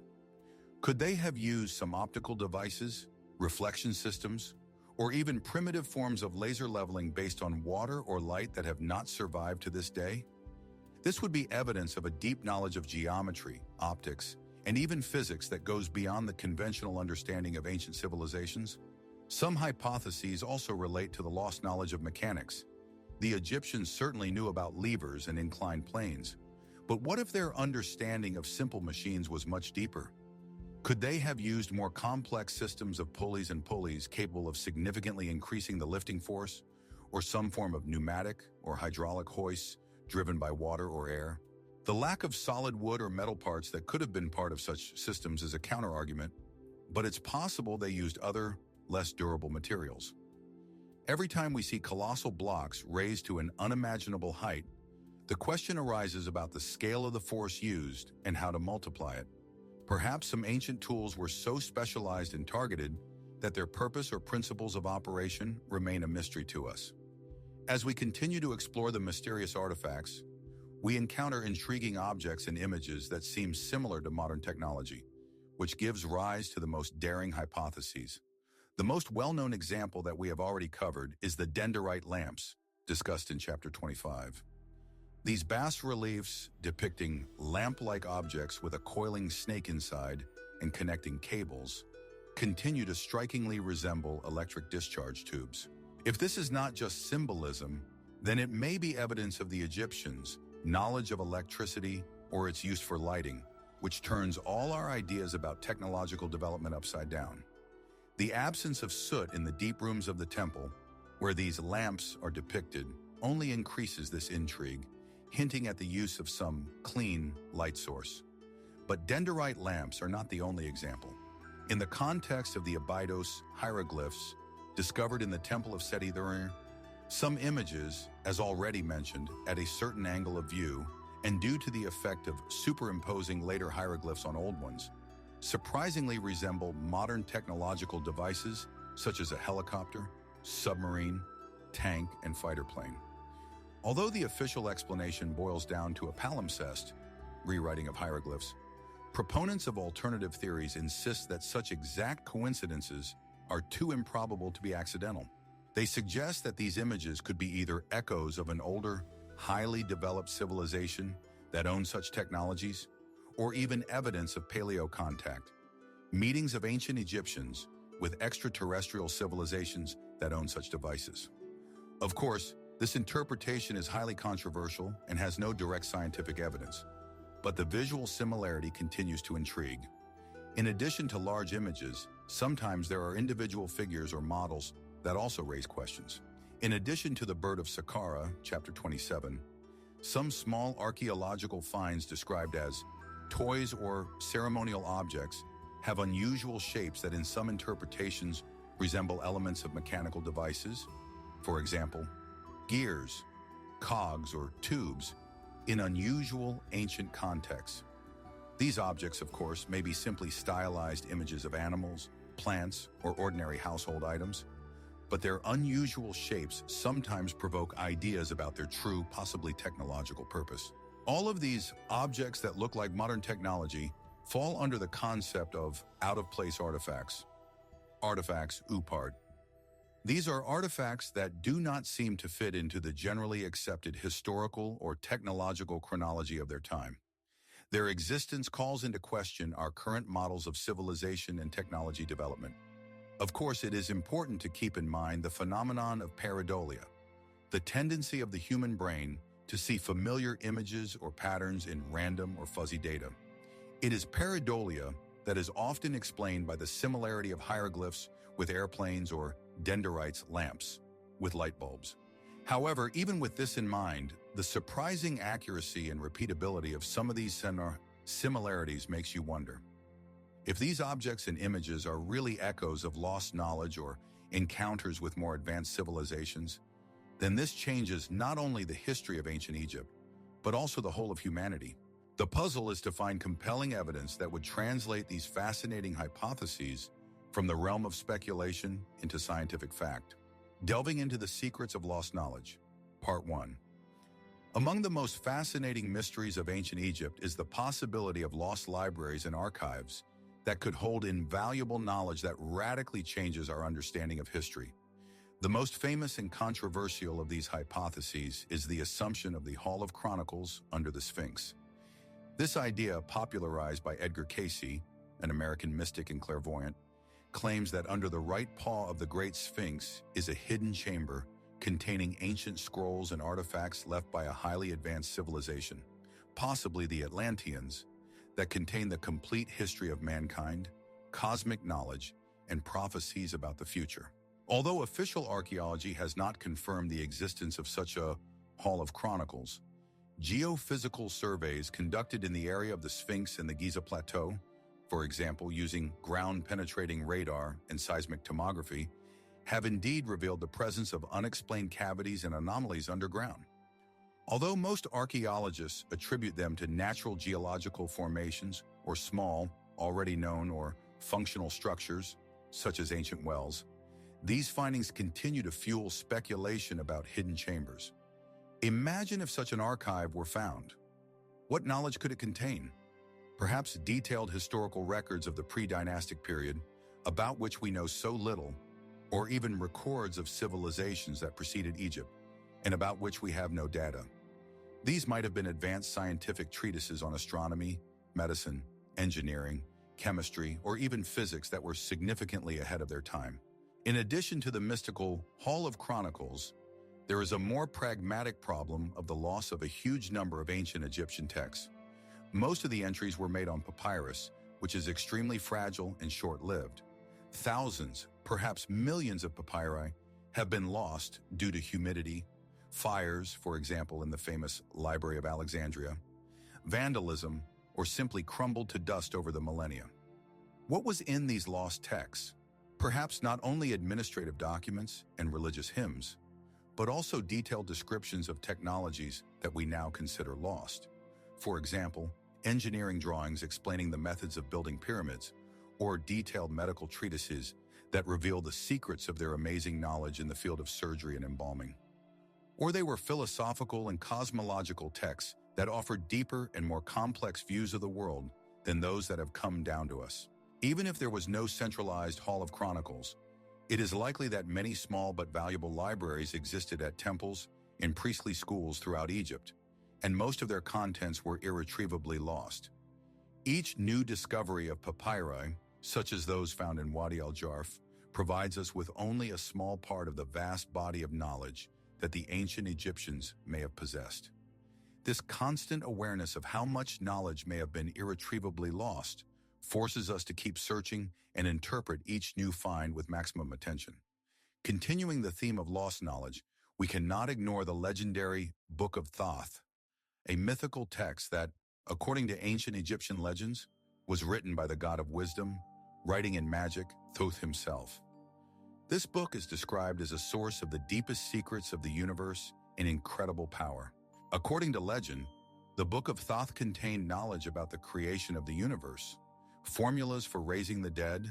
Could they have used some optical devices, reflection systems, or even primitive forms of laser leveling based on water or light that have not survived to this day? This would be evidence of a deep knowledge of geometry, optics, and even physics that goes beyond the conventional understanding of ancient civilizations. Some hypotheses also relate to the lost knowledge of mechanics. The Egyptians certainly knew about levers and inclined planes, but what if their understanding of simple machines was much deeper? Could they have used more complex systems of pulleys and pulleys capable of significantly increasing the lifting force, or some form of pneumatic or hydraulic hoists driven by water or air? The lack of solid wood or metal parts that could have been part of such systems is a counterargument, but it's possible they used other, less durable materials. Every time we see colossal blocks raised to an unimaginable height, the question arises about the scale of the force used and how to multiply it. Perhaps some ancient tools were so specialized and targeted that their purpose or principles of operation remain a mystery to us. As we continue to explore the mysterious artifacts, we encounter intriguing objects and images that seem similar to modern technology, which gives rise to the most daring hypotheses. The most well-known example that we have already covered is the dendrite lamps, discussed in Chapter 25. These bas-reliefs depicting lamp-like objects with a coiling snake inside and connecting cables continue to strikingly resemble electric discharge tubes. If this is not just symbolism, then it may be evidence of the Egyptians' knowledge of electricity or its use for lighting, which turns all our ideas about technological development upside down. The absence of soot in the deep rooms of the temple, where these lamps are depicted, only increases this intrigue, hinting at the use of some clean light source. But dendrite lamps are not the only example. In the context of the Abydos hieroglyphs discovered in the Temple of Seti I, some images, as already mentioned, at a certain angle of view, and due to the effect of superimposing later hieroglyphs on old ones, surprisingly resemble modern technological devices such as a helicopter, submarine, tank, and fighter plane. Although the official explanation boils down to a palimpsest, rewriting of hieroglyphs, proponents of alternative theories insist that such exact coincidences are too improbable to be accidental. They suggest that these images could be either echoes of an older, highly developed civilization that owned such technologies, or even evidence of paleo contact, meetings of ancient Egyptians with extraterrestrial civilizations that own such devices. Of course, this interpretation is highly controversial and has no direct scientific evidence, but the visual similarity continues to intrigue. In addition to large images, sometimes there are individual figures or models that also raise questions. In addition to the bird of Saqqara, Chapter 27, some small archaeological finds described as toys or ceremonial objects have unusual shapes that in some interpretations resemble elements of mechanical devices, For example, gears, cogs, or tubes in unusual ancient contexts. These objects, of course, may be simply stylized images of animals, plants, or ordinary household items, but their unusual shapes sometimes provoke ideas about their true, possibly technological purpose. All of these objects that look like modern technology fall under the concept of out-of-place artifacts. Artifacts, UPART. These are artifacts that do not seem to fit into the generally accepted historical or technological chronology of their time. Their existence calls into question our current models of civilization and technology development. Of course, it is important to keep in mind the phenomenon of pareidolia, the tendency of the human brain to see familiar images or patterns in random or fuzzy data. It is pareidolia that is often explained by the similarity of hieroglyphs with airplanes or dendrites lamps with light bulbs. However, even with this in mind, the surprising accuracy and repeatability of some of these similarities makes you wonder. If these objects and images are really echoes of lost knowledge or encounters with more advanced civilizations, then this changes not only the history of ancient Egypt, but also the whole of humanity. The puzzle is to find compelling evidence that would translate these fascinating hypotheses from the realm of speculation into scientific fact. Delving into the secrets of lost knowledge. Part 1. Among the most fascinating mysteries of ancient Egypt is the possibility of lost libraries and archives that could hold invaluable knowledge that radically changes our understanding of history. The most famous and controversial of these hypotheses is the assumption of the Hall of Chronicles under the Sphinx. This idea, popularized by Edgar Cayce, an American mystic and clairvoyant, claims that under the right paw of the Great Sphinx is a hidden chamber containing ancient scrolls and artifacts left by a highly advanced civilization, possibly the Atlanteans, that contain the complete history of mankind, cosmic knowledge, and prophecies about the future. Although official archaeology has not confirmed the existence of such a Hall of Chronicles, geophysical surveys conducted in the area of the Sphinx and the Giza Plateau, for example, using ground-penetrating radar and seismic tomography, have indeed revealed the presence of unexplained cavities and anomalies underground. Although most archaeologists attribute them to natural geological formations or small, already known or functional structures, such as ancient wells, these findings continue to fuel speculation about hidden chambers. Imagine if such an archive were found. What knowledge could it contain? Perhaps detailed historical records of the pre-dynastic period, about which we know so little, or even records of civilizations that preceded Egypt, and about which we have no data. These might have been advanced scientific treatises on astronomy, medicine, engineering, chemistry, or even physics that were significantly ahead of their time. In addition to the mystical Hall of Chronicles, there is a more pragmatic problem of the loss of a huge number of ancient Egyptian texts. Most of the entries were made on papyrus, which is extremely fragile and short-lived. Thousands, perhaps millions of papyri have been lost due to humidity, fires, for example, in the famous Library of Alexandria, vandalism, or simply crumbled to dust over the millennia. What was in these lost texts? Perhaps not only administrative documents and religious hymns, but also detailed descriptions of technologies that we now consider lost. For example, engineering drawings explaining the methods of building pyramids, or detailed medical treatises that reveal the secrets of their amazing knowledge in the field of surgery and embalming. Or they were philosophical and cosmological texts that offered deeper and more complex views of the world than those that have come down to us. Even if there was no centralized Hall of Chronicles, it is likely that many small but valuable libraries existed at temples and priestly schools throughout Egypt, and most of their contents were irretrievably lost. Each new discovery of papyri, such as those found in Wadi al-Jarf, provides us with only a small part of the vast body of knowledge that the ancient Egyptians may have possessed. This constant awareness of how much knowledge may have been irretrievably lost forces us to keep searching and interpret each new find with maximum attention. Continuing the theme of lost knowledge, we cannot ignore the legendary Book of Thoth, a mythical text that, according to ancient Egyptian legends, was written by the god of wisdom, writing in magic, Thoth himself. This book is described as a source of the deepest secrets of the universe and incredible power. According to legend, the Book of Thoth contained knowledge about the creation of the universe, formulas for raising the dead,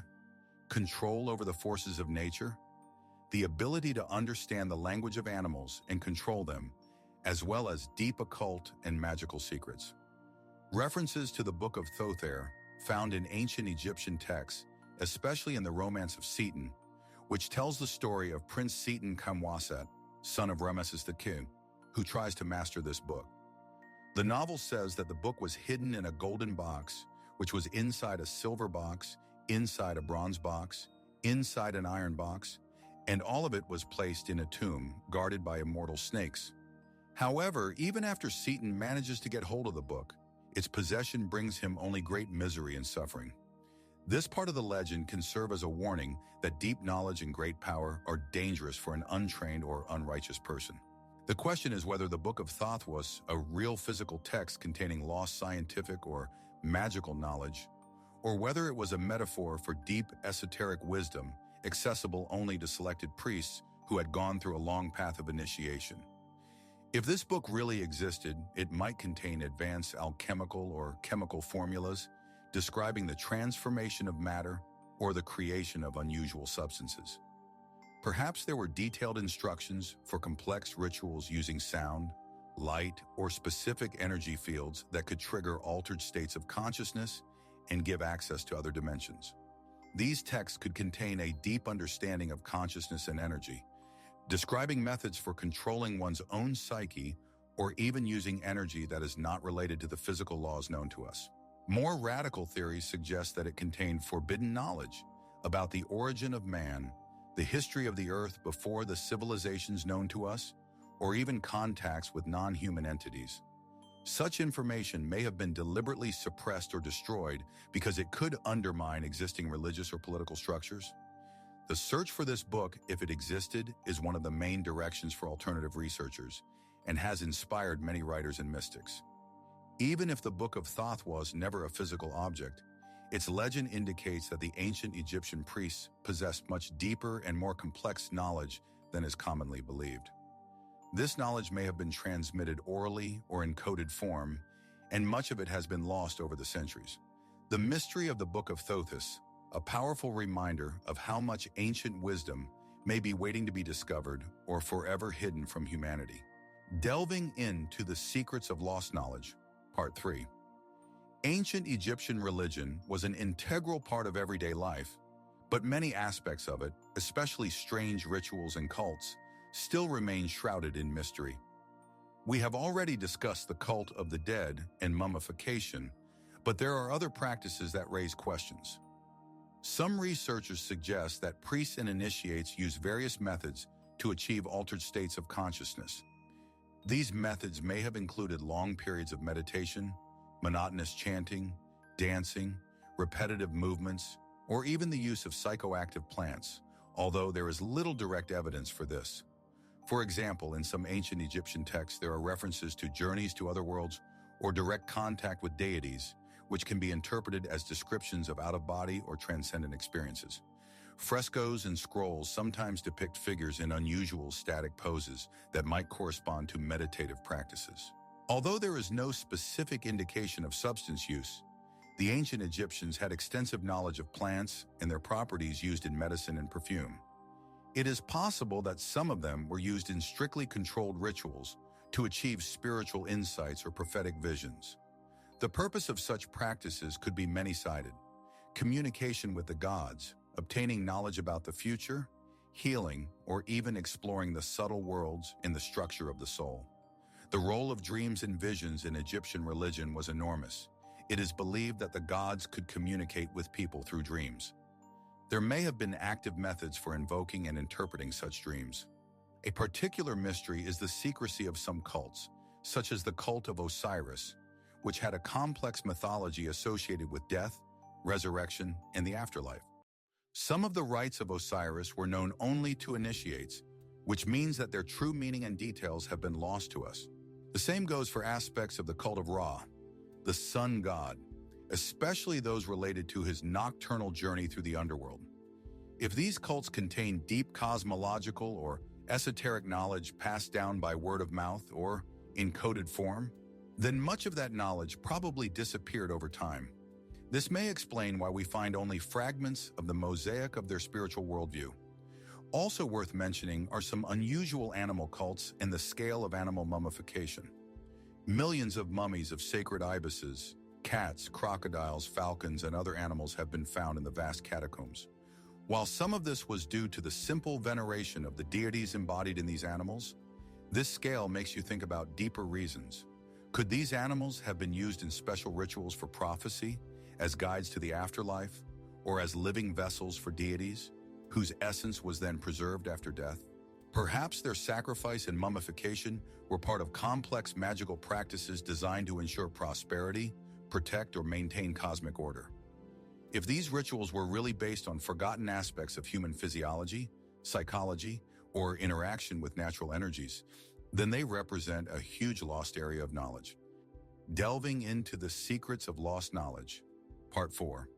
control over the forces of nature, the ability to understand the language of animals and control them, as well as deep occult and magical secrets. References to the Book of Thoth are found in ancient Egyptian texts, especially in the Romance of Seten, which tells the story of Prince Seten Kamwaset, son of Rameses II, who tries to master this book. The novel says that the book was hidden in a golden box, which was inside a silver box, inside a bronze box, inside an iron box, and all of it was placed in a tomb guarded by immortal snakes. However, even after Seten manages to get hold of the book, its possession brings him only great misery and suffering. This part of the legend can serve as a warning that deep knowledge and great power are dangerous for an untrained or unrighteous person. The question is whether the Book of Thoth was a real physical text containing lost scientific or magical knowledge, or whether it was a metaphor for deep esoteric wisdom accessible only to selected priests who had gone through a long path of initiation. If this book really existed, it might contain advanced alchemical or chemical formulas describing the transformation of matter or the creation of unusual substances. Perhaps there were detailed instructions for complex rituals using sound, light, or specific energy fields that could trigger altered states of consciousness and give access to other dimensions. These texts could contain a deep understanding of consciousness and energy, describing methods for controlling one's own psyche or even using energy that is not related to the physical laws known to us. More radical theories suggest that it contained forbidden knowledge about the origin of man, the history of the earth before the civilizations known to us, or even contacts with non-human entities. Such information may have been deliberately suppressed or destroyed because it could undermine existing religious or political structures. The search for this book, if it existed, is one of the main directions for alternative researchers and has inspired many writers and mystics. Even if the Book of Thoth was never a physical object, its legend indicates that the ancient Egyptian priests possessed much deeper and more complex knowledge than is commonly believed. This knowledge may have been transmitted orally or in coded form, and much of it has been lost over the centuries. The mystery of the Book of Thoth is a powerful reminder of how much ancient wisdom may be waiting to be discovered or forever hidden from humanity. Delving into the secrets of lost knowledge, Part 3. Ancient Egyptian religion was an integral part of everyday life, but many aspects of it, especially strange rituals and cults, still remain shrouded in mystery. We have already discussed the cult of the dead and mummification, but there are other practices that raise questions. Some researchers suggest that priests and initiates use various methods to achieve altered states of consciousness. These methods may have included long periods of meditation, monotonous chanting, dancing, repetitive movements, or even the use of psychoactive plants, although there is little direct evidence for this. For example, in some ancient Egyptian texts, there are references to journeys to other worlds or direct contact with deities, which can be interpreted as descriptions of out-of-body or transcendent experiences. Frescoes and scrolls sometimes depict figures in unusual static poses that might correspond to meditative practices. Although there is no specific indication of substance use, the ancient Egyptians had extensive knowledge of plants and their properties used in medicine and perfume. It is possible that some of them were used in strictly controlled rituals to achieve spiritual insights or prophetic visions. The purpose of such practices could be many-sided: communication with the gods, obtaining knowledge about the future, healing, or even exploring the subtle worlds in the structure of the soul. The role of dreams and visions in Egyptian religion was enormous. It is believed that the gods could communicate with people through dreams. There may have been active methods for invoking and interpreting such dreams. A particular mystery is the secrecy of some cults, such as the cult of Osiris, which had a complex mythology associated with death, resurrection, and the afterlife. Some of the rites of Osiris were known only to initiates, which means that their true meaning and details have been lost to us. The same goes for aspects of the cult of Ra, the sun god, especially those related to his nocturnal journey through the underworld. If these cults contain deep cosmological or esoteric knowledge passed down by word of mouth or in coded form, then much of that knowledge probably disappeared over time. This may explain why we find only fragments of the mosaic of their spiritual worldview. Also worth mentioning are some unusual animal cults and the scale of animal mummification. Millions of mummies of sacred ibises, cats, crocodiles, falcons, and other animals have been found in the vast catacombs. While some of this was due to the simple veneration of the deities embodied in these animals, this scale makes you think about deeper reasons. Could these animals have been used in special rituals for prophecy, as guides to the afterlife, or as living vessels for deities, whose essence was then preserved after death? Perhaps their sacrifice and mummification were part of complex magical practices designed to ensure prosperity, protect, or maintain cosmic order. If these rituals were really based on forgotten aspects of human physiology, psychology, or interaction with natural energies, then they represent a huge lost area of knowledge. Delving into the secrets of lost knowledge. Part 4.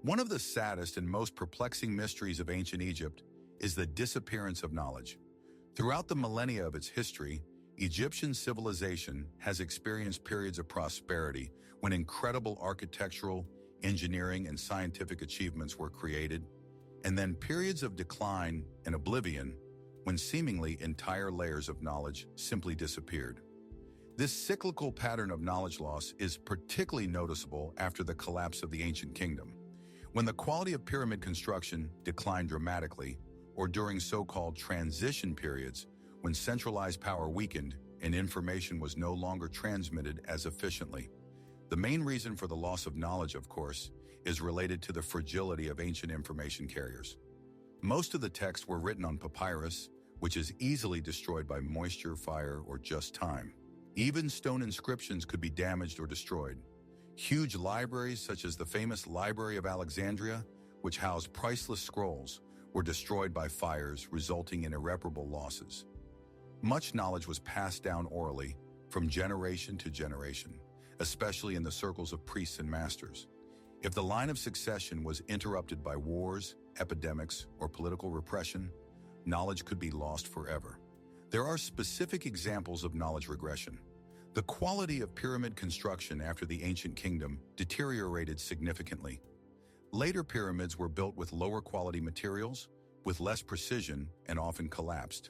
One of the saddest and most perplexing mysteries of ancient Egypt is the disappearance of knowledge. Throughout the millennia of its history, Egyptian civilization has experienced periods of prosperity when incredible architectural, engineering, and scientific achievements were created, and then periods of decline and oblivion when seemingly entire layers of knowledge simply disappeared. This cyclical pattern of knowledge loss is particularly noticeable after the collapse of the ancient kingdom, when the quality of pyramid construction declined dramatically, or during so-called transition periods when centralized power weakened and information was no longer transmitted as efficiently. The main reason for the loss of knowledge, of course, is related to the fragility of ancient information carriers. Most of the texts were written on papyrus, which is easily destroyed by moisture, fire, or just time. Even stone inscriptions could be damaged or destroyed. Huge libraries, such as the famous Library of Alexandria, which housed priceless scrolls, were destroyed by fires, resulting in irreparable losses. Much knowledge was passed down orally, from generation to generation, especially in the circles of priests and masters. If the line of succession was interrupted by wars, epidemics, or political repression, knowledge could be lost forever. There are specific examples of knowledge regression. The quality of pyramid construction after the ancient kingdom deteriorated significantly. Later pyramids were built with lower quality materials, with less precision, and often collapsed.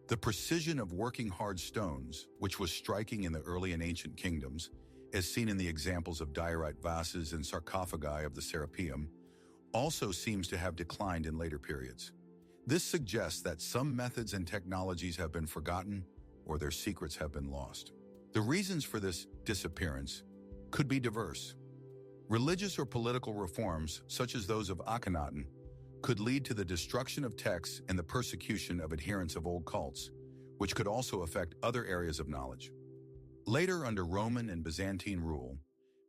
The precision of working hard stones, which was striking in the early and ancient kingdoms, as seen in the examples of diorite vases and sarcophagi of the Serapeum, also seems to have declined in later periods. This suggests that some methods and technologies have been forgotten or their secrets have been lost. The reasons for this disappearance could be diverse. Religious or political reforms, such as those of Akhenaten, could lead to the destruction of texts and the persecution of adherents of old cults, which could also affect other areas of knowledge. Later, under Roman and Byzantine rule,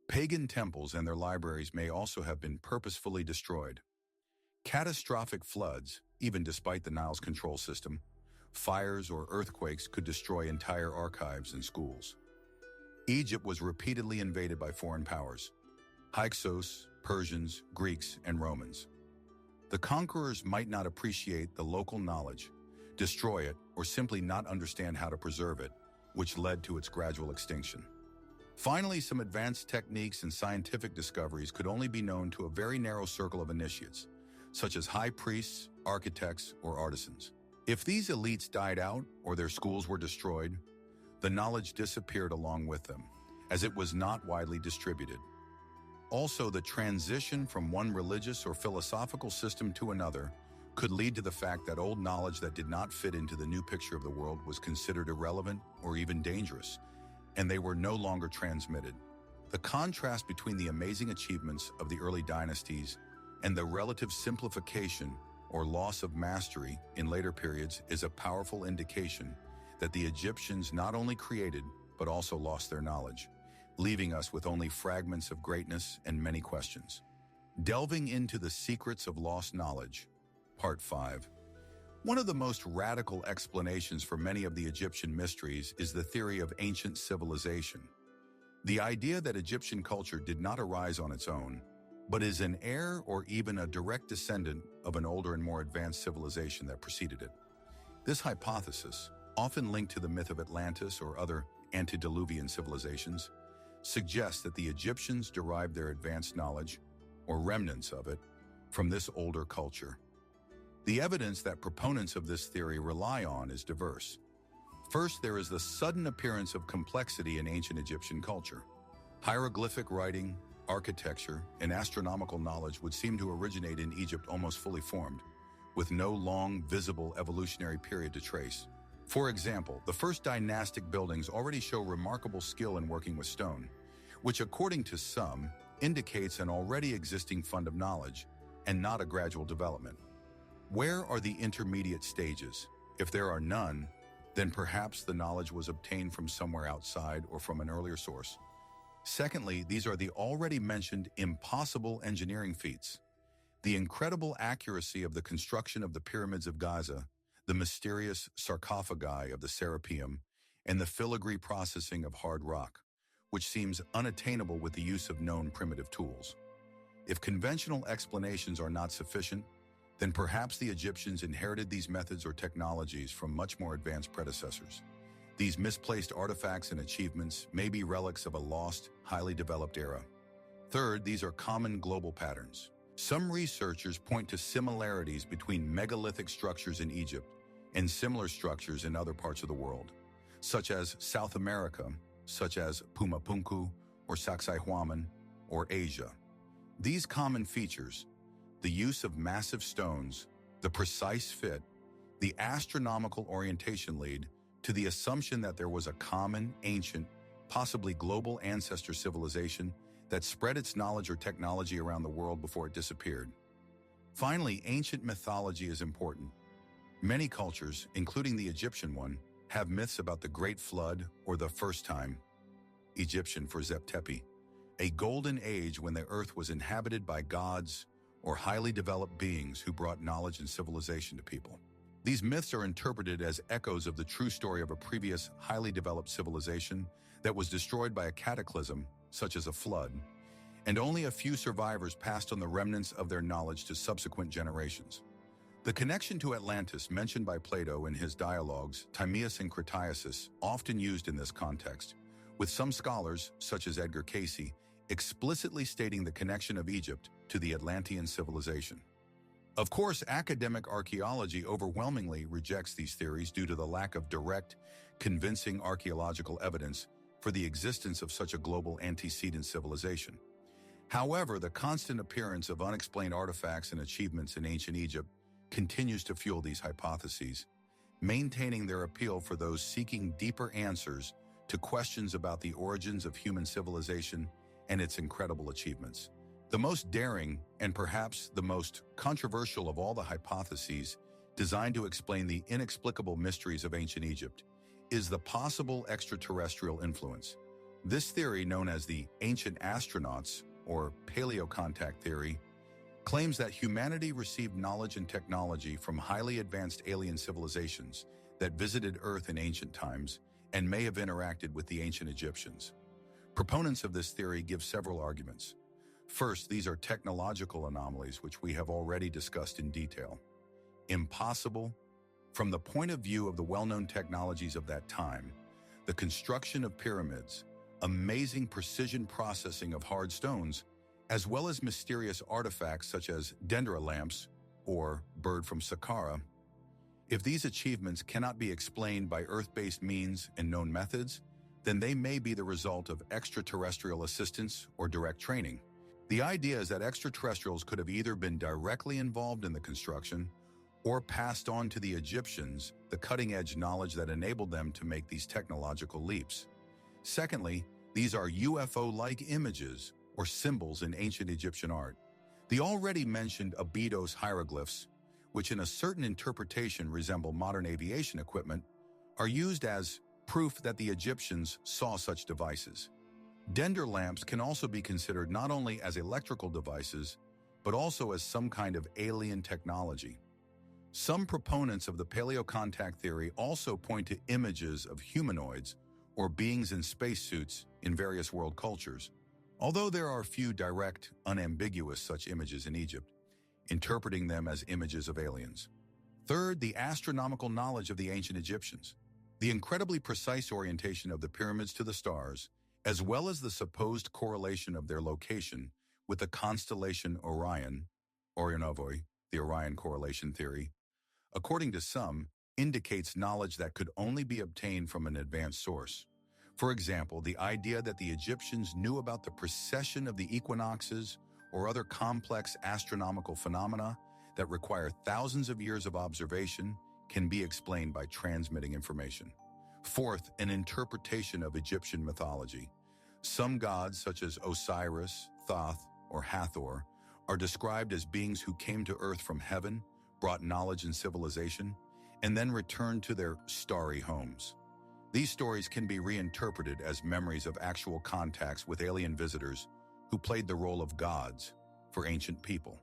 pagan temples and their libraries may also have been purposefully destroyed. Catastrophic floods, even despite the Nile's control system, fires or earthquakes could destroy entire archives and schools. Egypt was repeatedly invaded by foreign powers: Hyksos, Persians, Greeks, and Romans. The conquerors might not appreciate the local knowledge, destroy it, or simply not understand how to preserve it, which led to its gradual extinction. Finally, some advanced techniques and scientific discoveries could only be known to a very narrow circle of initiates, such as high priests, architects, or artisans. If these elites died out or their schools were destroyed, the knowledge disappeared along with them, as it was not widely distributed. Also, the transition from one religious or philosophical system to another could lead to the fact that old knowledge that did not fit into the new picture of the world was considered irrelevant or even dangerous, and they were no longer transmitted. The contrast between the amazing achievements of the early dynasties and the relative simplification or loss of mastery in later periods is a powerful indication that the Egyptians not only created but also lost their knowledge, leaving us with only fragments of greatness and many questions. Delving into the secrets of lost knowledge. Part 5. One of the most radical explanations for many of the Egyptian mysteries is the theory of ancient civilization. The idea that Egyptian culture did not arise on its own, but is an heir or even a direct descendant of an older and more advanced civilization that preceded it. This hypothesis, often linked to the myth of Atlantis or other antediluvian civilizations, suggests that the Egyptians derived their advanced knowledge, or remnants of it, from this older culture. The evidence that proponents of this theory rely on is diverse. First, there is the sudden appearance of complexity in ancient Egyptian culture. Hieroglyphic writing, architecture, and astronomical knowledge would seem to originate in Egypt almost fully formed, with no long, visible evolutionary period to trace. For example, the first dynastic buildings already show remarkable skill in working with stone, which according to some, indicates an already existing fund of knowledge, and not a gradual development. Where are the intermediate stages? If there are none, then perhaps the knowledge was obtained from somewhere outside or from an earlier source. Secondly, these are the already mentioned impossible engineering feats. The incredible accuracy of the construction of the pyramids of Giza, the mysterious sarcophagi of the Serapeum, and the filigree processing of hard rock, which seems unattainable with the use of known primitive tools. If conventional explanations are not sufficient, then perhaps the Egyptians inherited these methods or technologies from much more advanced predecessors. These misplaced artifacts and achievements may be relics of a lost, highly developed era. Third, these are common global patterns. Some researchers point to similarities between megalithic structures in Egypt and similar structures in other parts of the world, such as South America, such as Pumapunku or Sacsayhuaman, or Asia. These common features, the use of massive stones, the precise fit, the astronomical orientation lead to the assumption that there was a common, ancient, possibly global ancestor civilization that spread its knowledge or technology around the world before it disappeared. Finally, ancient mythology is important. Many cultures, including the Egyptian one, have myths about the Great Flood or the First Time, Egyptian for Zep Tepi, a golden age when the earth was inhabited by gods or highly developed beings who brought knowledge and civilization to people. These myths are interpreted as echoes of the true story of a previous highly developed civilization that was destroyed by a cataclysm, such as a flood, and only a few survivors passed on the remnants of their knowledge to subsequent generations. The connection to Atlantis mentioned by Plato in his dialogues, Timaeus and Critias, often used in this context, with some scholars, such as Edgar Cayce, explicitly stating the connection of Egypt to the Atlantean civilization. Of course, academic archaeology overwhelmingly rejects these theories due to the lack of direct, convincing archaeological evidence for the existence of such a global antecedent civilization. However, the constant appearance of unexplained artifacts and achievements in ancient Egypt continues to fuel these hypotheses, maintaining their appeal for those seeking deeper answers to questions about the origins of human civilization and its incredible achievements. The most daring and perhaps the most controversial of all the hypotheses designed to explain the inexplicable mysteries of ancient Egypt is the possible extraterrestrial influence. This theory, known as the ancient astronauts or paleocontact theory, claims that humanity received knowledge and technology from highly advanced alien civilizations that visited Earth in ancient times and may have interacted with the ancient Egyptians. Proponents of this theory give several arguments. First, these are technological anomalies which we have already discussed in detail. Impossible? From the point of view of the well-known technologies of that time, the construction of pyramids, amazing precision processing of hard stones, as well as mysterious artifacts such as dendera lamps or bird from Saqqara. If these achievements cannot be explained by Earth-based means and known methods, then they may be the result of extraterrestrial assistance or direct training. The idea is that extraterrestrials could have either been directly involved in the construction or passed on to the Egyptians the cutting-edge knowledge that enabled them to make these technological leaps. Secondly, these are UFO-like images or symbols in ancient Egyptian art. The already mentioned Abydos hieroglyphs, which in a certain interpretation resemble modern aviation equipment, are used as proof that the Egyptians saw such devices. Dendera lamps can also be considered not only as electrical devices, but also as some kind of alien technology. Some proponents of the paleocontact theory also point to images of humanoids or beings in spacesuits in various world cultures, although there are few direct, unambiguous such images in Egypt, interpreting them as images of aliens. Third, the astronomical knowledge of the ancient Egyptians. The incredibly precise orientation of the pyramids to the stars, as well as the supposed correlation of their location with the constellation Orion, Orionovoi, the Orion correlation theory, according to some, indicates knowledge that could only be obtained from an advanced source. For example, the idea that the Egyptians knew about the precession of the equinoxes or other complex astronomical phenomena that require thousands of years of observation can be explained by transmitting information. Fourth, an interpretation of Egyptian mythology. Some gods, such as Osiris, Thoth, or Hathor, are described as beings who came to earth from heaven, brought knowledge and civilization, and then returned to their starry homes. These stories can be reinterpreted as memories of actual contacts with alien visitors who played the role of gods for ancient people.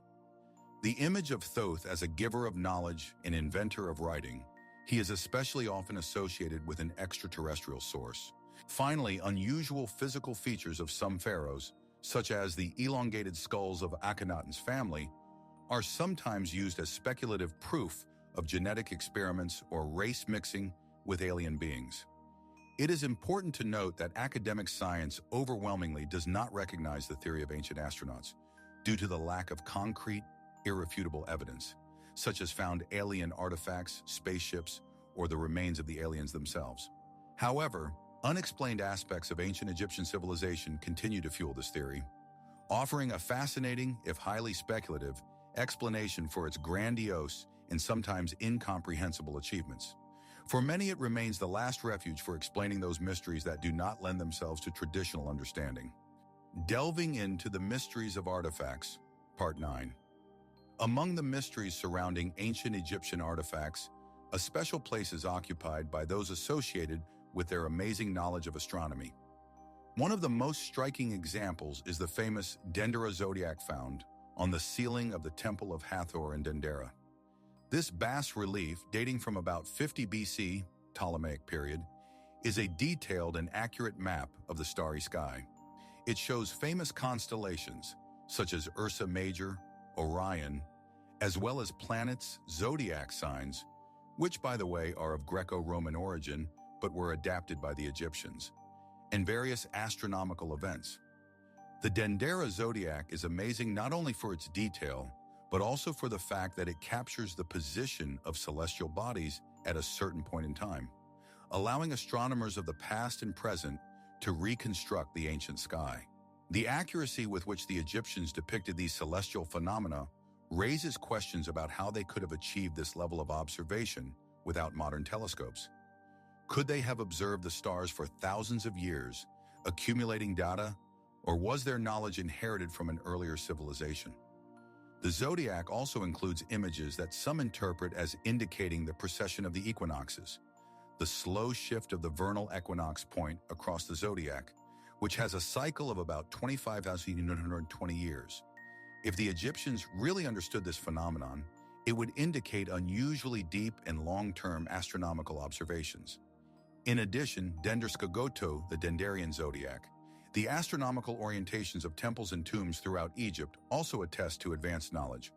The image of Thoth as a giver of knowledge and inventor of writing, he is especially often associated with an extraterrestrial source. Finally, unusual physical features of some pharaohs, such as the elongated skulls of Akhenaten's family, are sometimes used as speculative proof of genetic experiments or race mixing with alien beings. It is important to note that academic science overwhelmingly does not recognize the theory of ancient astronauts due to the lack of concrete, irrefutable evidence, such as found alien artifacts, spaceships, or the remains of the aliens themselves. However, unexplained aspects of ancient Egyptian civilization continue to fuel this theory, offering a fascinating, if highly speculative, explanation for its grandiose and sometimes incomprehensible achievements. For many, it remains the last refuge for explaining those mysteries that do not lend themselves to traditional understanding. Delving into the mysteries of artifacts, Part 9. Among the mysteries surrounding ancient Egyptian artifacts, a special place is occupied by those associated with their amazing knowledge of astronomy. One of the most striking examples is the famous Dendera zodiac found on the ceiling of the Temple of Hathor in Dendera. This bas-relief, dating from about 50 BC, Ptolemaic period, is a detailed and accurate map of the starry sky. It shows famous constellations, such as Ursa Major, Orion, as well as planets, zodiac signs, which, by the way, are of Greco-Roman origin but were adapted by the Egyptians, and various astronomical events. The Dendera zodiac is amazing not only for its detail, but also for the fact that it captures the position of celestial bodies at a certain point in time, allowing astronomers of the past and present to reconstruct the ancient sky. The accuracy with which the Egyptians depicted these celestial phenomena raises questions about how they could have achieved this level of observation without modern telescopes. Could they have observed the stars for thousands of years, accumulating data, or was their knowledge inherited from an earlier civilization? The zodiac also includes images that some interpret as indicating the precession of the equinoxes, the slow shift of the vernal equinox point across the zodiac, which has a cycle of about 25,920 years. If the Egyptians really understood this phenomenon, it would indicate unusually deep and long-term astronomical observations. In addition, Denderskagoto, the Denderian zodiac, the astronomical orientations of temples and tombs throughout Egypt also attest to advanced knowledge.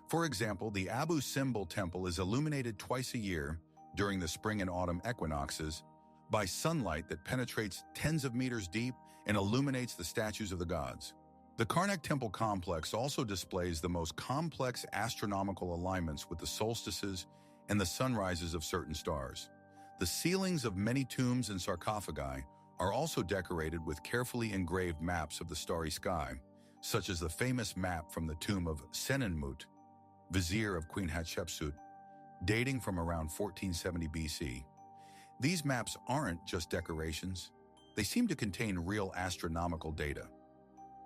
For example, the Abu Simbel temple is illuminated twice a year during the spring and autumn equinoxes by sunlight that penetrates tens of meters deep and illuminates the statues of the gods. The Karnak temple complex also displays the most complex astronomical alignments with the solstices and the sunrises of certain stars. The ceilings of many tombs and sarcophagi are also decorated with carefully engraved maps of the starry sky, such as the famous map from the tomb of Senenmut, vizier of Queen Hatshepsut, dating from around 1470 BC. These maps aren't just decorations. They seem to contain real astronomical data.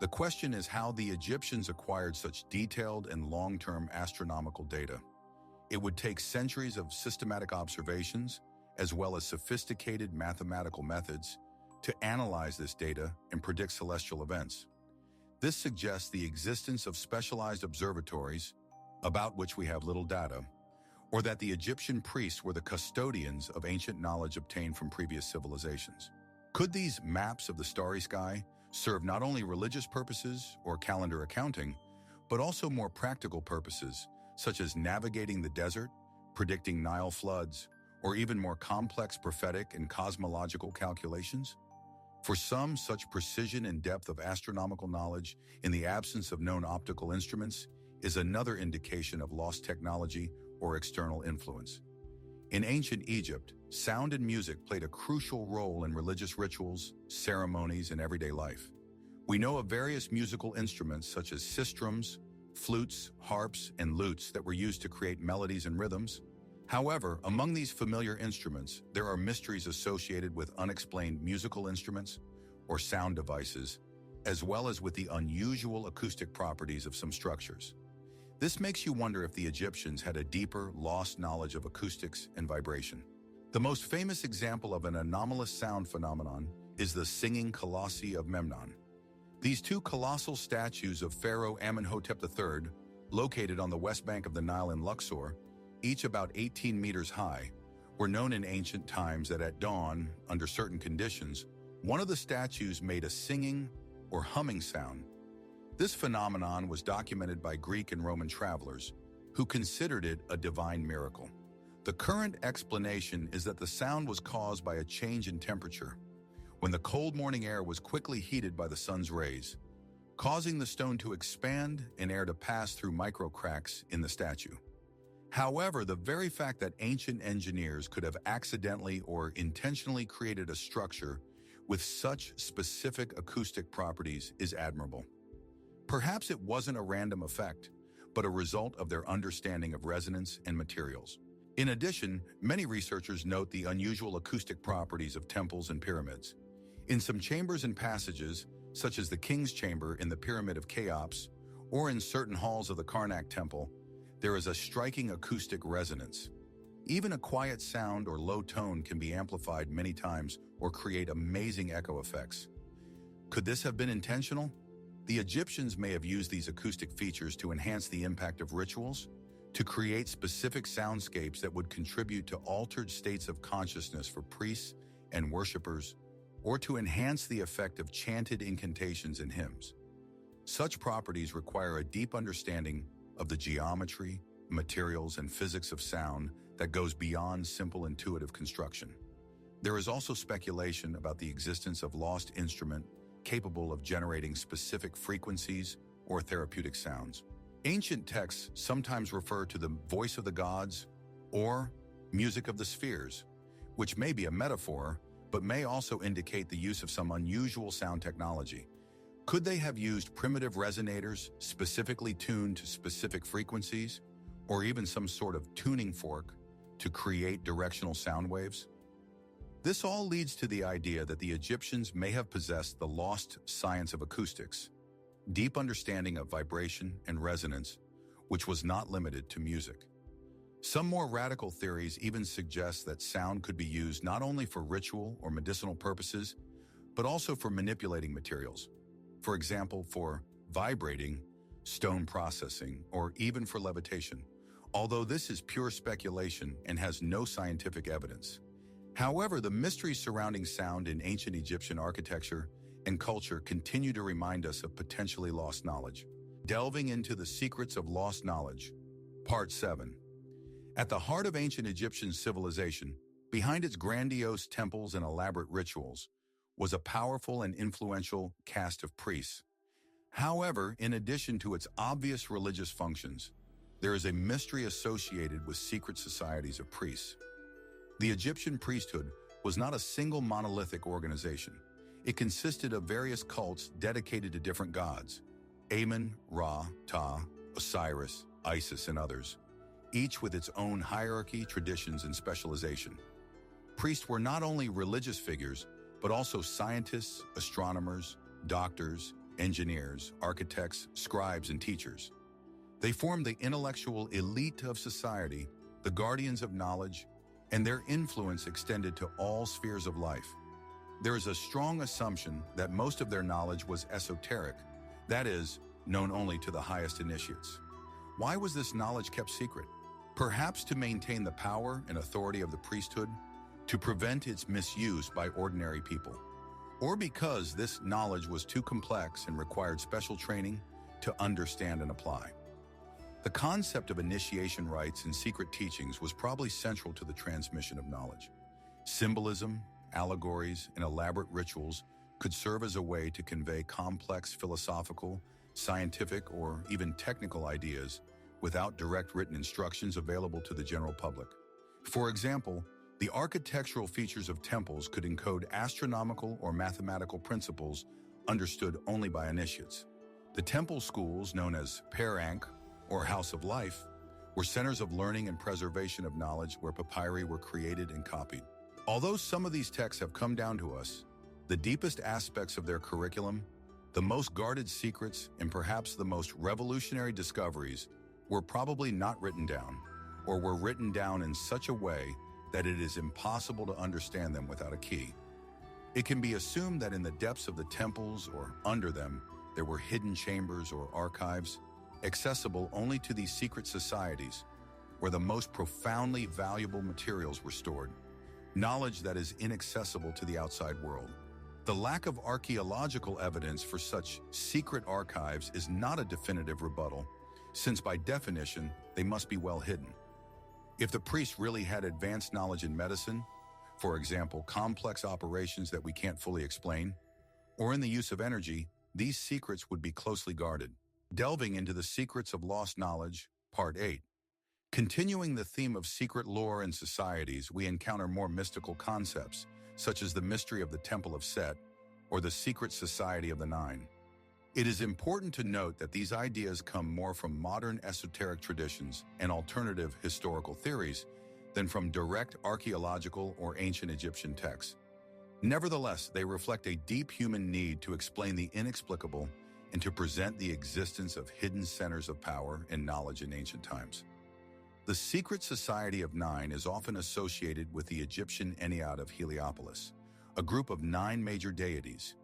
The question is how the Egyptians acquired such detailed and long-term astronomical data. It would take centuries of systematic observations, as well as sophisticated mathematical methods, to analyze this data and predict celestial events. This suggests the existence of specialized observatories, about which we have little data, or that the Egyptian priests were the custodians of ancient knowledge obtained from previous civilizations. Could these maps of the starry sky served not only religious purposes or calendar accounting, but also more practical purposes, such as navigating the desert, predicting Nile floods, or even more complex prophetic and cosmological calculations. For some, such precision and depth of astronomical knowledge in the absence of known optical instruments is another indication of lost technology or external influence. In ancient Egypt, sound and music played a crucial role in religious rituals, ceremonies, and everyday life. We know of various musical instruments such as sistrums, flutes, harps, and lutes that were used to create melodies and rhythms. However, among these familiar instruments, there are mysteries associated with unexplained musical instruments or sound devices, as well as with the unusual acoustic properties of some structures. This makes you wonder if the Egyptians had a deeper, lost knowledge of acoustics and vibration. The most famous example of an anomalous sound phenomenon is the Singing Colossi of Memnon. These two colossal statues of Pharaoh Amenhotep III, located on the west bank of the Nile in Luxor, each about 18 meters high, were known in ancient times that at dawn, under certain conditions, one of the statues made a singing or humming sound. This phenomenon was documented by Greek and Roman travelers, who considered it a divine miracle. The current explanation is that the sound was caused by a change in temperature, when the cold morning air was quickly heated by the sun's rays, causing the stone to expand and air to pass through micro cracks in the statue. However, the very fact that ancient engineers could have accidentally or intentionally created a structure with such specific acoustic properties is admirable. Perhaps it wasn't a random effect, but a result of their understanding of resonance and materials. In addition, many researchers note the unusual acoustic properties of temples and pyramids. In some chambers and passages, such as the King's Chamber in the Pyramid of Cheops, or in certain halls of the Karnak Temple, there is a striking acoustic resonance. Even a quiet sound or low tone can be amplified many times or create amazing echo effects. Could this have been intentional? The Egyptians may have used these acoustic features to enhance the impact of rituals, to create specific soundscapes that would contribute to altered states of consciousness for priests and worshippers, or to enhance the effect of chanted incantations and hymns. Such properties require a deep understanding of the geometry, materials, and physics of sound that goes beyond simple intuitive construction. There is also speculation about the existence of lost instrument capable of generating specific frequencies or therapeutic sounds. Ancient texts sometimes refer to the voice of the gods or music of the spheres, which may be a metaphor, but may also indicate the use of some unusual sound technology. Could they have used primitive resonators specifically tuned to specific frequencies, or even some sort of tuning fork to create directional sound waves? This all leads to the idea that the Egyptians may have possessed the lost science of acoustics, deep understanding of vibration and resonance, which was not limited to music. Some more radical theories even suggest that sound could be used not only for ritual or medicinal purposes, but also for manipulating materials. For example, for vibrating, stone processing, or even for levitation, although this is pure speculation and has no scientific evidence. However, the mysteries surrounding sound in ancient Egyptian architecture and culture continue to remind us of potentially lost knowledge. Delving into the secrets of lost knowledge. Part 7. At the heart of ancient Egyptian civilization, behind its grandiose temples and elaborate rituals, was a powerful and influential caste of priests. However, in addition to its obvious religious functions, there is a mystery associated with secret societies of priests. The Egyptian priesthood was not a single monolithic organization. It consisted of various cults dedicated to different gods: Amun, Ra, Ptah, Osiris, Isis, and others, each with its own hierarchy, traditions, and specialization. Priests were not only religious figures, but also scientists, astronomers, doctors, engineers, architects, scribes, and teachers. They formed the intellectual elite of society, the guardians of knowledge, and their influence extended to all spheres of life. There is a strong assumption that most of their knowledge was esoteric, that is, known only to the highest initiates. Why was this knowledge kept secret? Perhaps to maintain the power and authority of the priesthood, to prevent its misuse by ordinary people, or because this knowledge was too complex and required special training to understand and apply. The concept of initiation rites and secret teachings was probably central to the transmission of knowledge. Symbolism, allegories, and elaborate rituals could serve as a way to convey complex philosophical, scientific, or even technical ideas without direct written instructions available to the general public. For example, the architectural features of temples could encode astronomical or mathematical principles understood only by initiates. The temple schools, known as Per-Ankh or House of Life, were centers of learning and preservation of knowledge where papyri were created and copied. Although some of these texts have come down to us, the deepest aspects of their curriculum, the most guarded secrets, and perhaps the most revolutionary discoveries were probably not written down, or were written down in such a way that it is impossible to understand them without a key. It can be assumed that in the depths of the temples or under them, there were hidden chambers or archives, accessible only to these secret societies, where the most profoundly valuable materials were stored, knowledge that is inaccessible to the outside world. The lack of archaeological evidence for such secret archives is not a definitive rebuttal, since by definition, they must be well hidden. If the priests really had advanced knowledge in medicine, for example, complex operations that we can't fully explain, or in the use of energy, these secrets would be closely guarded. Delving into the secrets of lost knowledge, Part 8. Continuing the theme of secret lore in societies, we encounter more mystical concepts, such as the mystery of the Temple of Set or the secret society of the Nine. It is important to note that these ideas come more from modern esoteric traditions and alternative historical theories than from direct archaeological or ancient Egyptian texts. Nevertheless, they reflect a deep human need to explain the inexplicable and to present the existence of hidden centers of power and knowledge in ancient times. The secret society of Nine is often associated with the Egyptian Ennead of Heliopolis, a group of 9 major deities: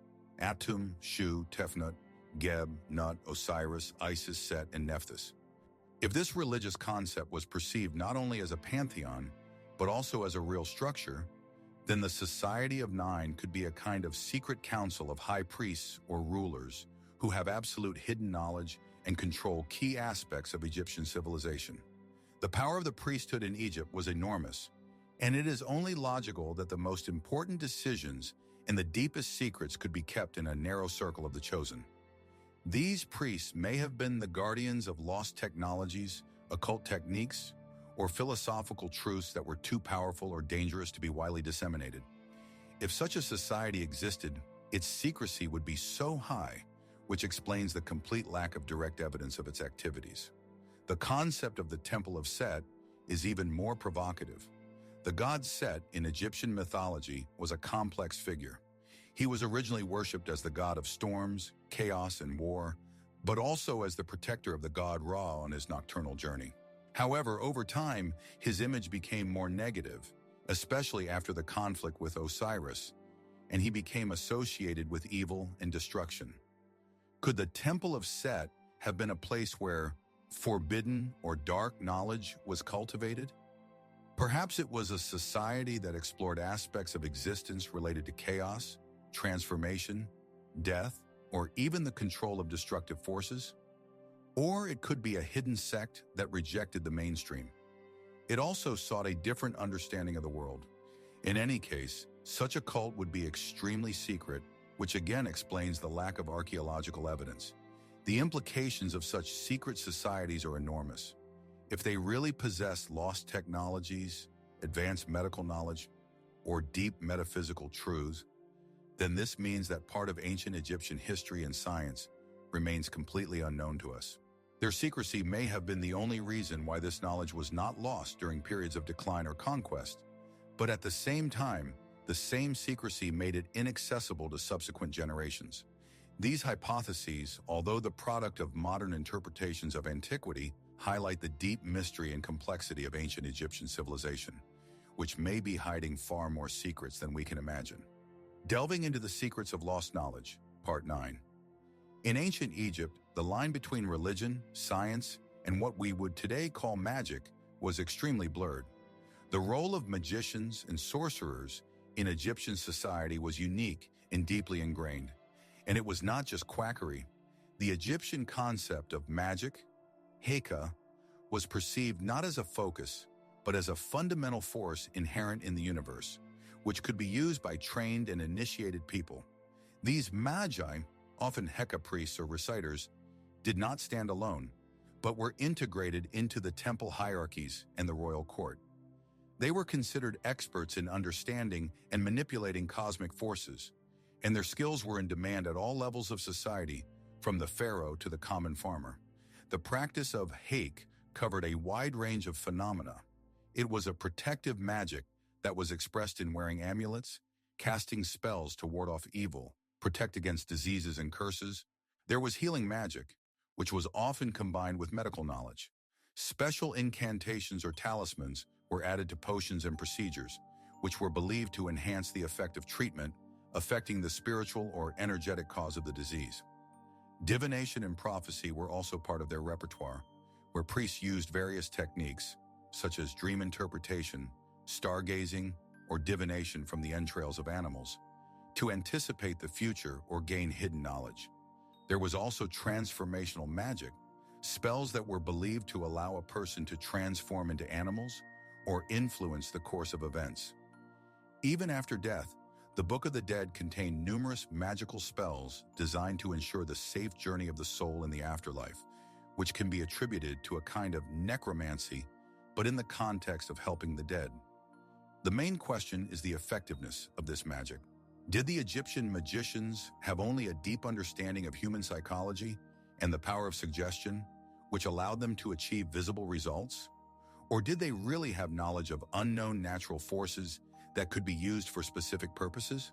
Atum, Shu, Tefnut, Geb, Nut, Osiris, Isis, Set, and Nephthys. If this religious concept was perceived not only as a pantheon, but also as a real structure, then the Society of Nine could be a kind of secret council of high priests or rulers who have absolute hidden knowledge and control key aspects of Egyptian civilization. The power of the priesthood in Egypt was enormous, and it is only logical that the most important decisions and the deepest secrets could be kept in a narrow circle of the chosen. These priests may have been the guardians of lost technologies, occult techniques, or philosophical truths that were too powerful or dangerous to be widely disseminated. If such a society existed, its secrecy would be so high, which explains the complete lack of direct evidence of its activities. The concept of the Temple of Set is even more provocative. The god Set in Egyptian mythology was a complex figure. He was originally worshipped as the god of storms, chaos, and war, but also as the protector of the god Ra on his nocturnal journey. However, over time, his image became more negative, especially after the conflict with Osiris, and he became associated with evil and destruction. Could the Temple of Set have been a place where forbidden or dark knowledge was cultivated? Perhaps it was a society that explored aspects of existence related to chaos, transformation, death, or even the control of destructive forces? Or it could be a hidden sect that rejected the mainstream. It also sought a different understanding of the world. In any case, such a cult would be extremely secret, which again explains the lack of archaeological evidence. The implications of such secret societies are enormous. If they really possess lost technologies, advanced medical knowledge, or deep metaphysical truths, then this means that part of ancient Egyptian history and science remains completely unknown to us. Their secrecy may have been the only reason why this knowledge was not lost during periods of decline or conquest, but at the same time, the same secrecy made it inaccessible to subsequent generations. These hypotheses, although the product of modern interpretations of antiquity, highlight the deep mystery and complexity of ancient Egyptian civilization, which may be hiding far more secrets than we can imagine. Delving into the secrets of lost knowledge, Part 9. In ancient Egypt, the line between religion, science, and what we would today call magic was extremely blurred. The role of magicians and sorcerers in Egyptian society was unique and deeply ingrained. And it was not just quackery. The Egyptian concept of magic, Heka, was perceived not as a focus, but as a fundamental force inherent in the universe, which could be used by trained and initiated people. These magi, often Heka priests or reciters, did not stand alone, but were integrated into the temple hierarchies and the royal court. They were considered experts in understanding and manipulating cosmic forces, and their skills were in demand at all levels of society, from the pharaoh to the common farmer. The practice of Hake covered a wide range of phenomena. It was a protective magic that was expressed in wearing amulets, casting spells to ward off evil, protect against diseases and curses. There was healing magic, which was often combined with medical knowledge. Special incantations or talismans were added to potions and procedures, which were believed to enhance the effect of treatment, affecting the spiritual or energetic cause of the disease. Divination and prophecy were also part of their repertoire, where priests used various techniques, such as dream interpretation, stargazing, or divination from the entrails of animals, to anticipate the future or gain hidden knowledge. There was also transformational magic, spells that were believed to allow a person to transform into animals or influence the course of events. Even after death, the Book of the Dead contained numerous magical spells designed to ensure the safe journey of the soul in the afterlife, which can be attributed to a kind of necromancy, but in the context of helping the dead. The main question is the effectiveness of this magic. Did the Egyptian magicians have only a deep understanding of human psychology and the power of suggestion, which allowed them to achieve visible results? Or did they really have knowledge of unknown natural forces that could be used for specific purposes?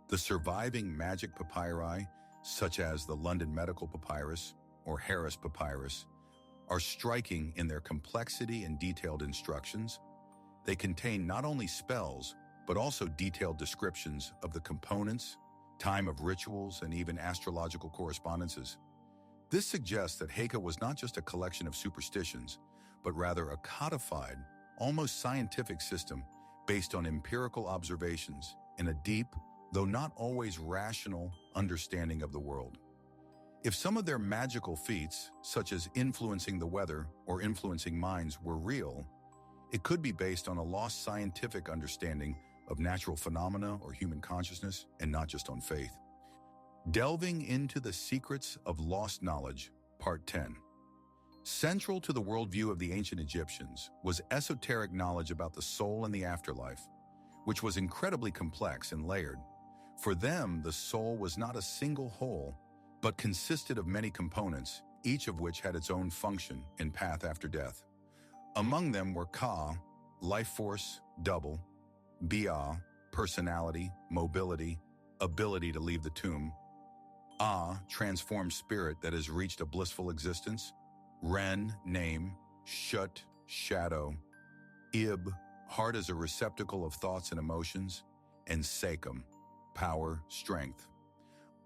The surviving magic papyri, such as the London Medical Papyrus or Harris Papyrus, are striking in their complexity and detailed instructions. They contain not only spells, but also detailed descriptions of the components, time of rituals, and even astrological correspondences. This suggests that Heka was not just a collection of superstitions, but rather a codified, almost scientific system based on empirical observations and a deep, though not always rational, understanding of the world. If some of their magical feats, such as influencing the weather or influencing minds, were real, it could be based on a lost scientific understanding of natural phenomena or human consciousness, and not just on faith. Delving into the secrets of lost knowledge, Part 10. Central to the worldview of the ancient Egyptians was esoteric knowledge about the soul and the afterlife, which was incredibly complex and layered. For them, the soul was not a single whole, but consisted of many components, each of which had its own function and path after death. Among them were Ka, life force, double, Bia, personality, mobility, ability to leave the tomb, Ah, transformed spirit that has reached a blissful existence, Ren, name, Shut, shadow, Ib, heart as a receptacle of thoughts and emotions, and Sekum, power, strength.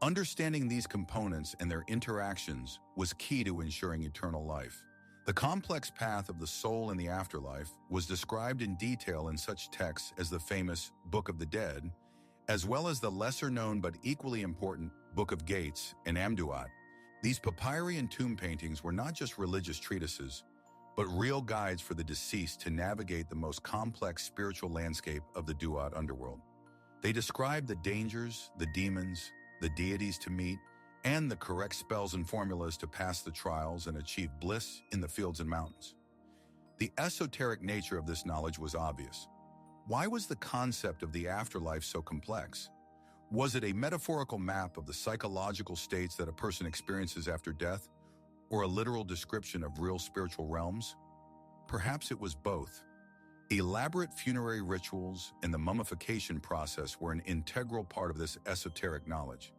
Understanding these components and their interactions was key to ensuring eternal life. The complex path of the soul in the afterlife was described in detail in such texts as the famous Book of the Dead, as well as the lesser-known but equally important Book of Gates and Amduat. These papyri and tomb paintings were not just religious treatises, but real guides for the deceased to navigate the most complex spiritual landscape of the Duat underworld. They described the dangers, the demons, the deities to meet, and the correct spells and formulas to pass the trials and achieve bliss in the fields and mountains. The esoteric nature of this knowledge was obvious. Why was the concept of the afterlife so complex? Was it a metaphorical map of the psychological states that a person experiences after death, or a literal description of real spiritual realms? Perhaps it was both. Elaborate funerary rituals and the mummification process were an integral part of this esoteric knowledge.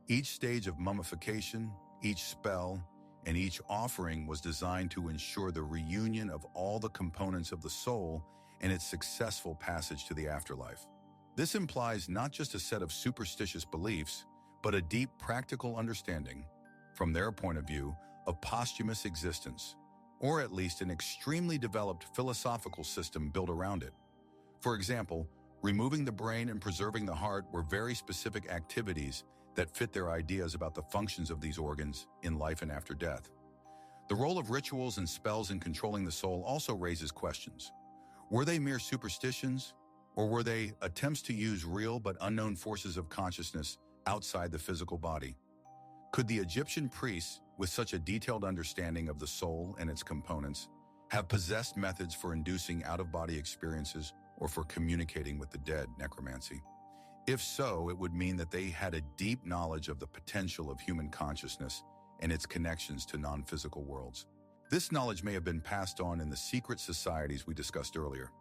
Each stage of mummification, each spell, and each offering was designed to ensure the reunion of all the components of the soul and its successful passage to the afterlife. This implies not just a set of superstitious beliefs, but a deep practical understanding, from their point of view, of posthumous existence, or at least an extremely developed philosophical system built around it. For example, Removing the brain and preserving the heart were very specific activities that fit their ideas about the functions of these organs in life and after death. The role of rituals and spells in controlling the soul also raises questions. Were they mere superstitions, or were they attempts to use real but unknown forces of consciousness outside the physical body? Could the Egyptian priests, with such a detailed understanding of the soul and its components, have possessed methods for inducing out-of-body experiences or for communicating with the dead, necromancy? If so, it would mean that they had a deep knowledge of the potential of human consciousness and its connections to non-physical worlds. This knowledge may have been passed on in the secret societies we discussed earlier.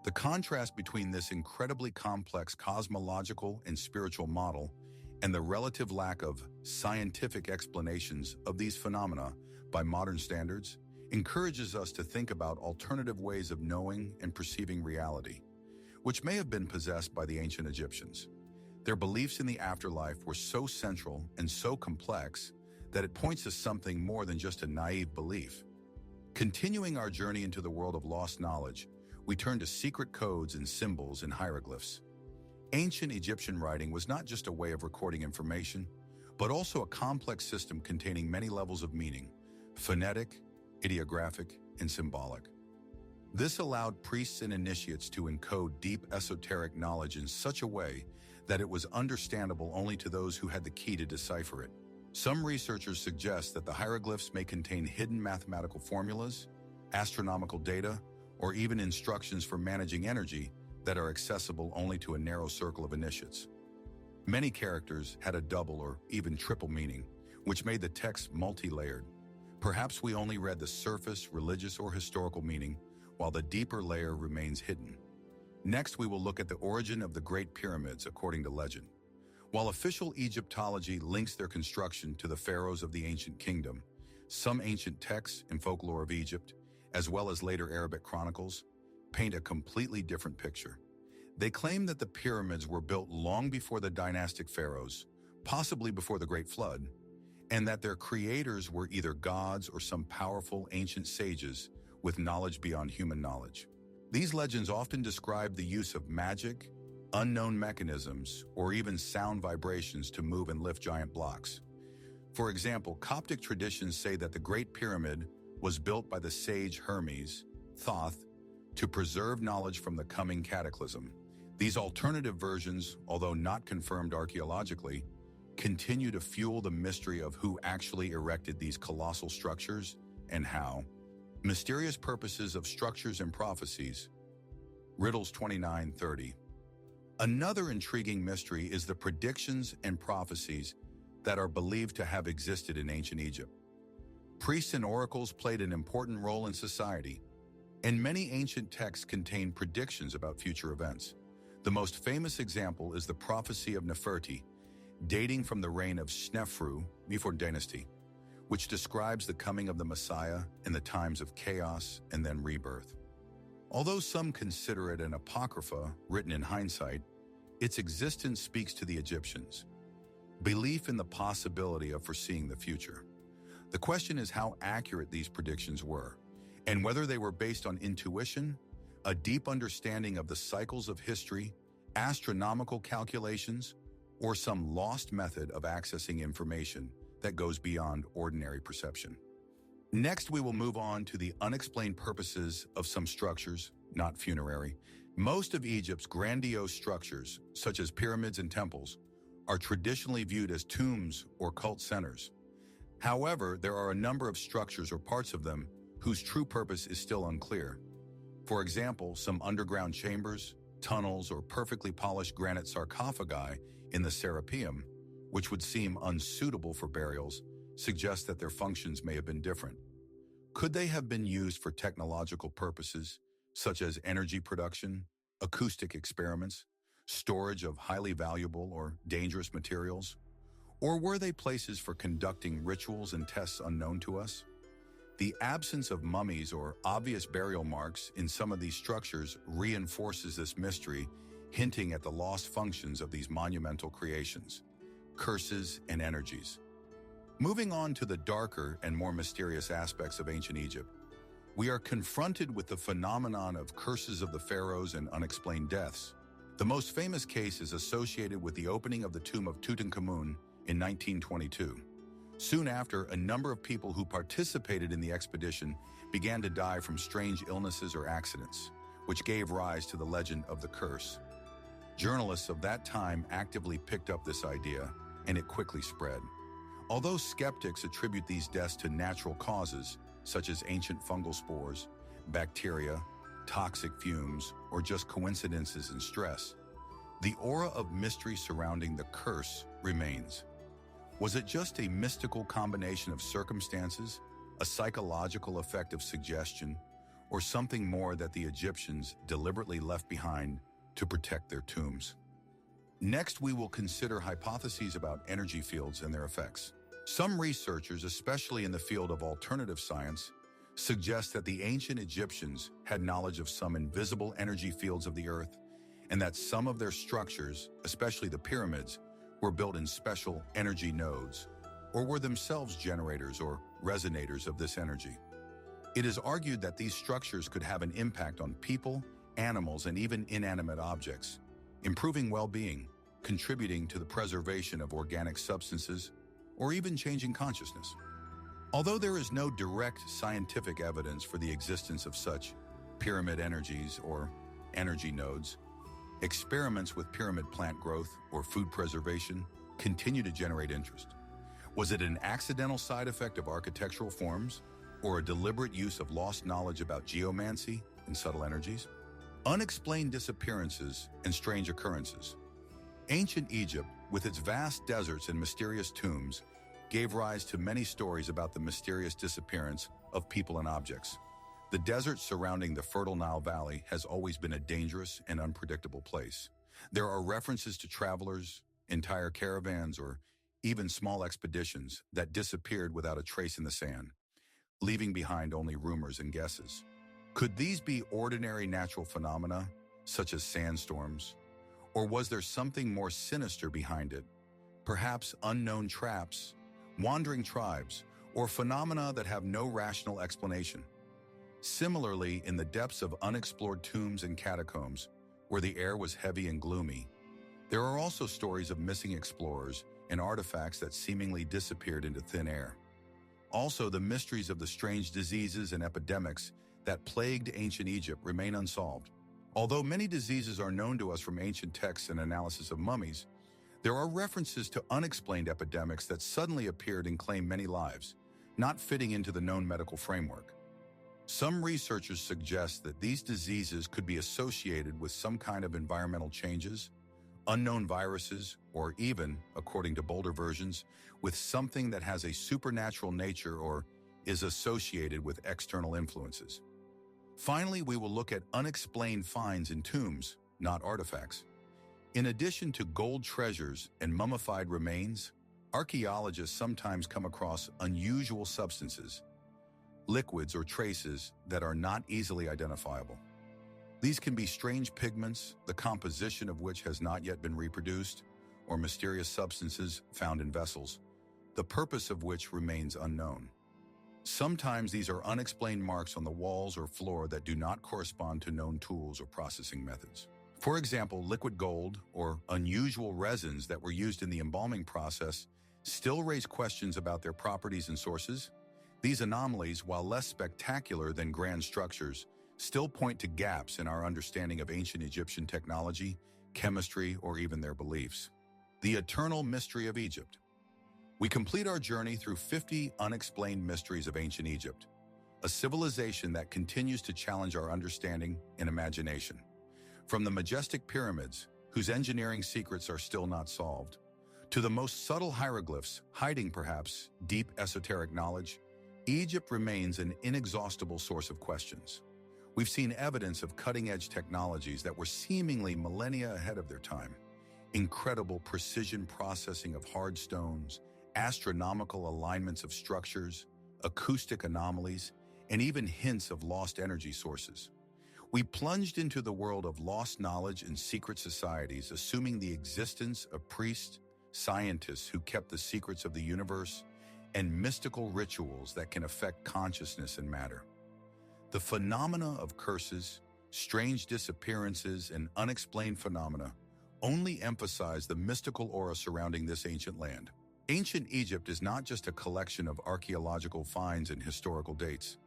The contrast between this incredibly complex cosmological and spiritual model and the relative lack of scientific explanations of these phenomena by modern standards encourages us to think about alternative ways of knowing and perceiving reality, which may have been possessed by the ancient Egyptians. Their beliefs in the afterlife were so central and so complex that it points to something more than just a naive belief. Continuing our journey into the world of lost knowledge, we turn to secret codes and symbols and hieroglyphs. Ancient Egyptian writing was not just a way of recording information, but also a complex system containing many levels of meaning: phonetic, ideographic, and symbolic. This allowed priests and initiates to encode deep esoteric knowledge in such a way that it was understandable only to those who had the key to decipher it. Some researchers suggest that the hieroglyphs may contain hidden mathematical formulas, astronomical data, or even instructions for managing energy that are accessible only to a narrow circle of initiates. Many characters had a double or even triple meaning, which made the text multi-layered. Perhaps we only read the surface religious or historical meaning, while the deeper layer remains hidden. Next, we will look at the origin of the Great Pyramids according to legend. While official Egyptology links their construction to the pharaohs of the ancient kingdom, some ancient texts and folklore of Egypt, as well as later Arabic chronicles, paint a completely different picture. They claim that the pyramids were built long before the dynastic pharaohs, possibly before the Great Flood, and that their creators were either gods or some powerful ancient sages with knowledge beyond human knowledge. These legends often describe the use of magic, unknown mechanisms, or even sound vibrations to move and lift giant blocks. For example, Coptic traditions say that the Great Pyramid was built by the sage Hermes, Thoth, to preserve knowledge from the coming cataclysm. These alternative versions, although not confirmed archaeologically, continue to fuel the mystery of who actually erected these colossal structures and how. Mysterious purposes of structures and prophecies. Riddles 29:30. Another intriguing mystery is the predictions and prophecies that are believed to have existed in ancient Egypt. Priests and oracles played an important role in society, and many ancient texts contain predictions about future events. The most famous example is the prophecy of Neferti, dating from the reign of Snefru, before dynasty, which describes the coming of the Messiah in the times of chaos and then rebirth. Although some consider it an apocrypha written in hindsight, its existence speaks to the Egyptians' belief in the possibility of foreseeing the future. The question is how accurate these predictions were, and whether they were based on intuition, a deep understanding of the cycles of history, astronomical calculations, or some lost method of accessing information that goes beyond ordinary perception. Next, we will move on to the unexplained purposes of some structures, not funerary. Most of Egypt's grandiose structures, such as pyramids and temples, are traditionally viewed as tombs or cult centers. However, there are a number of structures or parts of them whose true purpose is still unclear. For example, some underground chambers, tunnels, or perfectly polished granite sarcophagi in the Serapeum, which would seem unsuitable for burials, suggest that their functions may have been different. Could they have been used for technological purposes, such as energy production, acoustic experiments, storage of highly valuable or dangerous materials? Or were they places for conducting rituals and tests unknown to us? The absence of mummies or obvious burial marks in some of these structures reinforces this mystery, hinting at the lost functions of these monumental creations, curses, and energies. Moving on to the darker and more mysterious aspects of ancient Egypt, we are confronted with the phenomenon of curses of the pharaohs and unexplained deaths. The most famous case is associated with the opening of the tomb of Tutankhamun in 1922. Soon after, a number of people who participated in the expedition began to die from strange illnesses or accidents, which gave rise to the legend of the curse. Journalists of that time actively picked up this idea, and it quickly spread. Although skeptics attribute these deaths to natural causes, such as ancient fungal spores, bacteria, toxic fumes, or just coincidences and stress, the aura of mystery surrounding the curse remains. Was it just a mystical combination of circumstances, a psychological effect of suggestion, or something more that the Egyptians deliberately left behind to protect their tombs? Next, we will consider hypotheses about energy fields and their effects. Some researchers, especially in the field of alternative science, suggest that the ancient Egyptians had knowledge of some invisible energy fields of the Earth, and that some of their structures, especially the pyramids, were built in special energy nodes, or were themselves generators or resonators of this energy. It is argued that these structures could have an impact on people, animals, and even inanimate objects, improving well-being, contributing to the preservation of organic substances, or even changing consciousness. Although there is no direct scientific evidence for the existence of such pyramid energies or energy nodes, experiments with pyramid plant growth or food preservation continue to generate interest. Was it an accidental side effect of architectural forms, or a deliberate use of lost knowledge about geomancy and subtle energies? Unexplained disappearances and strange occurrences. Ancient Egypt, with its vast deserts and mysterious tombs, gave rise to many stories about the mysterious disappearance of people and objects. The desert surrounding the fertile Nile Valley has always been a dangerous and unpredictable place. There are references to travelers, entire caravans, or even small expeditions that disappeared without a trace in the sand, leaving behind only rumors and guesses. Could these be ordinary natural phenomena, such as sandstorms? Or was there something more sinister behind it? Perhaps unknown traps, wandering tribes, or phenomena that have no rational explanation? Similarly, in the depths of unexplored tombs and catacombs, where the air was heavy and gloomy, there are also stories of missing explorers and artifacts that seemingly disappeared into thin air. Also, the mysteries of the strange diseases and epidemics that plagued ancient Egypt remain unsolved. Although many diseases are known to us from ancient texts and analysis of mummies, there are references to unexplained epidemics that suddenly appeared and claimed many lives, not fitting into the known medical framework. Some researchers suggest that these diseases could be associated with some kind of environmental changes, unknown viruses, or even, according to bolder versions, with something that has a supernatural nature or is associated with external influences. Finally, we will look at unexplained finds in tombs, not artifacts. In addition to gold treasures and mummified remains, archaeologists sometimes come across unusual substances, liquids or traces that are not easily identifiable. These can be strange pigments, the composition of which has not yet been reproduced, or mysterious substances found in vessels, the purpose of which remains unknown. Sometimes these are unexplained marks on the walls or floor that do not correspond to known tools or processing methods. For example, liquid gold or unusual resins that were used in the embalming process still raise questions about their properties and sources. These anomalies, while less spectacular than grand structures, still point to gaps in our understanding of ancient Egyptian technology, chemistry, or even their beliefs. The eternal mystery of Egypt. We complete our journey through 50 unexplained mysteries of ancient Egypt, a civilization that continues to challenge our understanding and imagination. From the majestic pyramids, whose engineering secrets are still not solved, to the most subtle hieroglyphs hiding perhaps deep esoteric knowledge, Egypt remains an inexhaustible source of questions. We've seen evidence of cutting-edge technologies that were seemingly millennia ahead of their time. Incredible precision processing of hard stones, astronomical alignments of structures, acoustic anomalies, and even hints of lost energy sources. We plunged into the world of lost knowledge and secret societies, assuming the existence of priests, scientists who kept the secrets of the universe, and mystical rituals that can affect consciousness and matter. The phenomena of curses, strange disappearances, and unexplained phenomena only emphasize the mystical aura surrounding this ancient land. Ancient Egypt is not just a collection of archaeological finds and historical dates.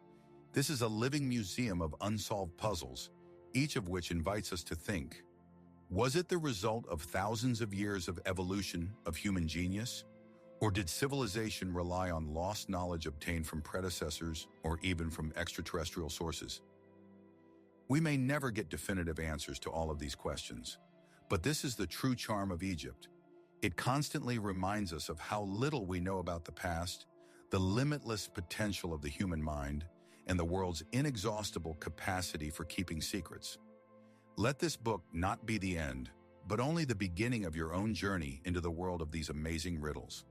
This is a living museum of unsolved puzzles, each of which invites us to think. Was it the result of thousands of years of evolution of human genius? Or did civilization rely on lost knowledge obtained from predecessors or even from extraterrestrial sources? We may never get definitive answers to all of these questions, but this is the true charm of Egypt. It constantly reminds us of how little we know about the past, the limitless potential of the human mind, and the world's inexhaustible capacity for keeping secrets. Let this book not be the end, but only the beginning of your own journey into the world of these amazing riddles.